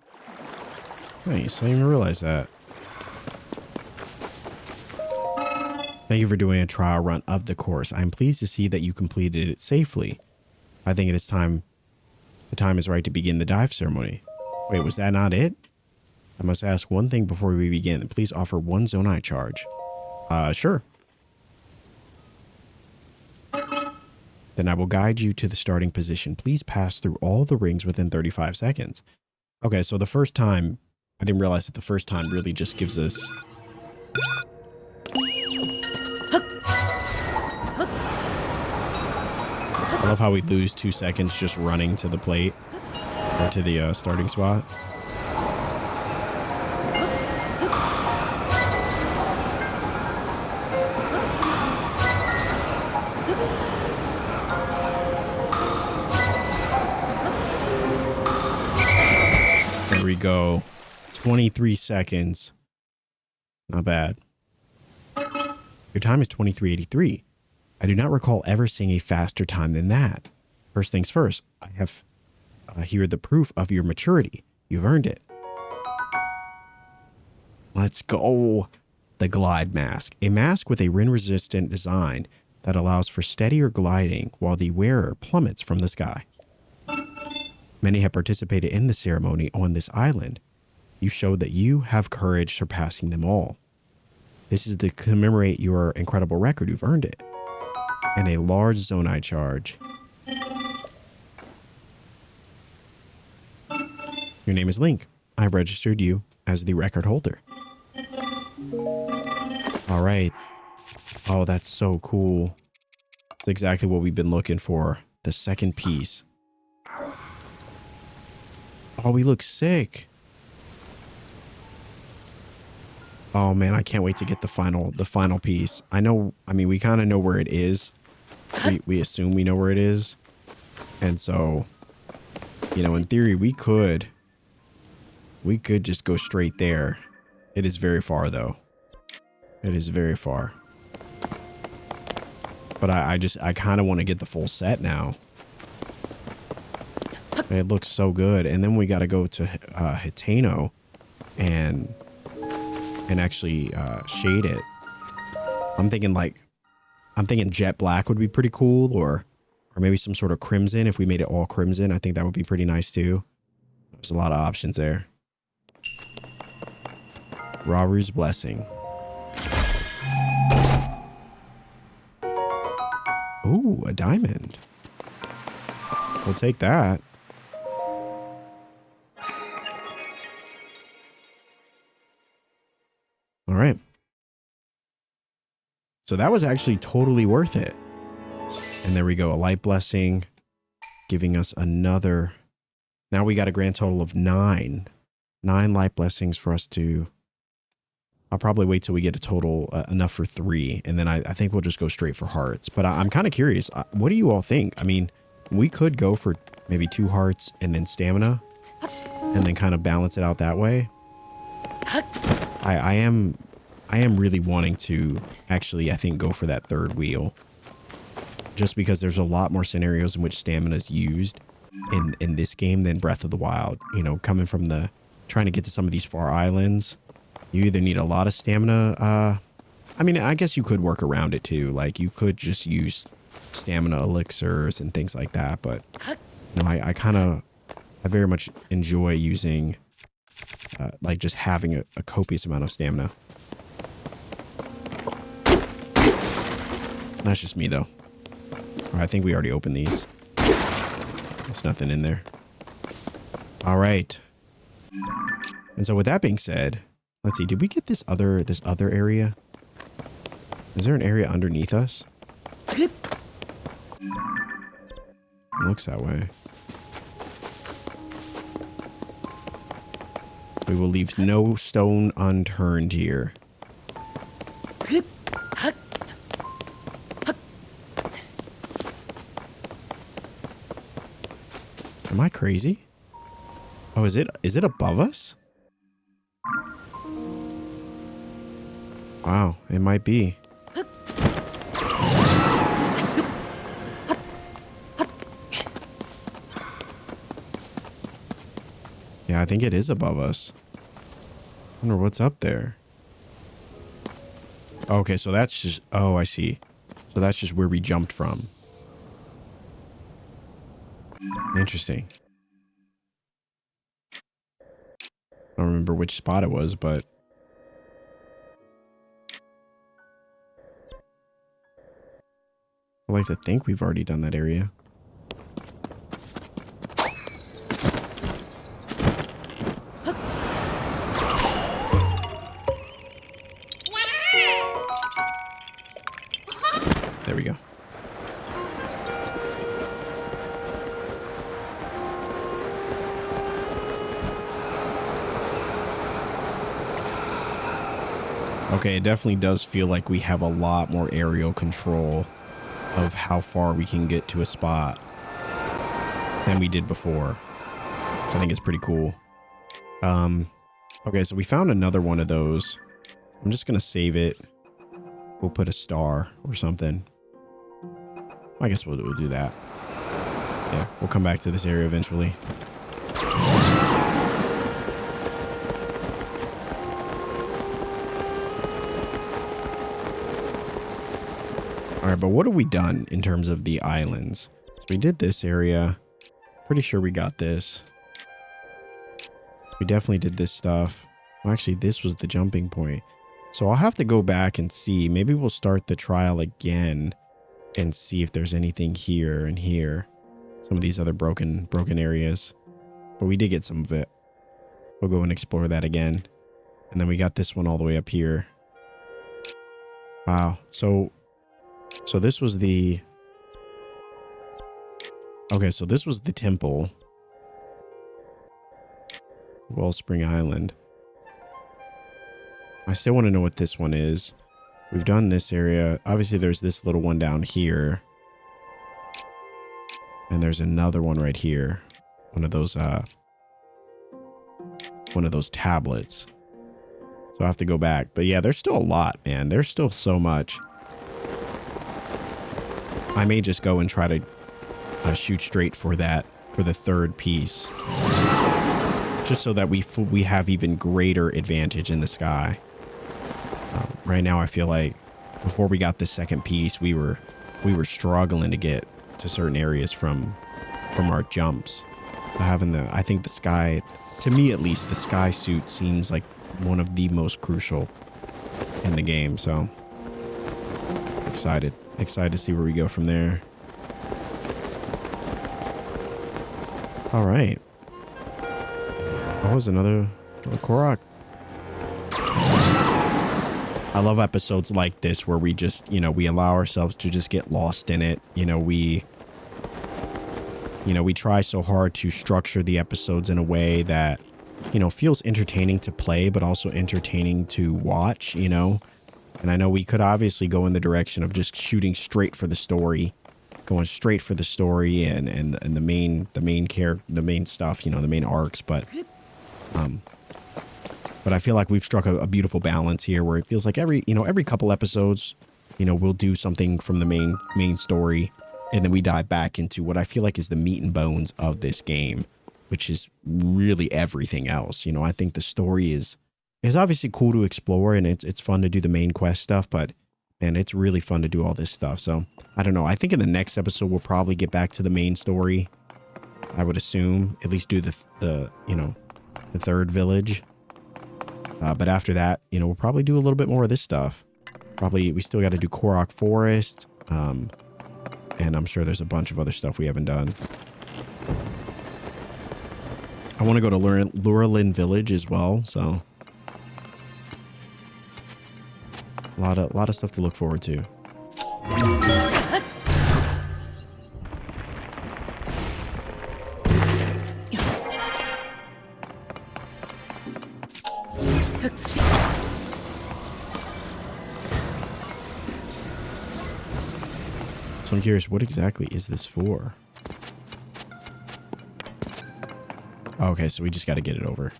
Speaker 1: Nice, I didn't even realize that. Thank you for doing a trial run of the course. I am pleased to see that you completed it safely. I think it is time. The time is right to begin the dive ceremony. Wait, was that not it? I must ask one thing before we begin. Please offer one Zonai charge. Sure. Then I will guide you to the starting position. Please pass through all the rings within 35 seconds. Okay, so the first time, I didn't realize that the first time really just gives us... I love how we lose 2 seconds just running to the plate or to the starting spot. There we go. 23 seconds. Not bad. Your time is 23:83. I do not recall ever seeing a faster time than that. First things first, I have here the proof of your maturity. You've earned it. Let's go. The glide mask. A mask with a wind-resistant design that allows for steadier gliding while the wearer plummets from the sky. Many have participated in the ceremony on this island. You showed that you have courage surpassing them all. This is to commemorate your incredible record. You've earned it. And a large Zonai charge. Your name is Link. I've registered you as the record holder. All right. Oh, that's so cool. It's exactly what we've been looking for. The second piece. Oh, we look sick. Oh man, I can't wait to get the final piece. I mean, we kind of know where it is. We assume we know where it is. And so, you know, in theory, we could just go straight there. It is very far though. It is very far. But I kind of want to get the full set now. It looks so good. And then we got to go to Hitano and actually shade it. I'm thinking jet black would be pretty cool, or maybe some sort of crimson. If we made it all crimson, I think that would be pretty nice too. There's a lot of options there. Raru's blessing. Ooh, a diamond. We'll take that. All right. So that was actually totally worth it. And there we go. A light blessing, giving us another. Now we got a grand total of 9. 9 light blessings for us to. I'll probably wait till we get a total enough for 3. And then I think we'll just go straight for hearts. But I'm kind of curious. What do you all think? I mean, we could go for maybe 2 hearts and then stamina. And then kind of balance it out that way. I am really wanting to actually, I think, go for that 3rd wheel. Just because there's a lot more scenarios in which stamina is used in this game than Breath of the Wild. You know, coming from trying to get to some of these far islands, you either need a lot of stamina. I mean, I guess you could work around it too. Like, you could just use stamina elixirs and things like that. But, you know, I very much enjoy using, like, just having a copious amount of stamina. That's just me, though. I think we already opened these. There's nothing in there. All right. And so with that being said, let's see. Did we get this other area? Is there an area underneath us? It looks that way. We will leave no stone unturned here. Am I crazy? Oh, is it above us? Wow, it might be. Yeah, I think it is above us. I wonder what's up there. Okay, so that's just... Oh, I see. So that's just where we jumped from. Interesting. I don't remember which spot it was, but... I like to think we've already done that area. There we go. Okay, it definitely does feel like we have a lot more aerial control of how far we can get to a spot than we did before. Which I think is pretty cool. Okay, so we found another one of those. I'm just gonna save it. We'll put a star or something. I guess we'll do that. Yeah, we'll come back to this area eventually. All right, but what have we done in terms of the islands? So we did this area. Pretty sure we got this. We definitely did this stuff. Well, actually, this was the jumping point. So I'll have to go back and see. Maybe we'll start the trial again and see if there's anything here and here. Some of these other broken areas. But we did get some of it. We'll go and explore that again. And then we got this one all the way up here. Wow. So this was the... Okay, so this was the temple. Wellspring Island. I still want to know what this one is. We've done this area. Obviously, there's this little one down here. And there's another one right here. One of those tablets. So I have to go back. But yeah, there's still a lot, man. There's still so much. I may just go and try to shoot straight for that, for the third piece. Just so that we have even greater advantage in the sky. Right now, I feel like before we got this second piece, we were struggling to get to certain areas from our jumps. So having I think the sky, to me at least, the sky suit seems like one of the most crucial in the game. So excited to see where we go from there. All right. That was another Korok. I love episodes like this where we just, we allow ourselves to just get lost in it. We try so hard to structure the episodes in a way that, feels entertaining to play, but also entertaining to watch, And I know we could obviously go in the direction of just shooting straight for the story, going straight for the story and the main stuff, the main arcs, but I feel like we've struck a beautiful balance here where it feels like every couple episodes, we'll do something from the main story, and then we dive back into what I feel like is the meat and bones of this game, which is really everything else. I think the story is obviously cool to explore, and it's fun to do the main quest stuff, but man, it's really fun to do all this stuff. So I don't know. I think in the next episode, we'll probably get back to the main story. I would assume at least do the third village. But after that, we'll probably do a little bit more of this stuff. Probably, we still got to do Korok Forest. And I'm sure there's a bunch of other stuff we haven't done. I want to go to Lurelin Village as well, so a lot of stuff to look forward to. So I'm curious, what exactly is this for? Okay, so we just got to get it over.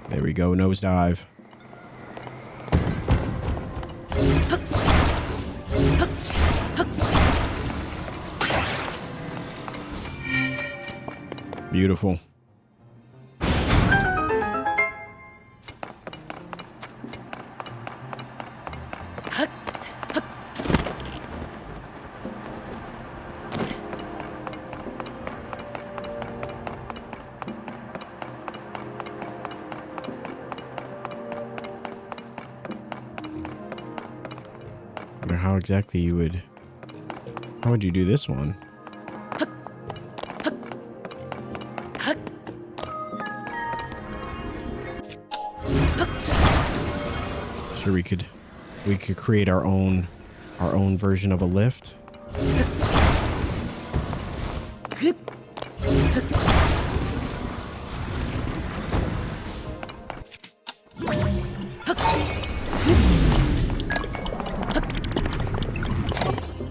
Speaker 1: There we go, nosedive. Beautiful. I wonder how exactly you would... How would you do this one? Sure, we could create our own version of a lift.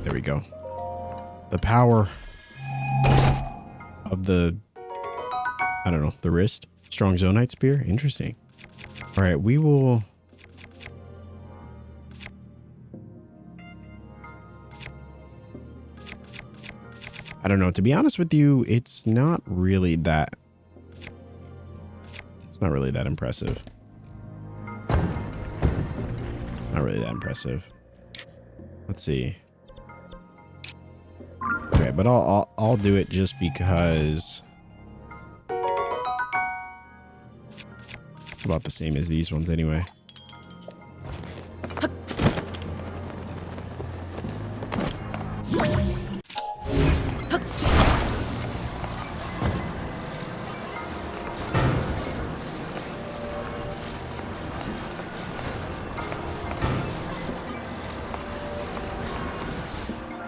Speaker 1: There we go. The power of the, I don't know, the wrist. Strong Zonite Spear. Interesting. All right, we will... I don't know. To be honest with you, it's not really that... It's not really that impressive. Not really that impressive. Let's see. Okay, but I'll do it just because it's about the same as these ones anyway.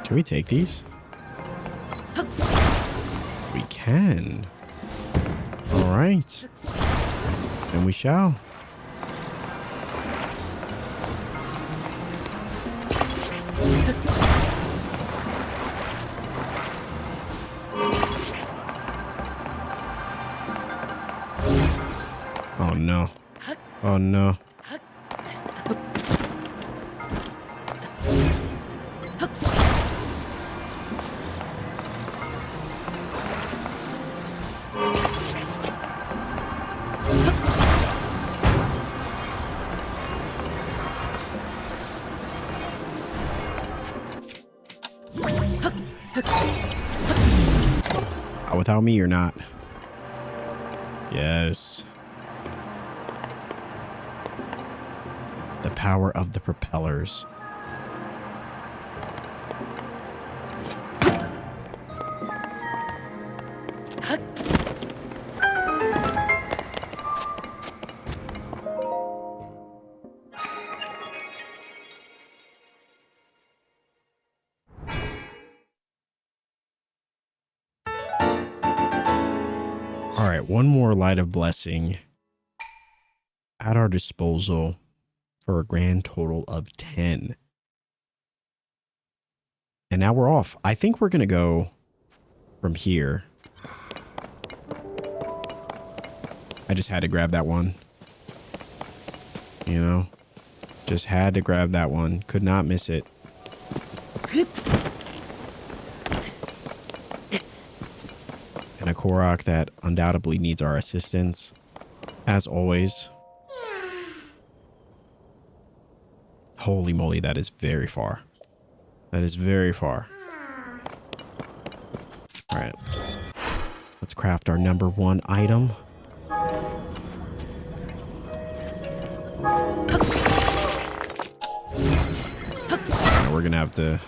Speaker 1: Can we take these? We can. All right. And we shall. Oh no. Oh no. Without me or not? Yes. The power of the propellers. All right, one more Light of Blessing at our disposal for a grand total of 10. And now we're off. I think we're going to go from here. I just had to grab that one. You know, just had to grab that one. Could not miss it. And a Korok that undoubtedly needs our assistance, as always. Holy moly, that is very far. That is very far. All right. Let's craft our number 1 item. Now we're going to have to...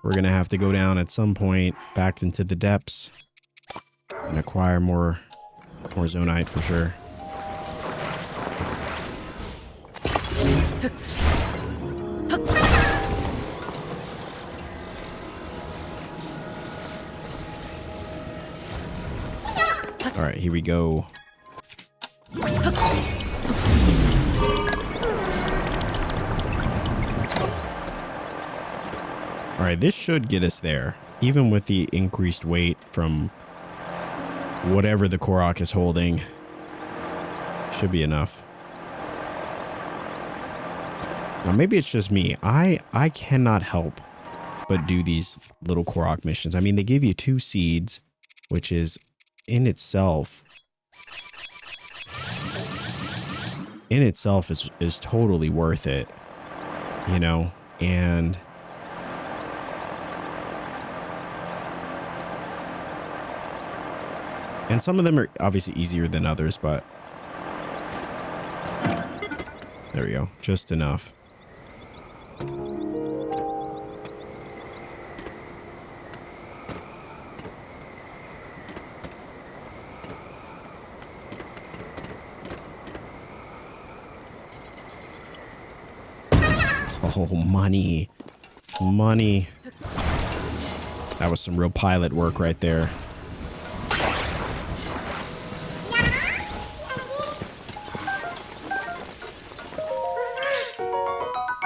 Speaker 1: We're going to have to go down at some point back into the depths and acquire more Zonite for sure. All right, here we go. All right, this should get us there, even with the increased weight from whatever the Korok is holding. Should be enough. Now, maybe it's just me. I cannot help but do these little Korok missions. I mean, they give you 2 seeds, which is in itself is totally worth it, you know, and some of them are obviously easier than others, but there we go, just enough. Oh, money. Money. That was some real pilot work right there.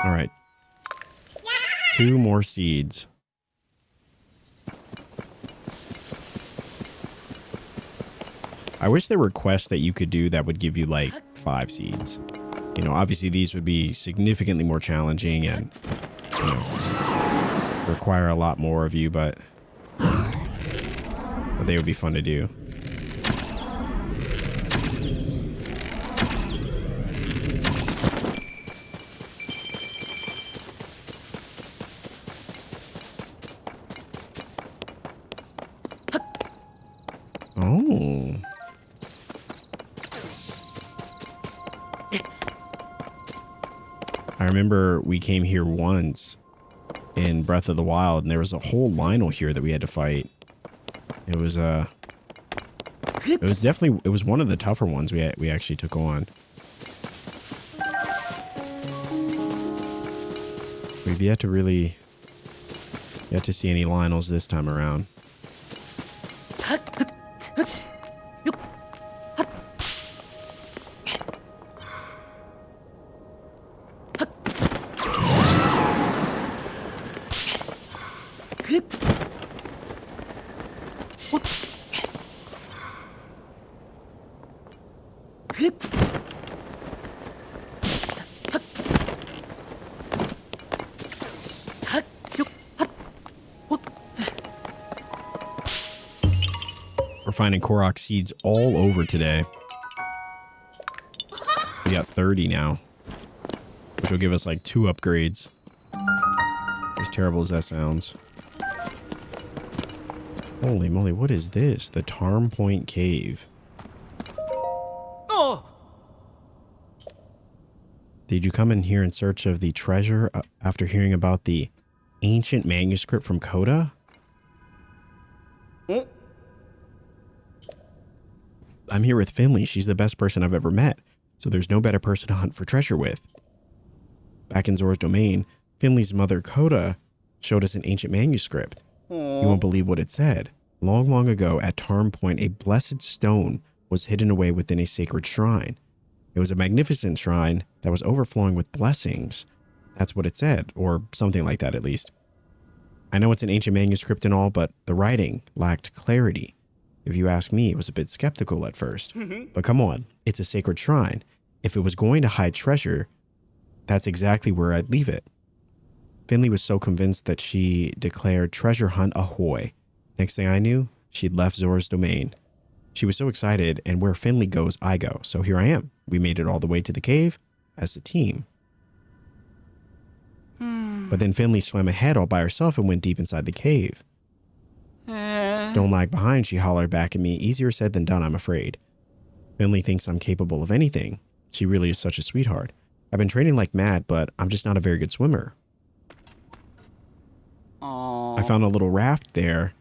Speaker 1: All right. 2 more seeds. I wish there were quests that you could do that would give you like 5 seeds. You know, obviously these would be significantly more challenging and, you know, require a lot more of you, but they would be fun to do. Oh. I remember we came here once in Breath of the Wild, and there was a whole Lionel here that we had to fight. It was one of the tougher ones we actually took on. We've yet to see any Lionels this time around. We're finding Korok seeds all over today. We got 30 now, which will give us like 2 upgrades. As terrible as that sounds. Holy moly, what is this? The Tarm Point Cave.
Speaker 2: Oh!
Speaker 1: Did you come in here in search of the treasure after hearing about the ancient manuscript from Coda? I'm here with Finley. She's the best person I've ever met, so there's no better person to hunt for treasure with. Back in Zora's domain, Finley's mother, Coda, showed us an ancient manuscript. You won't believe what it said. Long, long ago at Tarm Point, a blessed stone was hidden away within a sacred shrine. It was a magnificent shrine that was overflowing with blessings. That's what it said, or something like that at least. I know it's an ancient manuscript and all, but the writing lacked clarity. If you ask me, it was a bit skeptical at first. But come on, it's a sacred shrine. If it was going to hide treasure, that's exactly where I'd leave it. Finley was so convinced that she declared treasure hunt ahoy. Next thing I knew, she'd left Zora's domain. She was so excited, and where Finley goes, I go. So here I am. We made it all the way to the cave as a team. But then Finley swam ahead all by herself and went deep inside the cave. Don't lag behind, she hollered back at me. Easier said than done, I'm afraid. Finley thinks I'm capable of anything. She really is such a sweetheart. I've been training like mad, but I'm just not a very good swimmer.
Speaker 2: Aww.
Speaker 1: I found a little raft there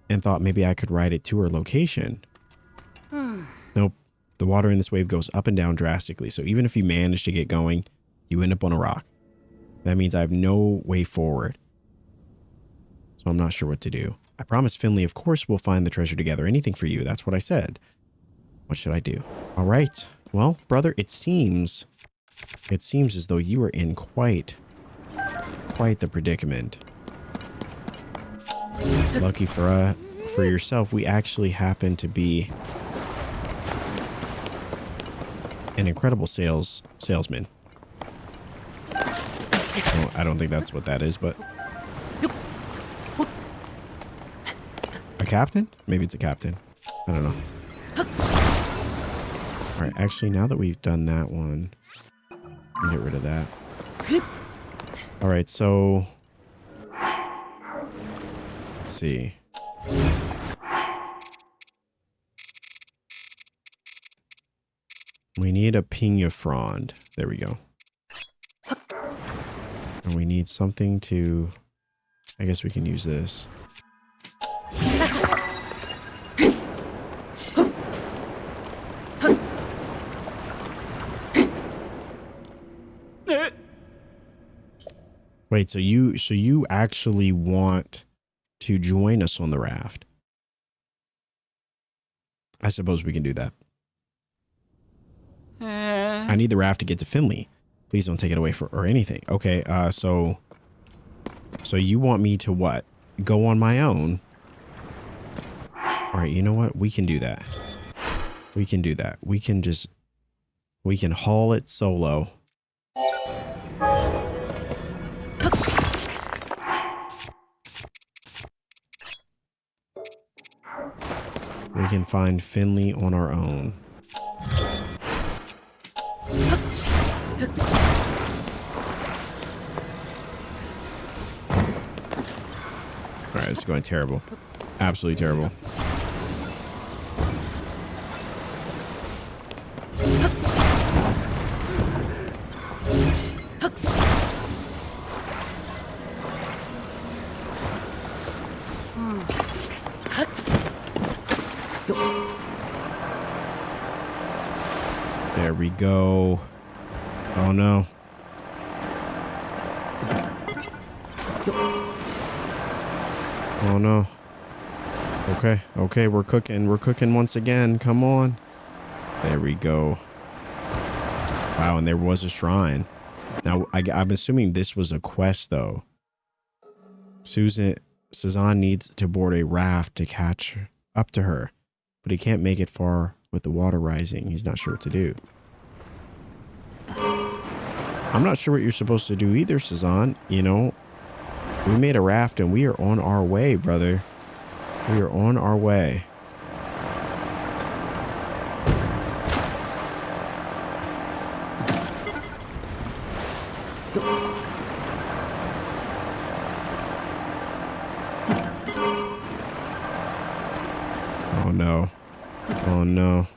Speaker 1: and thought maybe I could ride it to her location. Nope. The water in this wave goes up and down drastically, so even if you manage to get going, you end up on a rock. That means I have no way forward. So I'm not sure what to do. I promised Finley, of course, we'll find the treasure together. Anything for you. That's what I said. What should I do? All right. Well, brother, it seems as though you are in quite the predicament. Lucky for yourself, we actually happen to be an incredible salesman. I don't think that's what that is, but... A captain? Maybe it's a captain. I don't know. All right, actually, now that we've done that one, I'll get rid of that. All right, so... Let's see. We need a Pina Frond. There we go. And we need something to... I guess we can use this. Wait, so you actually want to join us on the raft? I suppose we can do that. I need the raft to get to Finley. Please don't take it away or anything. Okay, so you want me to what? Go on my own? All right, you know what? We can do that. We can do that. We can haul it solo. We can find Finley on our own. All right, it's going terrible. Absolutely terrible. There we go. Oh no. Oh no. Okay, we're cooking. We're cooking once again. Come on. There we go. Wow, and there was a shrine. Now, I'm assuming this was a quest, though. Sazan needs to board a raft to catch up to her, but he can't make it far with the water rising. He's not sure what to do. I'm not sure what you're supposed to do either, Sazan. You know, we made a raft and we are on our way, brother. We are on our way. Oh no. Oh no.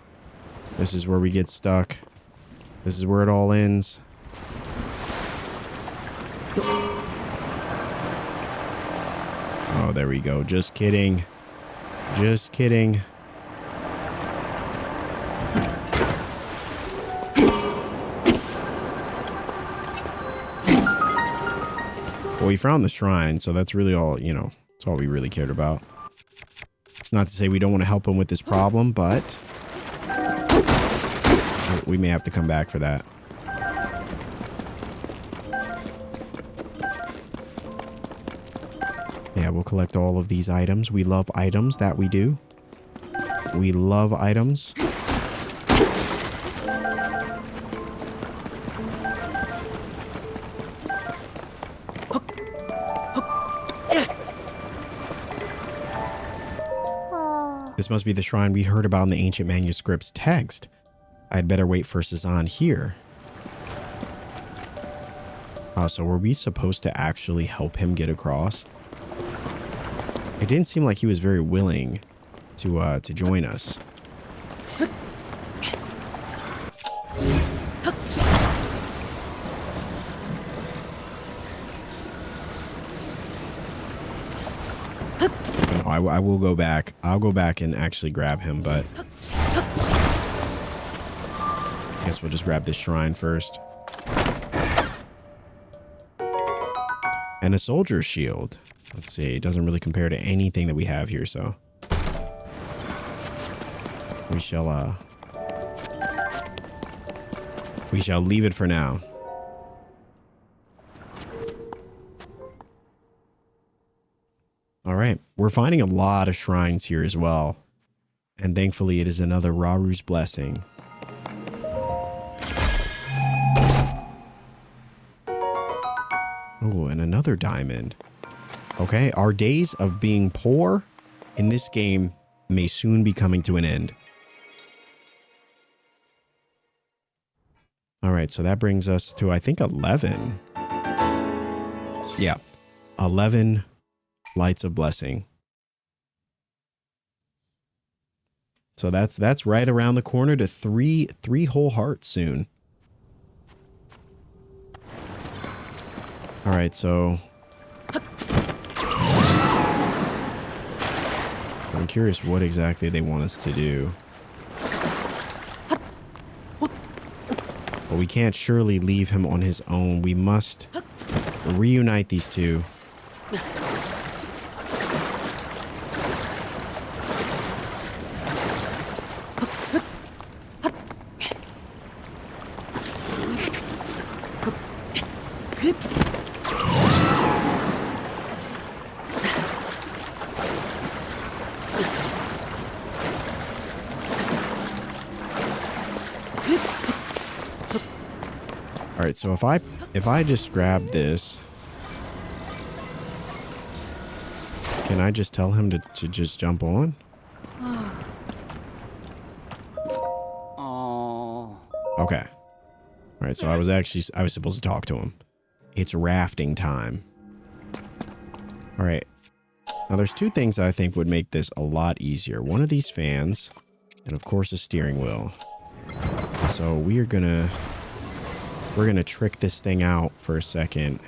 Speaker 1: This is where we get stuck. This is where it all ends. Oh, there we go. Just kidding. Just kidding. Well, we found the shrine, so that's really all, you know, that's all we really cared about. Not to say we don't want to help him with this problem, but we may have to come back for that. Yeah, we'll collect all of these items. We love items, that we do. We love items. This must be the shrine we heard about in the ancient manuscript's text. I'd better wait for Sazan here. So were we supposed to actually help him get across? It didn't seem like he was very willing to join us. No, I will go back. I'll go back and actually grab him, but I guess we'll just grab this shrine first. And a soldier's shield. Let's see, it doesn't really compare to anything that we have here, so we shall leave it for now. All right, we're finding a lot of shrines here as well, and thankfully it is another Raru's blessing. Oh, another diamond. Okay, our days of being poor in this game may soon be coming to an end. All right, so that brings us to, I think, 11. Yeah, 11 lights of blessing. So that's right around the corner to three whole hearts soon. All right, so I'm curious what exactly they want us to do. But we can't surely leave him on his own. We must reunite these two. All right, so if I just grab this, can I just tell him to just jump on? Okay. All right, so I was supposed to talk to him. It's rafting time. All right. Now there's two things I think would make this a lot easier. One of these fans, and of course a steering wheel. So we're gonna trick this thing out for a second.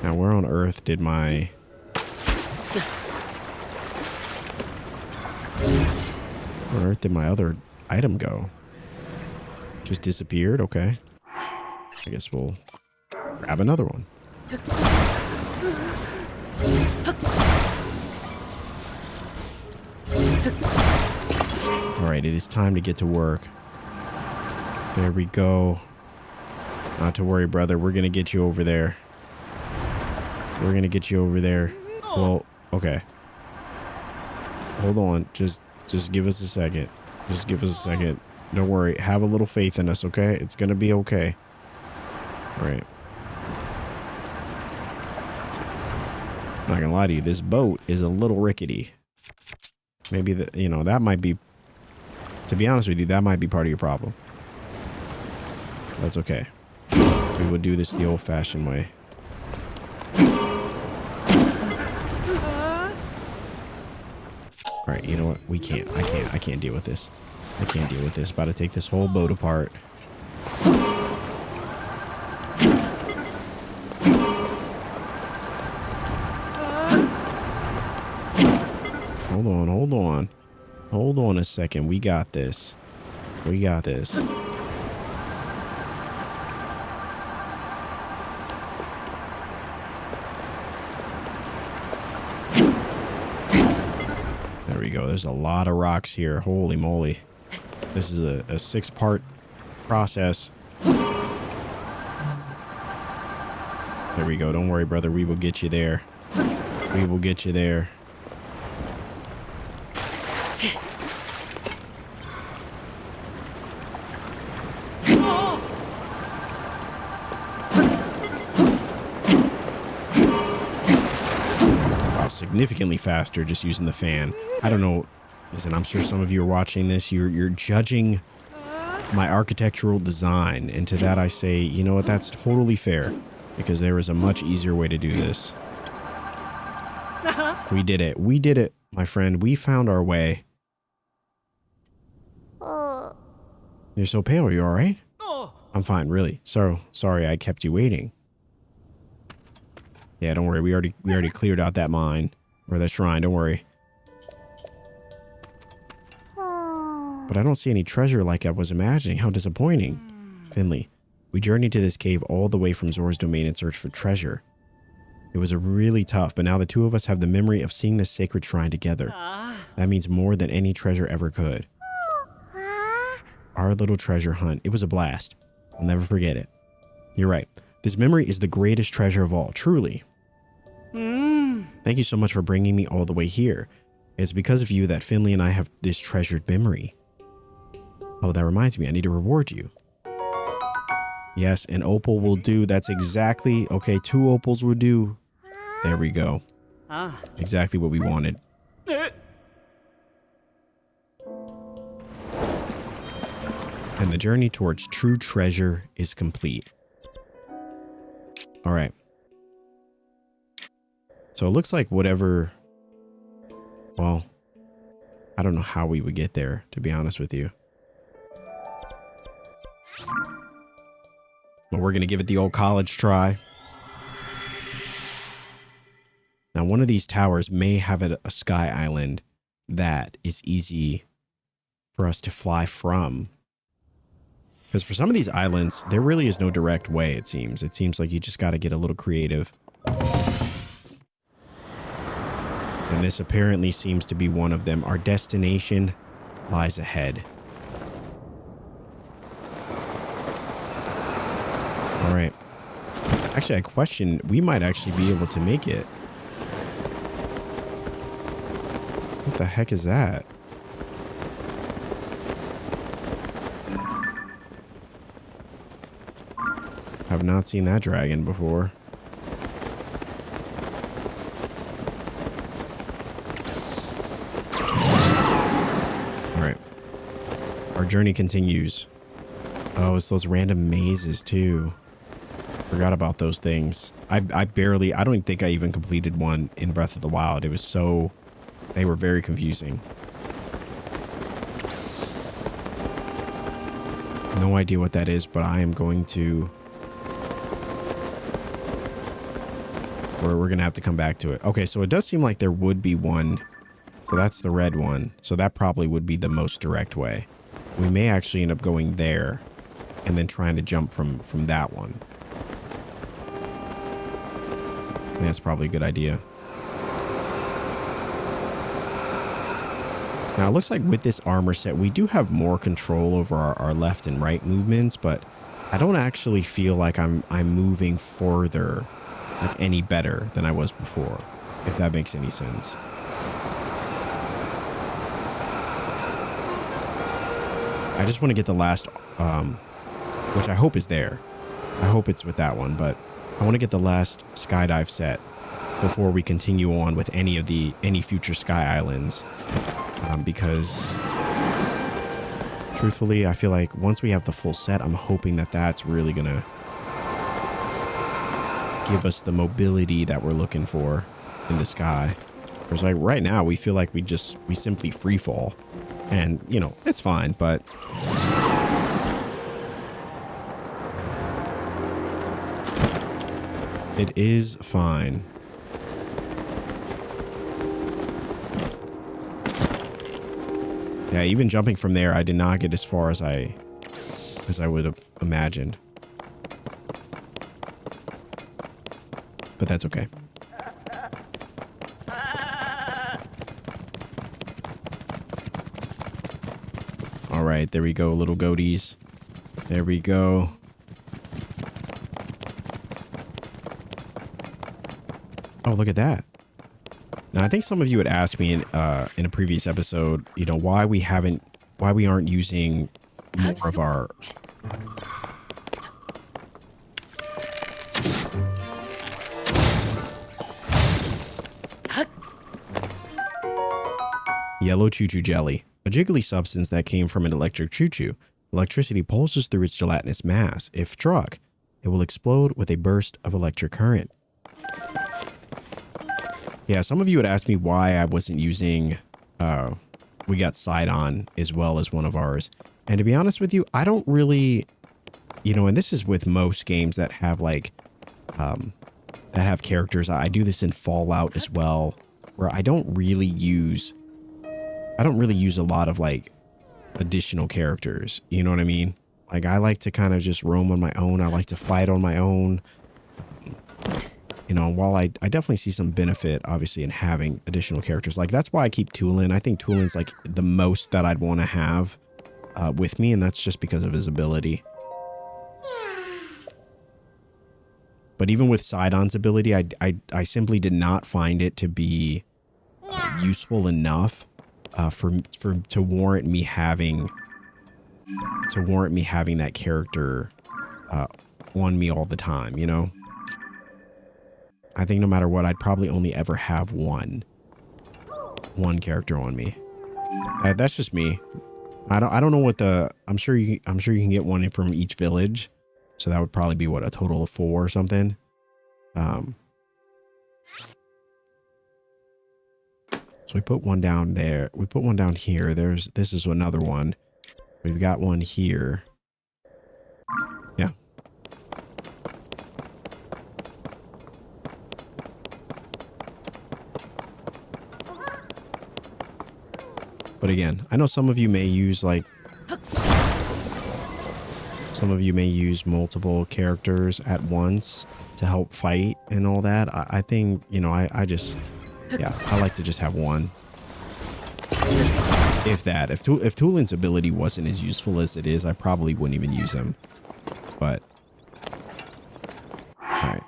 Speaker 1: Now where on earth did my... Where on earth did my other item go? Just disappeared? Okay. I guess we'll grab another one. All right, it is time to get to work. There we go. Not to worry, brother. We're going to get you over there. We're going to get you over there. Well, okay. Hold on. Just give us a second. Just give us a second. Don't worry. Have a little faith in us, okay? It's going to be okay. All right. Not going to lie to you. This boat is a little rickety. Maybe that might be, to be honest with you, that might be part of your problem. That's okay. We would do this the old-fashioned way. All right, you know what? We can't. I can't deal with this. I can't deal with this. About to take this whole boat apart. Hold on. Hold on a second. We got this. We got this. There we go. There's a lot of rocks here. Holy moly. This is a 6-part process. There we go. Don't worry, brother. We will get you there. We will get you there. Significantly faster just using the fan. I don't know. Listen, I'm sure some of you are watching this. You're judging my architectural design, and to that I say, you know what? That's totally fair, because there is a much easier way to do this. We did it. We did it, my friend. We found our way. You're so pale. Are you all right? I'm fine, really. Sorry I kept you waiting. Yeah, don't worry. We already cleared out that mine. Or that shrine, don't worry. But I don't see any treasure like I was imagining. How disappointing. Finley, we journeyed to this cave all the way from Zora's domain in search for treasure. It was really tough, but now the two of us have the memory of seeing this sacred shrine together. That means more than any treasure ever could. Our little treasure hunt. It was a blast. I'll never forget it. You're right. This memory is the greatest treasure of all, truly. Thank you so much for bringing me all the way here. It's because of you that Finley and I have this treasured memory. Oh, that reminds me. I need to reward you. Yes, an opal will do. That's exactly... Okay, 2 opals will do. There we go. Exactly what we wanted. And the journey towards true treasure is complete. All right. So it looks like whatever... Well, I don't know how we would get there, to be honest with you. But we're going to give it the old college try. Now, one of these towers may have a sky island that is easy for us to fly from. Because for some of these islands, there really is no direct way, it seems. It seems like you just got to get a little creative. And this apparently seems to be one of them. Our destination lies ahead. All right. Actually, I question, we might actually be able to make it. What the heck is that? Have not seen that dragon before. All right. Our journey continues. Oh, it's those random mazes too. Forgot about those things. I don't even think I even completed one in Breath of the Wild. It was so, they were very confusing. No idea what that is, but I am going to, we're going to have to come back to it. Okay, so it does seem like there would be one. So that's the red one. So that probably would be the most direct way. We may actually end up going there and then trying to jump from that one. I think that's probably a good idea. Now, it looks like with this armor set, we do have more control over our left and right movements, but I don't actually feel like I'm moving further, like any better than I was before, if that makes any sense. I just want to get the last, which I hope is there. I hope it's with that one, but I want to get the last skydive set before we continue on with any future sky islands. Because truthfully, I feel like once we have the full set, I'm hoping that that's really going to give us the mobility that we're looking for in the sky. Whereas like right now, we feel like we simply free fall, and you know, it's fine, but it is fine. Yeah, even jumping from there, I did not get as far as I would have imagined. But that's okay. All right, there we go, little goaties. There we go. Oh, look at that. Now, I think some of you had asked me in a previous episode, you know, why we aren't using more of our yellow choo-choo jelly, a jiggly substance that came from an electric choo-choo. Electricity pulses through its gelatinous mass. If struck, it will explode with a burst of electric current. Yeah, some of you had asked me why I wasn't using, we got Sidon as well as one of ours. And to be honest with you, I don't really, you know, and this is with most games that have like, that have characters. I do this in Fallout as well, where I don't really use a lot of like additional characters. You know what I mean? Like I like to kind of just roam on my own. I like to fight on my own. You know, while I definitely see some benefit, obviously, in having additional characters. Like, that's why I keep Tulin. I think Tulin's, like, the most that I'd want to have with me, and that's just because of his ability. But even with Sidon's ability, I simply did not find it to be useful enough to warrant me having to warrant me having that character on me all the time, you know? I think no matter what, I'd probably only ever have one character on me. That's just me. I don't know what I'm sure you can get one from each village. So that would probably be what, a total of 4 or something. So we put one down there. We put one down here. This is another one. We've got one here. Yeah. But again, I know some of you may use multiple characters at once to help fight and all that. I think, you know, I just, yeah, I like to just have one. If Tulin's ability wasn't as useful as it is, I probably wouldn't even use him. But, all right.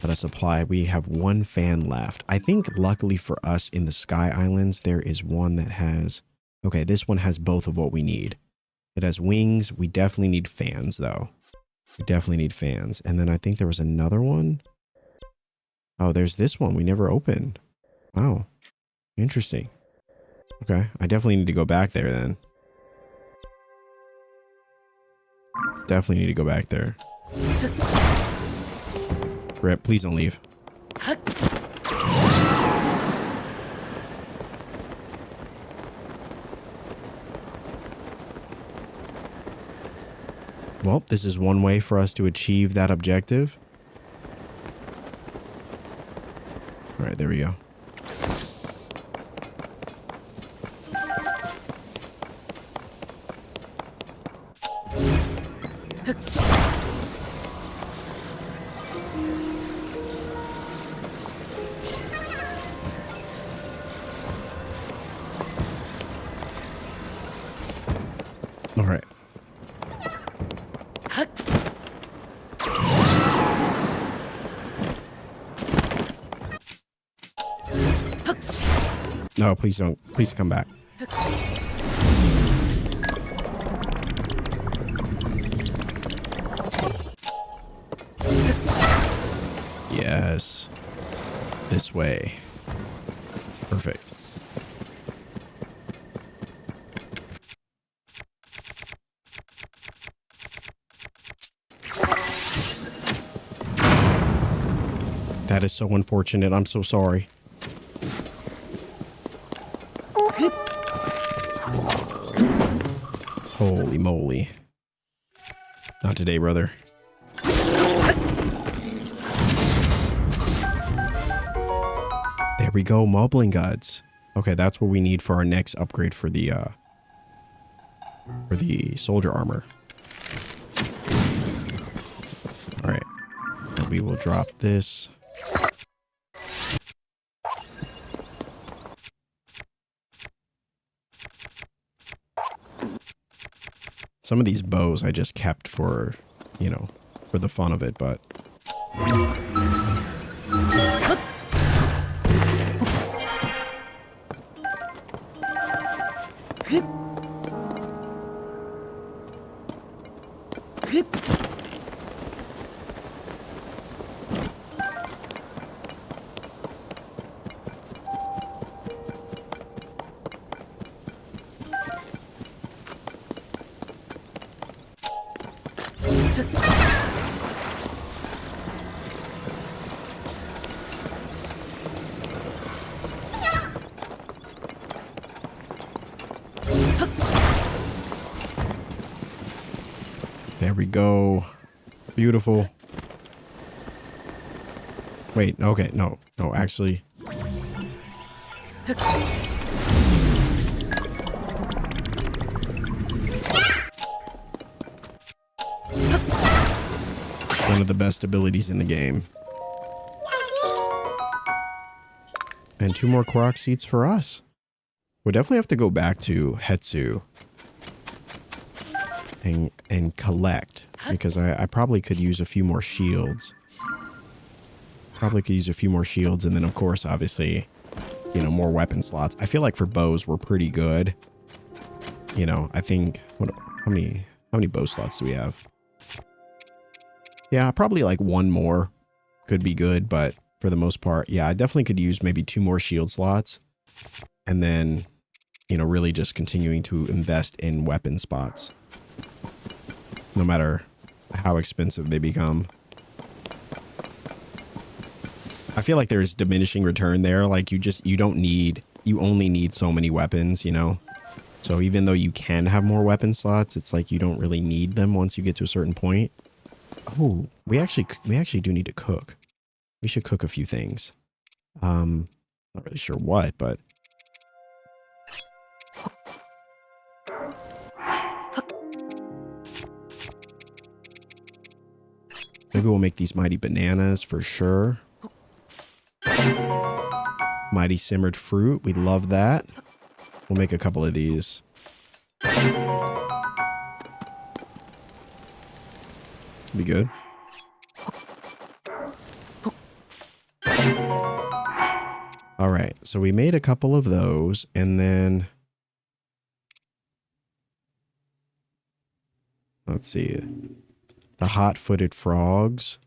Speaker 1: Let us apply. We have 1 fan left. I think luckily for us in the Sky Islands, there is one that has, okay, this one has both of what we need. It has wings. We definitely need fans though. We definitely need fans. And then I think there was another one. Oh, there's this one we never opened. Wow. Interesting. Okay. I definitely need to go back there then. Definitely need to go back there. Rip, please don't leave. Well, this is one way for us to achieve that objective. All right, there we go. All right. No, please don't. Please come back. Yes. This way. Perfect. That is so unfortunate. I'm so sorry. Holy moly. Not today, brother. There we go, Moblin Guts. Okay, that's what we need for our next upgrade for the soldier armor. All right. And we will drop this. Some of these bows I just kept for, you know, for the fun of it, but... There we go. Beautiful. Wait, okay, no, actually. One of the best abilities in the game. And 2 more Korok seats for us. We'll definitely have to go back to Hetsu and collect, because I probably could use a few more shields. Probably could use a few more shields, and then of course, obviously, you know, more weapon slots. I feel like for bows, we're pretty good. you know, I think, how many bow slots do we have? Yeah, probably like one more could be good, but for the most part, yeah, I definitely could use maybe 2 more shield slots. And then, you know, really just continuing to invest in weapon spots. No matter how expensive they become. I feel like there's diminishing return there. Like you only need so many weapons, you know? So even though you can have more weapon slots, it's like you don't really need them once you get to a certain point. Oh, we actually do need to cook. We should cook a few things. Not really sure what, but maybe we'll make these mighty bananas for sure. Mighty simmered fruit. We love that. We'll make a couple of these. Be good. All right. So we made a couple of those and then let's see. The hot-footed frogs.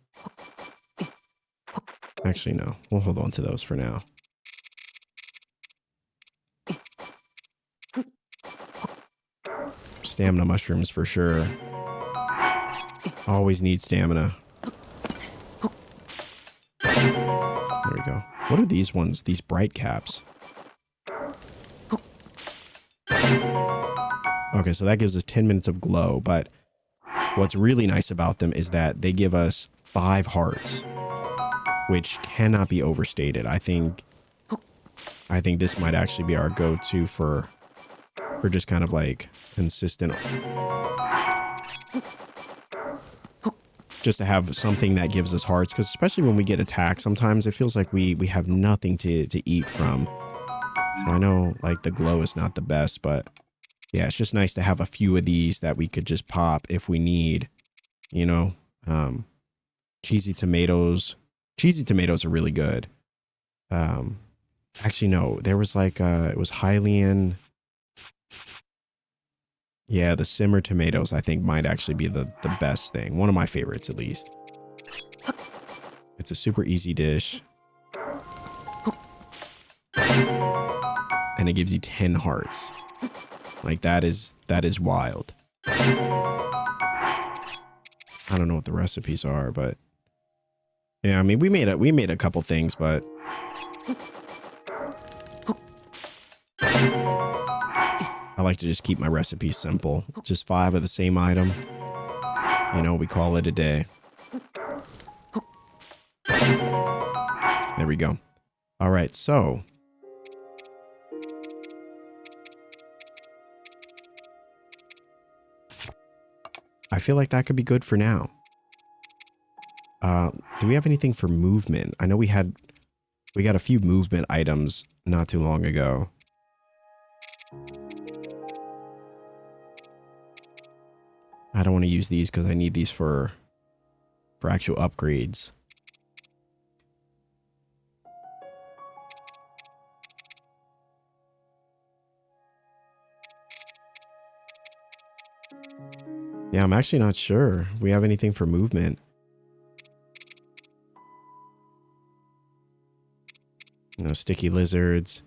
Speaker 1: Actually, no. We'll hold on to those for now. Stamina mushrooms for sure. Always need stamina. There we go. What are these ones? These bright caps. Okay, so that gives us 10 minutes of glow, but what's really nice about them is that they give us 5 hearts, which cannot be overstated. I think this might actually be our go-to for just kind of like consistent, just to have something that gives us hearts, because especially when we get attacked, sometimes it feels like we have nothing to eat from. So I know like the glow is not the best, but yeah, it's just nice to have a few of these that we could just pop if we need, you know. Cheesy tomatoes. Cheesy tomatoes are really good. Actually, no, there was like, it was Hylian. Yeah, the simmered tomatoes, I think, might actually be the best thing. One of my favorites, at least. It's a super easy dish. And it gives you 10 hearts. Like, that is wild. I don't know what the recipes are, but... yeah, I mean, we made a couple things, but... I like to just keep my recipes simple. Just 5 of the same item. You know, we call it a day. There we go. All right, so. I feel like that could be good for now. Do we have anything for movement? I know we got a few movement items not too long ago. I don't want to use these because I need these for actual upgrades. Yeah, I'm actually not sure if we have anything for movement. No sticky lizards.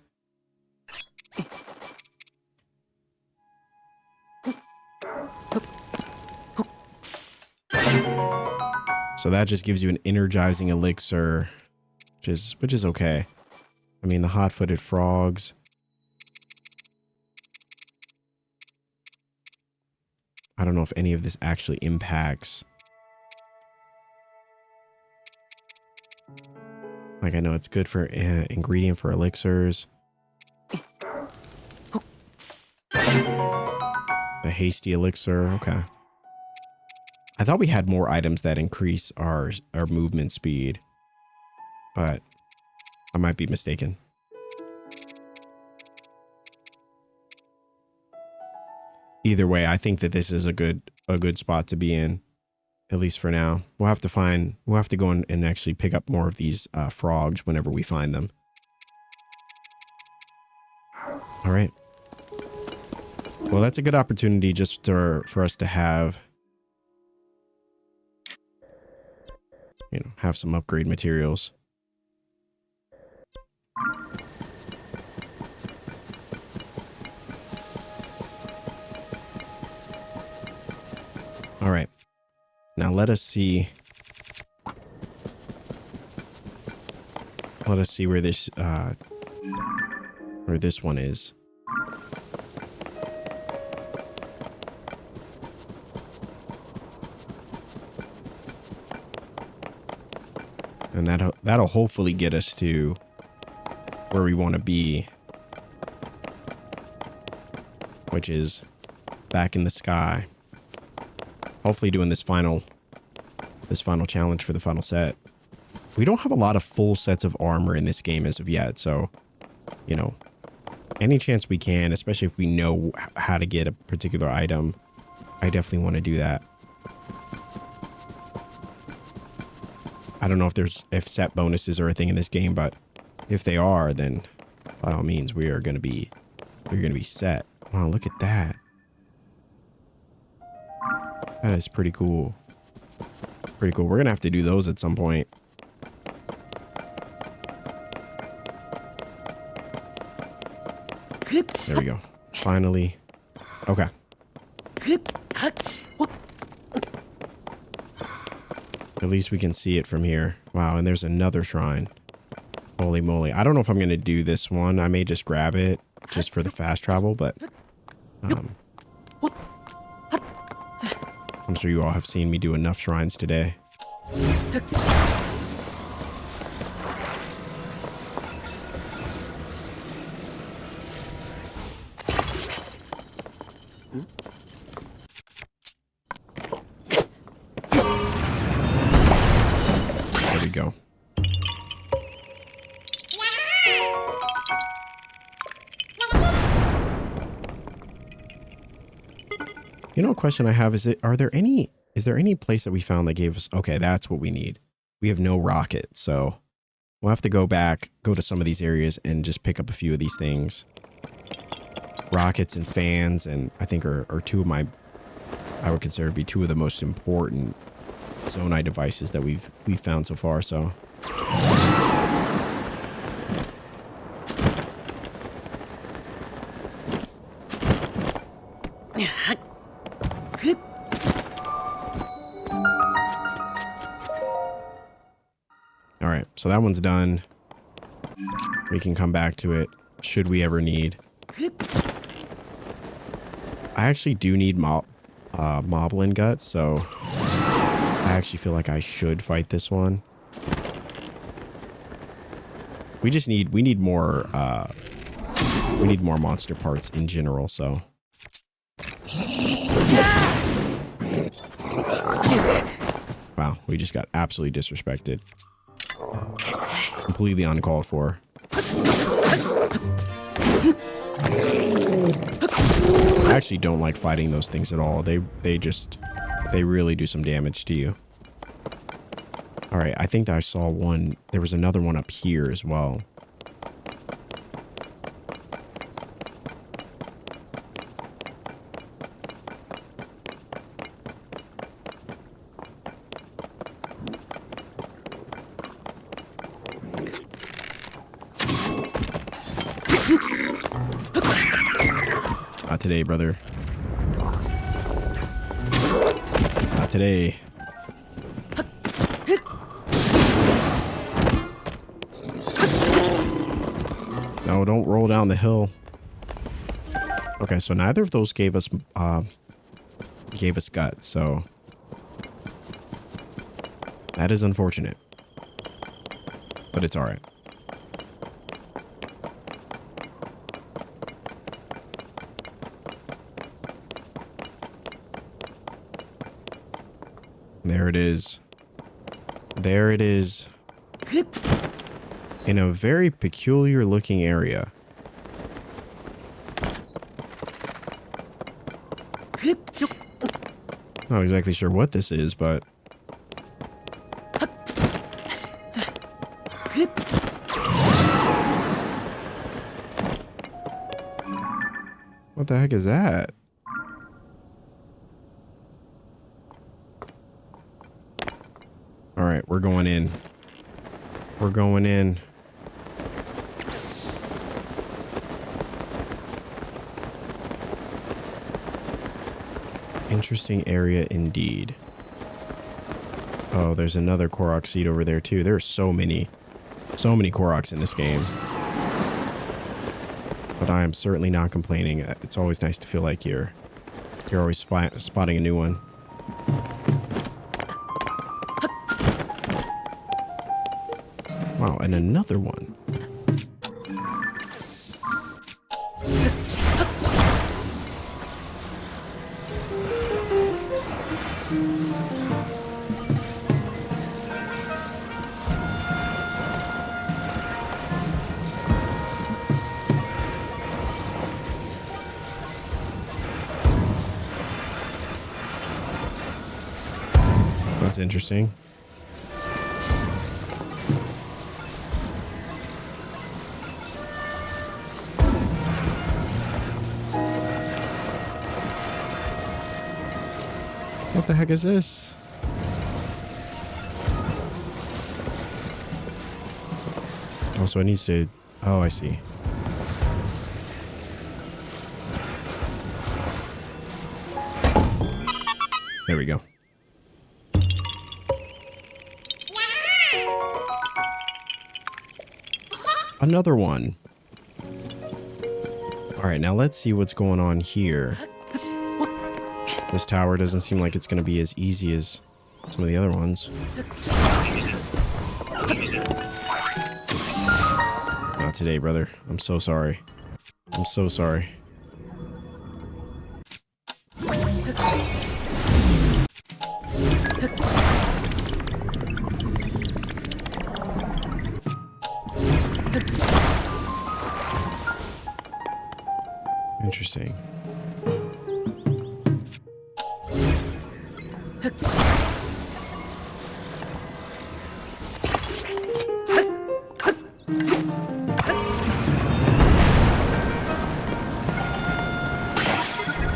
Speaker 1: So that just gives you an energizing elixir, which is okay. I mean, the hot-footed frogs. I don't know if any of this actually impacts. Like, I know it's good for ingredient for elixirs. The hasty elixir, okay. I thought we had more items that increase our movement speed, but I might be mistaken. Either way, I think that this is a good spot to be in, at least for now. We'll have to go and actually pick up more of these frogs whenever we find them. All right. Well, that's a good opportunity just for us to have, you know, have some upgrade materials. All right. Now let us see. Let us see where this one is. And that'll hopefully get us to where we want to be, which is back in the sky. Hopefully doing this final challenge for the final set. We don't have a lot of full sets of armor in this game as of yet, so, you know, any chance we can, especially if we know how to get a particular item, I definitely want to do that. I don't know if set bonuses are a thing in this game, but if they are, then by all means we're gonna be set. Wow, look at that. That is pretty cool. Pretty cool. We're gonna have to do those at some point. There we go. Finally. Okay. At least we can see it from here. Wow, and there's another shrine. Holy moly. I don't know if I'm going to do this one. I may just grab it just for the fast travel, but I'm sure you all have seen me do enough shrines today. There we go. You know, a question I have is is there any place that we found that gave us, okay, that's what we need. We have no rocket, so we'll have to go to some of these areas and just pick up a few of these things. Rockets and fans, and I think are two of I would consider to be two of the most important Zonai devices that we've found so far, so. All right, so that one's done. We can come back to it should we ever need. I actually do need Moblin Guts, so I actually feel like I should fight this one. We need more monster parts in general, so. Wow, we just got absolutely disrespected. Completely uncalled for. I actually don't like fighting those things at all. They really do some damage to you. All right, I think that I saw one. There was another one up here as well. Not today, brother. Not today. No, don't roll down the hill. Okay, so neither of those gave us guts, so that is unfortunate. But it's all right. There it is. There it is. In a very peculiar looking area. Not exactly sure what this is, but what the heck is that? We're going in. We're going in. Interesting area indeed. Oh, there's another Korok seed over there too. There are so many Koroks in this game. But I am certainly not complaining. It's always nice to feel like you're always spotting a new one. Wow, and another one. That's interesting. What the heck is this? Oh, so it needs to... Oh, I see. There we go. Another one. All right, now let's see what's going on here. This tower doesn't seem like it's going to be as easy as some of the other ones. Not today, brother. I'm so sorry. I'm so sorry. Interesting.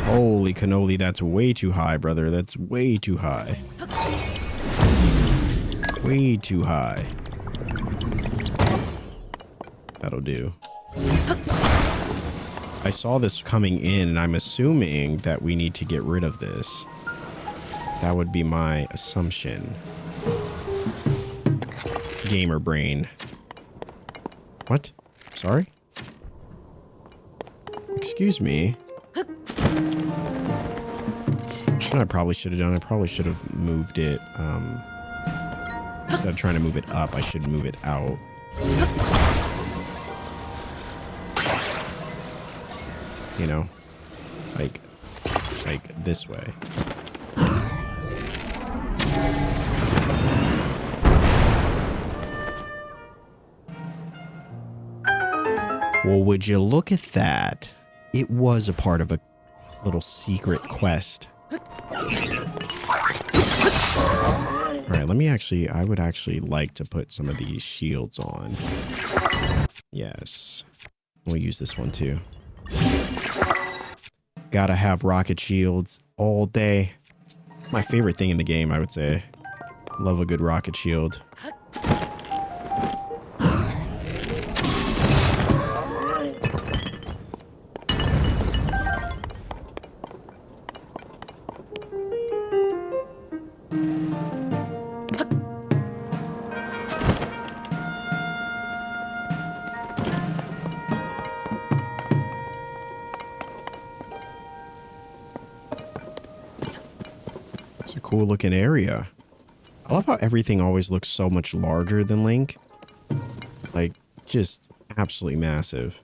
Speaker 1: Holy cannoli, that's way too high, brother. That's way too high. Way too high. That'll do. I saw this coming in, and I'm assuming that we need to get rid of this. That would be my assumption. Gamer brain. What? Sorry? Excuse me. What I probably should have done, I probably should have moved it, instead of trying to move it up, I should move it out. You know, like this way. Well, would you look at that? It was a part of a little secret quest. All right, let me actually, I would actually like to put some of these shields on. Yes. We'll use this one too. Gotta have rocket shields all day. My favorite thing in the game, I would say. Love a good rocket shield. Cool looking area. I love how everything always looks so much larger than Link. Like, just absolutely massive.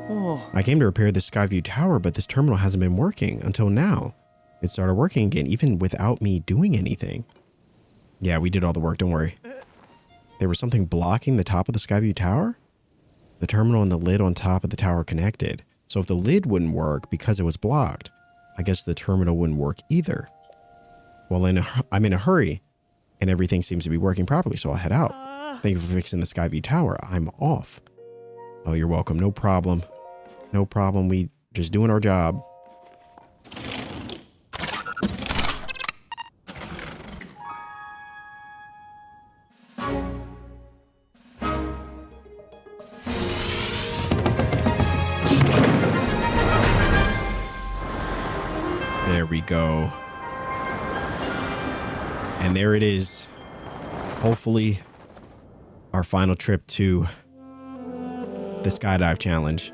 Speaker 1: Oh. I came to repair the Skyview Tower, but this terminal hasn't been working until now. It started working again, even without me doing anything. Yeah, we did all the work, don't worry. There was something blocking the top of the Skyview Tower? The terminal and the lid on top of the tower connected. So if the lid wouldn't work because it was blocked, I guess the terminal wouldn't work either. Well, I'm in a hurry, and everything seems to be working properly, so I'll head out. Thank you for fixing the Skyview Tower. I'm off. Oh, you're welcome. No problem. No problem. We just doing our job. go. And there it is. Hopefully, our final trip to the skydive challenge.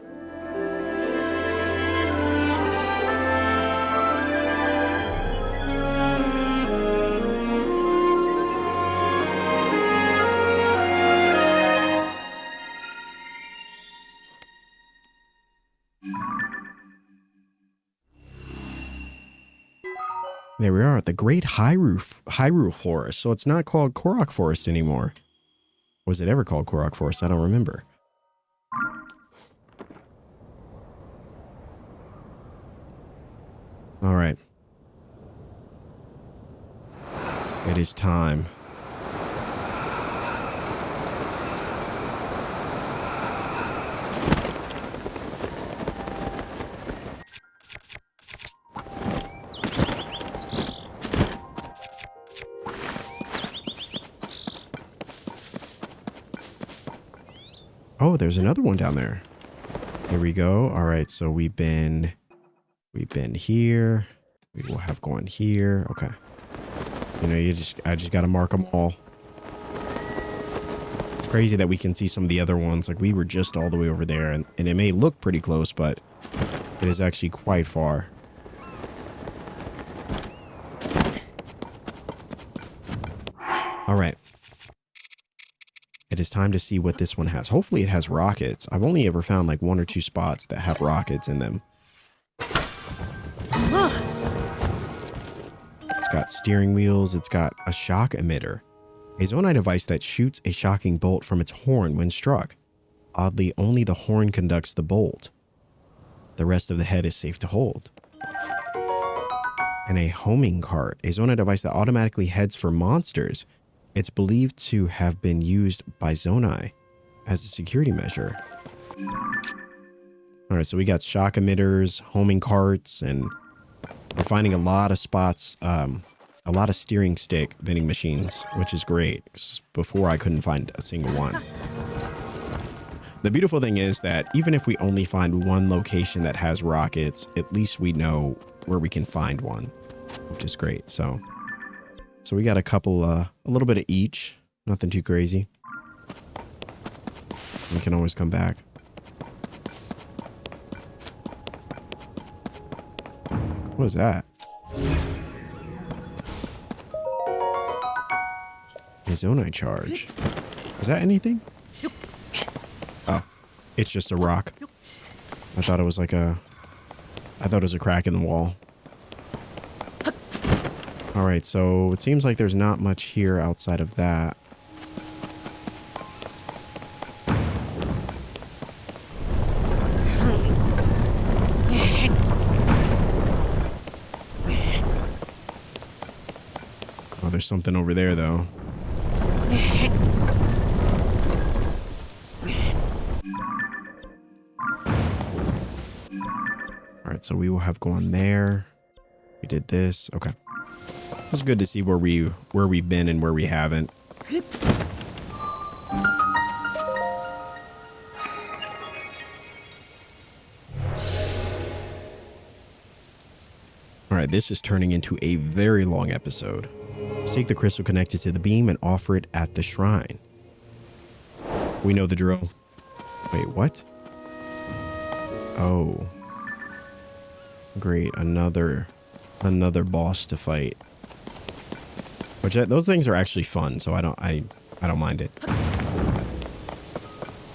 Speaker 1: There we are at the Great Hyrule Forest. So it's not called Korok Forest anymore. Was it ever called Korok Forest? I don't remember. All right. It is time. Oh, there's another one down there. Here we go. All right, so we've been here. We will have gone here. Okay. You know, I just got to mark them all. It's crazy that we can see some of the other ones. Like we were just all the way over there, and it may look pretty close, but it is actually quite far. All right. It is time to see what this one has. Hopefully it has rockets. I've only ever found like 1 or 2 spots that have rockets in them. It's got steering wheels. It's got a shock emitter. A Zonai device that shoots a shocking bolt from its horn when struck. Oddly, only the horn conducts the bolt. The rest of the head is safe to hold. And a homing cart. A Zonai device that automatically heads for monsters. It's believed to have been used by Zonai as a security measure. All right, so we got shock emitters, homing carts, and we're finding a lot of spots, a lot of steering stick vending machines, which is great. Before I couldn't find a single one. The beautiful thing is that even if we only find one location that has rockets, at least we know where we can find one, which is great. So we got a couple, a little bit of each. Nothing too crazy. We can always come back. What is that? A Zonai charge. Is that anything? Oh, it's just a rock. I thought it was like I thought it was a crack in the wall. All right, so it seems like there's not much here outside of that. Oh, there's something over there, though. All right, so we will have gone there. We did this. Okay. It's good to see where we've been and where we haven't. All right, this is turning into a very long episode. Seek the crystal connected to the beam and offer it at the shrine. We know the drill. Wait, what? Oh. Great, another boss to fight. Which those things are actually fun, so I don't mind it.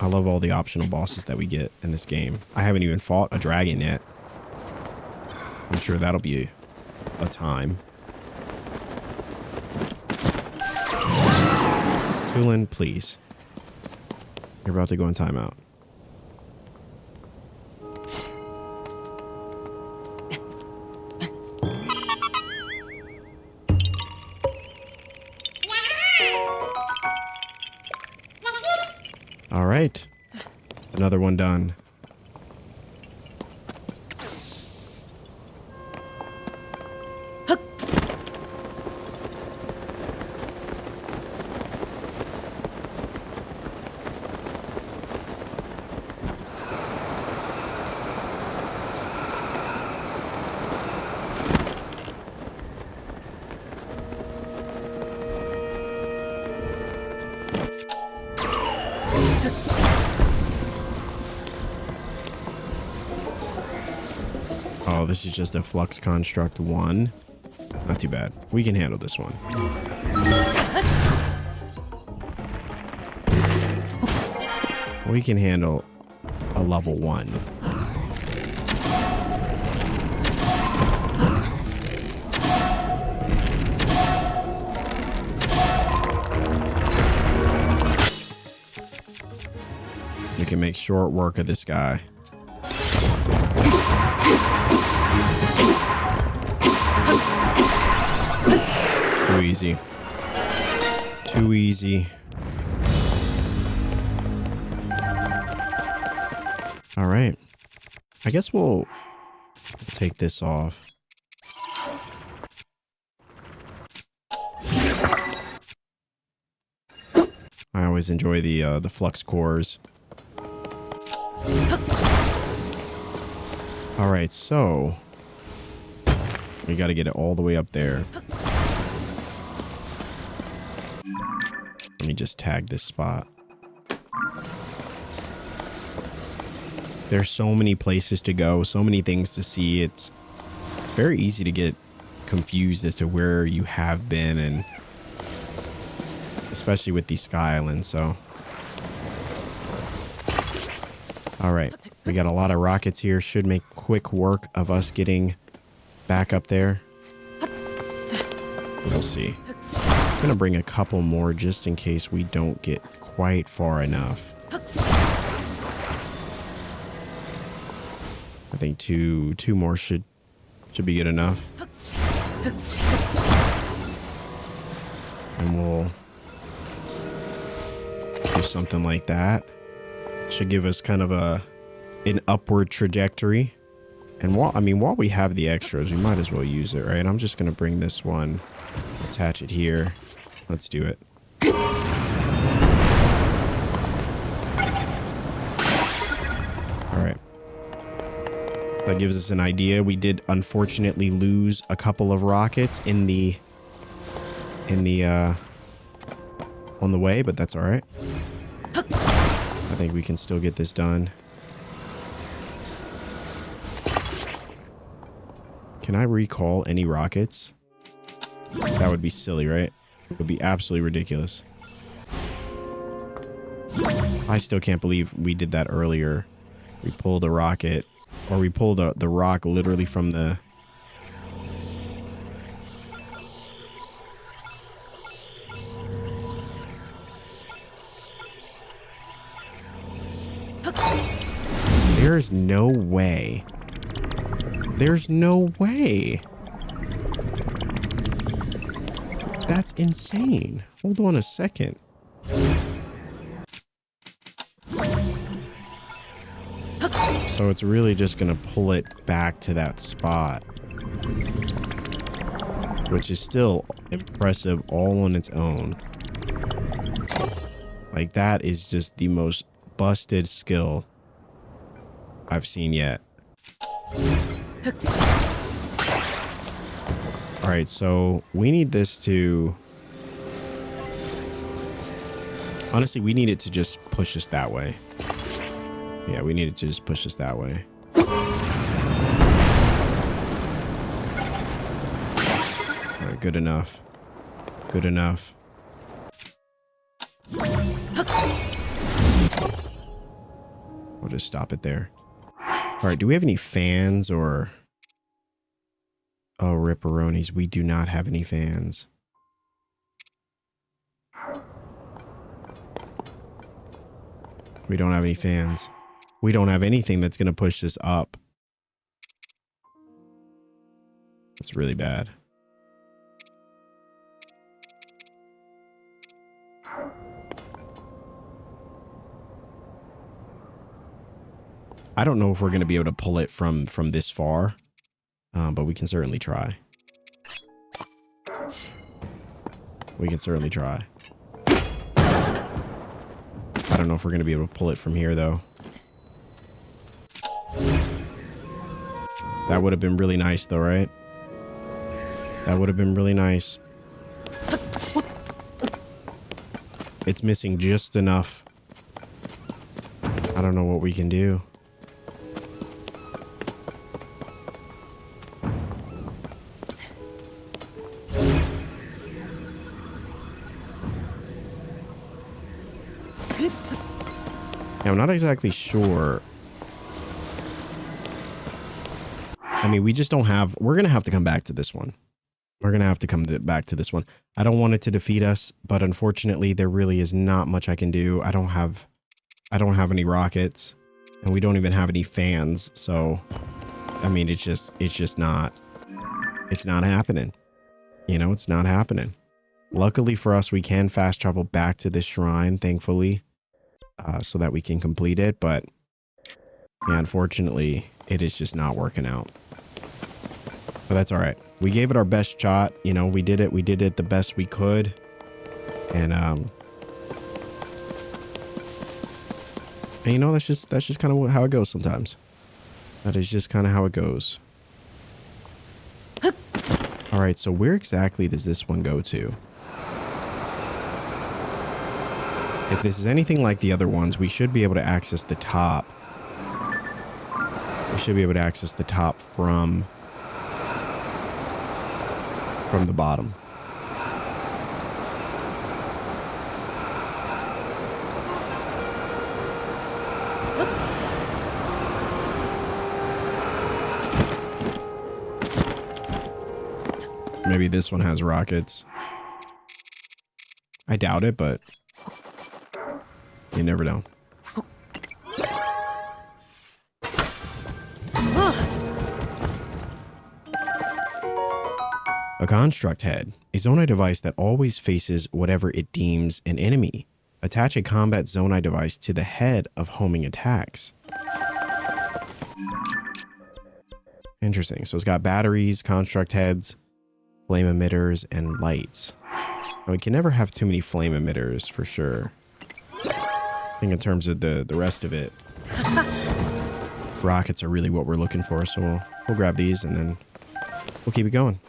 Speaker 1: I love all the optional bosses that we get in this game. I haven't even fought a dragon yet. I'm sure that'll be a time. Tulin, please. You're about to go in timeout. All right. Another one done. Oh, this is just a flux construct 1. Not too bad. We can handle this one. We can handle a level 1. We can make short work of this guy. Too easy. Too easy. All right. I guess we'll take this off. I always enjoy the flux cores. All right, so we got to get it all the way up there. Let me just tag this spot. There's so many places to go, so many things to see. It's very easy to get confused as to where you have been, and especially with these Sky Islands. So, all right, we got a lot of rockets here. Should make quick work of us getting back up there. We'll see. I'm gonna bring a couple more just in case we don't get quite far enough. I think two more should be good enough. And we'll do something like that. Should give us kind of an upward trajectory. And while we have the extras, we might as well use it, right? I'm just gonna bring this one, attach it here. Let's do it. All right. That gives us an idea. We did unfortunately lose a couple of rockets on the way, but that's all right. I think we can still get this done. Can I recall any rockets? That would be silly, right? It would be absolutely ridiculous. I still can't believe we did that earlier. We pulled a rocket, or we pulled the rock literally from the... There's no way. There's no way. That's insane. Hold on a second. So it's really just gonna pull it back to that spot, which is still impressive all on its own. Like, that is just the most busted skill I've seen yet. All right, so we need this to... Honestly, we need it to just push us that way. Yeah, we need it to just push us that way. All right, good enough. Good enough. We'll just stop it there. All right, do we have any fans or... Oh, ripperonis, we do not have any fans. We don't have any fans. We don't have anything that's going to push this up. It's really bad. I don't know if we're going to be able to pull it from this far. But we can certainly try. We can certainly try. I don't know if we're going to be able to pull it from here, though. That would have been really nice, though, right? That would have been really nice. It's missing just enough I don't know what we can do. Yeah, I'm not exactly sure. I mean, we just don't have... We're going to have to come back to this one. We're going to have to come back to this one. I don't want it to defeat us, but unfortunately, there really is not much I can do. I don't have any rockets, and we don't even have any fans. So, I mean, it's just not... It's not happening. You know, it's not happening. Luckily for us, we can fast travel back to this shrine, thankfully, so that we can complete it. But, yeah, unfortunately, it is just not working out. But that's all right. We gave it our best shot. You know, we did it. We did it the best we could. And you know, that's just kind of how it goes sometimes. That is just kind of how it goes. All right, so where exactly does this one go to? If this is anything like the other ones, we should be able to access the top. We should be able to access the top from the bottom. Maybe this one has rockets. I doubt it, but you never know. A construct head, a Zonai device that always faces whatever it deems an enemy. Attach a combat Zonai device to the head of homing attacks. Interesting. So it's got batteries, construct heads, flame emitters, and lights. Now, we can never have too many flame emitters for sure. I think in terms of the rest of it, rockets are really what we're looking for. So we'll grab these and then we'll keep it going.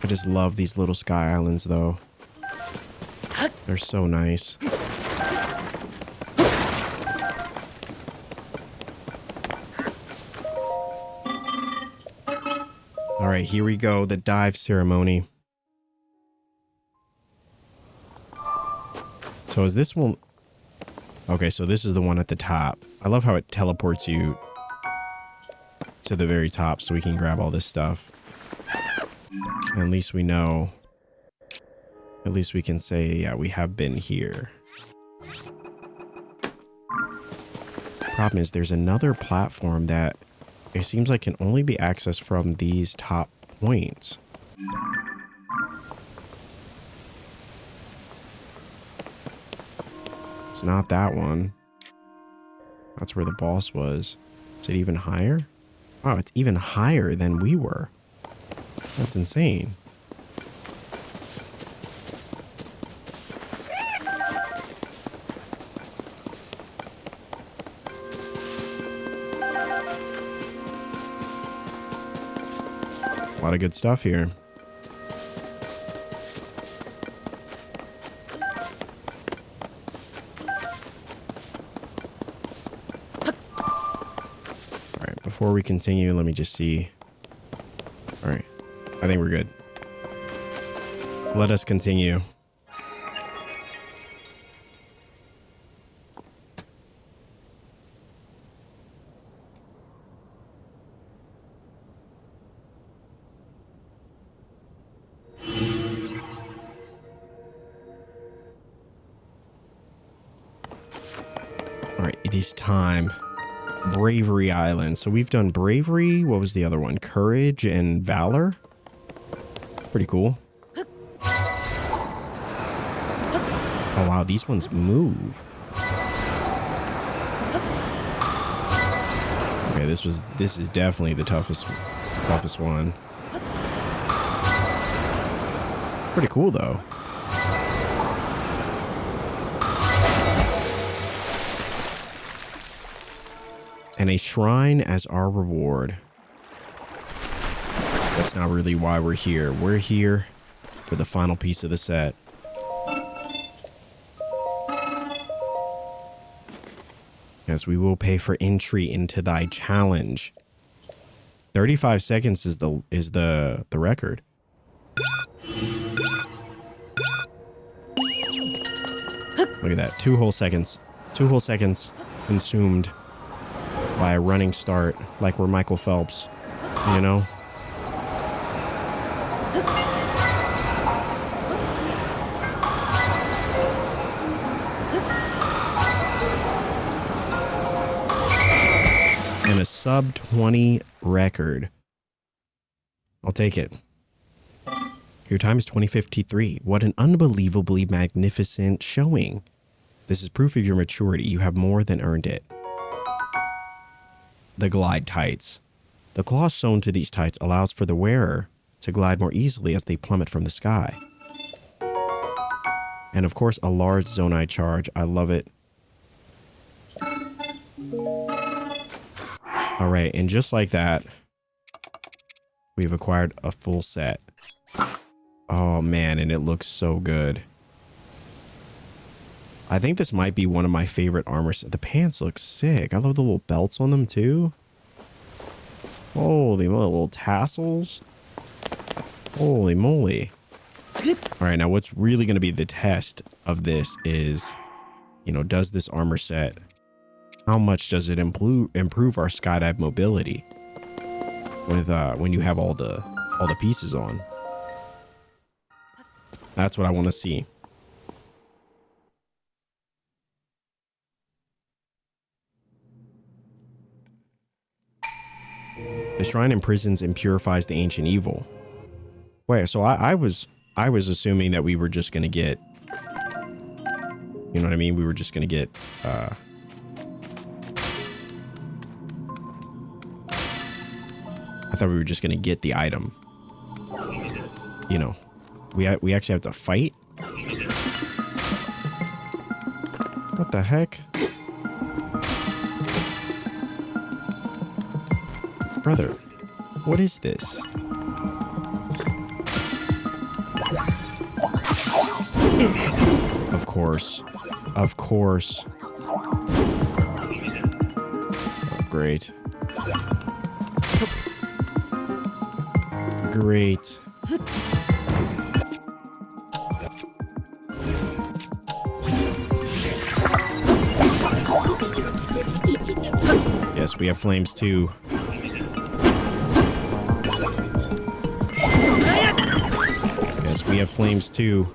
Speaker 1: I just love these little sky islands though. They're so nice. All right, here we go. The dive ceremony. So is this one... Okay, so this is the one at the top. I love how it teleports you to the very top so we can grab all this stuff. And at least we know. At least we can say, yeah, we have been here. Problem is, there's another platform that it seems like can only be accessed from these top points. It's not that one. That's where the boss was. Is it even higher? Wow, it's even higher than we were. That's insane. A lot of good stuff here. All right, before we continue, let me just see. All right, I think we're good. Let us continue. It is time. Bravery Island. So we've done bravery. What was the other one? Courage and valor. Pretty cool. Oh wow, these ones move. Okay, this is definitely the toughest one. Pretty cool though. And a shrine as our reward. That's not really why we're here. We're here for the final piece of the set. Yes, we will pay for entry into thy challenge. 35 seconds is the record. Look at that. 2 whole seconds. 2 whole seconds consumed by a running start like we're Michael Phelps, you know? And a sub 20 record. I'll take it. Your time is 20:53. What an unbelievably magnificent showing. This is proof of your maturity. You have more than earned it. The glide tights. The cloth sewn to these tights allows for the wearer to glide more easily as they plummet from the sky. And of course, a large Zonai charge. I love it. All right, and just like that, we've acquired a full set. Oh man, and it looks so good. I think this might be one of my favorite armor sets. The pants look sick. I love the little belts on them too. Holy moly, little tassels. Holy moly. All right, now what's really going to be the test of this is, you know, does this armor set, how much does it improve our skydive mobility with when you have all the pieces on? That's what I want to see. The shrine imprisons and purifies the ancient evil. Wait, so I was assuming that we were just gonna get, you know what I mean? We were just gonna get I thought we were just gonna get the item. You know, we actually have to fight. What the heck? Brother, what is this? Of course. Of course. Oh, great. Great. Yes, we have flames too. Yes, we have flames too.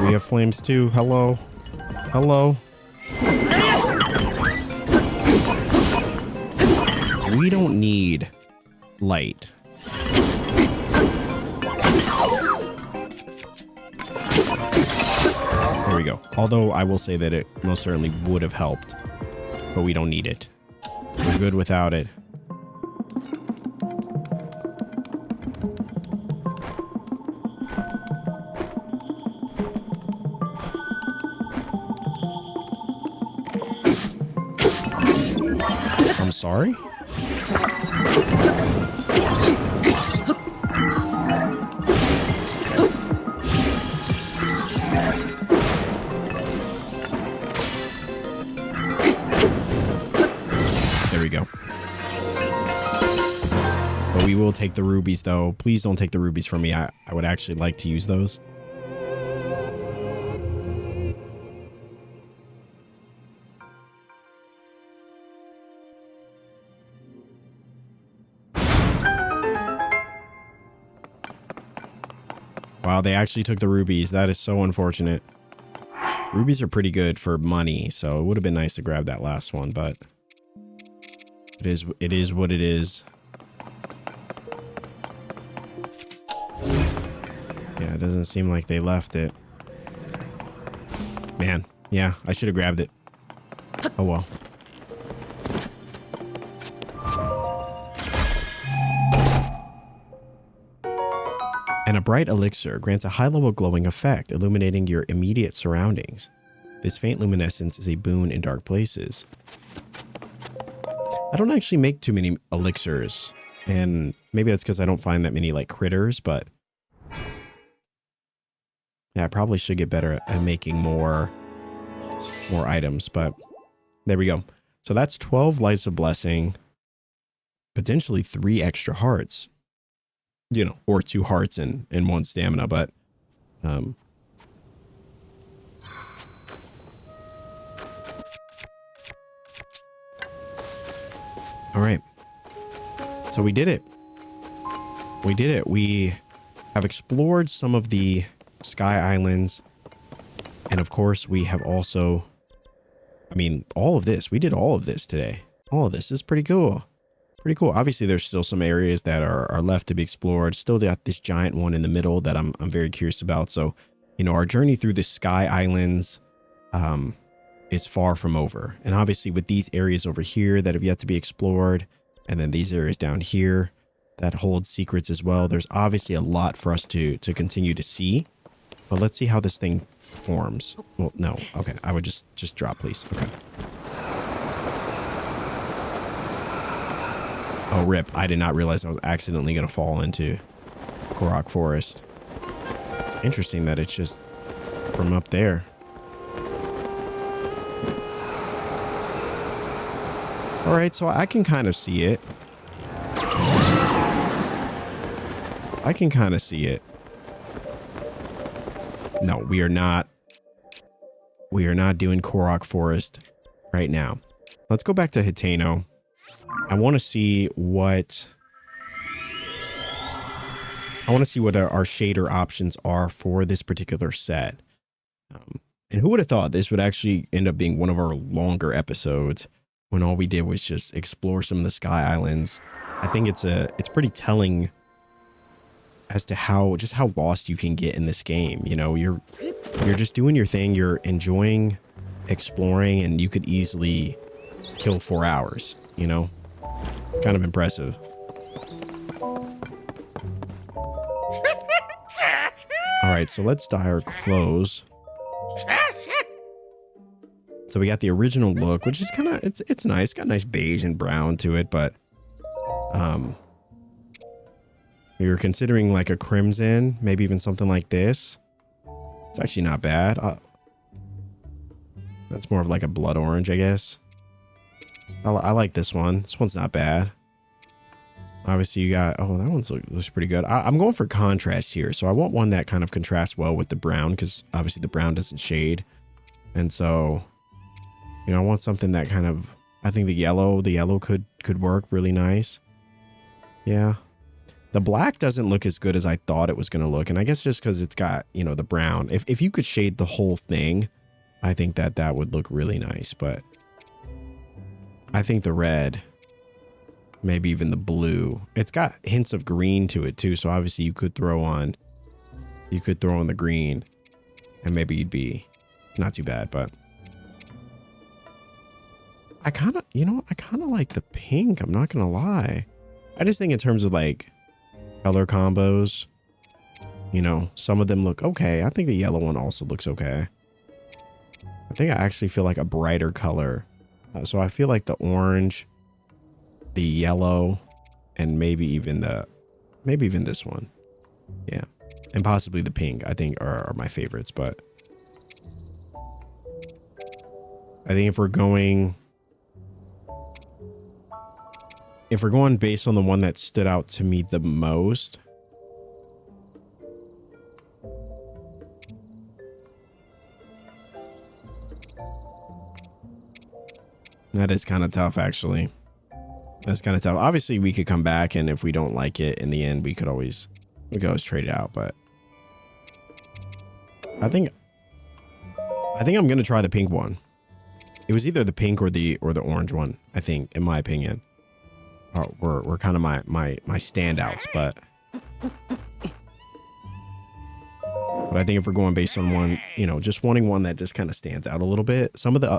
Speaker 1: We have flames too. Hello. Hello. We don't need light. There we go. Although I will say that it most certainly would have helped, but we don't need it. We're good without it. I'm sorry? There we go. But we will take the rubies though. Please don't take the rubies from me. I would actually like to use those. Wow, they actually took the rubies. That is so unfortunate. Rubies are pretty good for money, so it would have been nice to grab that last one, but it is what it is. Yeah, it doesn't seem like they left it. Man, yeah, I should have grabbed it. Oh well. And a bright elixir grants a high-level glowing effect, illuminating your immediate surroundings. This faint luminescence is a boon in dark places. I don't actually make too many elixirs. And maybe that's because I don't find that many like critters, but yeah, I probably should get better at making more items, but there we go. So that's 12 lights of blessing, potentially 3 extra hearts, you know, or 2 hearts and 1 stamina, but all right. So we did it. We did it. We have explored some of the Sky Islands. And of course, we have also, I mean, all of this. We did all of this today. All of this is pretty cool. Pretty cool. Obviously, there's still some areas that are left to be explored. Still got this giant one in the middle that I'm very curious about. So, you know, our journey through the Sky Islands is far from over. And obviously with these areas over here that have yet to be explored, and then these areas down here that hold secrets as well, there's obviously a lot for us to continue to see. But let's see how this thing forms. Well, no. Okay. I would just drop, please. Okay. Oh, rip. I did not realize I was accidentally going to fall into Korok Forest. It's interesting that it's just from up there. All right, so I can kind of see it. I can kind of see it. No, we are not. We are not doing Korok Forest right now. Let's go back to Hitano. I want to see what our shader options are for this particular set. And who would have thought this would actually end up being one of our longer episodes when all we did was just explore some of the Sky Islands. I think it's pretty telling as to how lost you can get in this game. You know, you're just doing your thing, you're enjoying exploring, and you could easily kill 4 hours, you know? It's kind of impressive. All right, so let's dye our clothes. So we got the original look, which is kind of, it's nice. It's got a nice beige and brown to it, but we were considering like a crimson, maybe even something like this. It's actually not bad. That's more of like a blood orange, I guess. I like this one. This one's not bad. Obviously you got, oh, that one looks pretty good. I'm going for contrast here. So I want one that kind of contrasts well with the brown, because obviously the brown doesn't shade. And so, you know, I want something that kind of, I think the yellow could work really nice. Yeah. The black doesn't look as good as I thought it was going to look. And I guess just because it's got, you know, the brown. If you could shade the whole thing, I think that would look really nice. But I think the red, maybe even the blue, it's got hints of green to it too. So obviously you could throw on the green and maybe you'd be not too bad. But I kind of like the pink. I'm not going to lie. I just think in terms of like color combos, you know, some of them look okay. I think the yellow one also looks okay. I think I actually feel like a brighter color. So I feel like the orange, the yellow, and maybe even this one. Yeah. And possibly the pink, I think are my favorites. But I think if we're going based on the one that stood out to me the most, that is kind of tough, actually. That's kind of tough. Obviously, we could come back, and if we don't like it in the end, we could always trade it out. But I think I'm gonna try the pink one. It was either the pink or the orange one, I think, in my opinion. Were kind of my standouts, but I think if we're going based on one, you know, just wanting one that just kind of stands out a little bit. Some of the,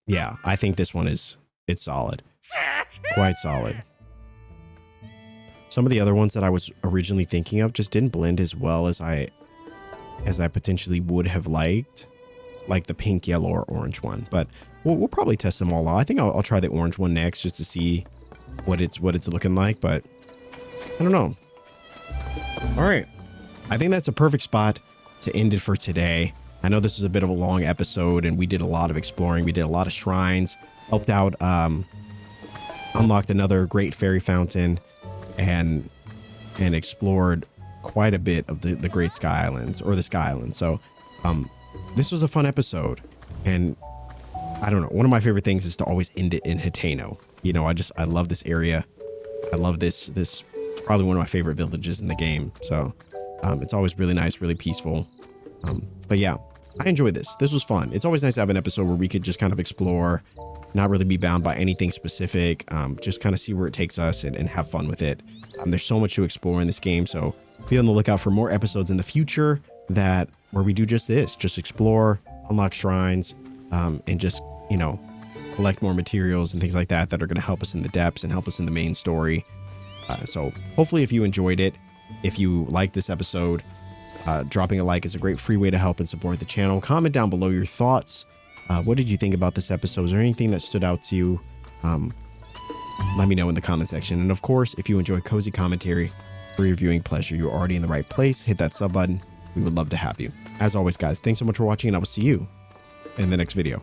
Speaker 1: yeah, I think this one it's solid, quite solid. Some of the other ones that I was originally thinking of just didn't blend as well as I potentially would have liked, like the pink, yellow, or orange one. But we'll probably test them all out. I think I'll try the orange one next just to see what it's looking like. But I don't know. All right. I think that's a perfect spot to end it for today. I know this is a bit of a long episode and we did a lot of exploring. We did a lot of shrines, helped out, unlocked another great fairy fountain and explored quite a bit of the Great Sky Islands or the Sky Island. So, this was a fun episode and I don't know. One of my favorite things is to always end it in Hateno. You know, I love this area. I love this probably one of my favorite villages in the game. So, it's always really nice, really peaceful. But yeah, I enjoyed this. This was fun. It's always nice to have an episode where we could just kind of explore, not really be bound by anything specific, just kind of see where it takes us and have fun with it. There's so much to explore in this game, so be on the lookout for more episodes in the future where we do just this, just explore, unlock shrines, and just, you know, collect more materials and things like that are going to help us in the depths and help us in the main story. So hopefully if you enjoyed it, if you liked this episode, dropping a like is a great free way to help and support the channel. Comment down below your thoughts. What did you think about this episode? Is there anything that stood out to you? Let me know in the comment section. And of course, if you enjoy cozy commentary for your viewing pleasure, you're already in the right place. Hit that sub button. We would love to have you. As always, guys, thanks so much for watching, and I will see you in the next video.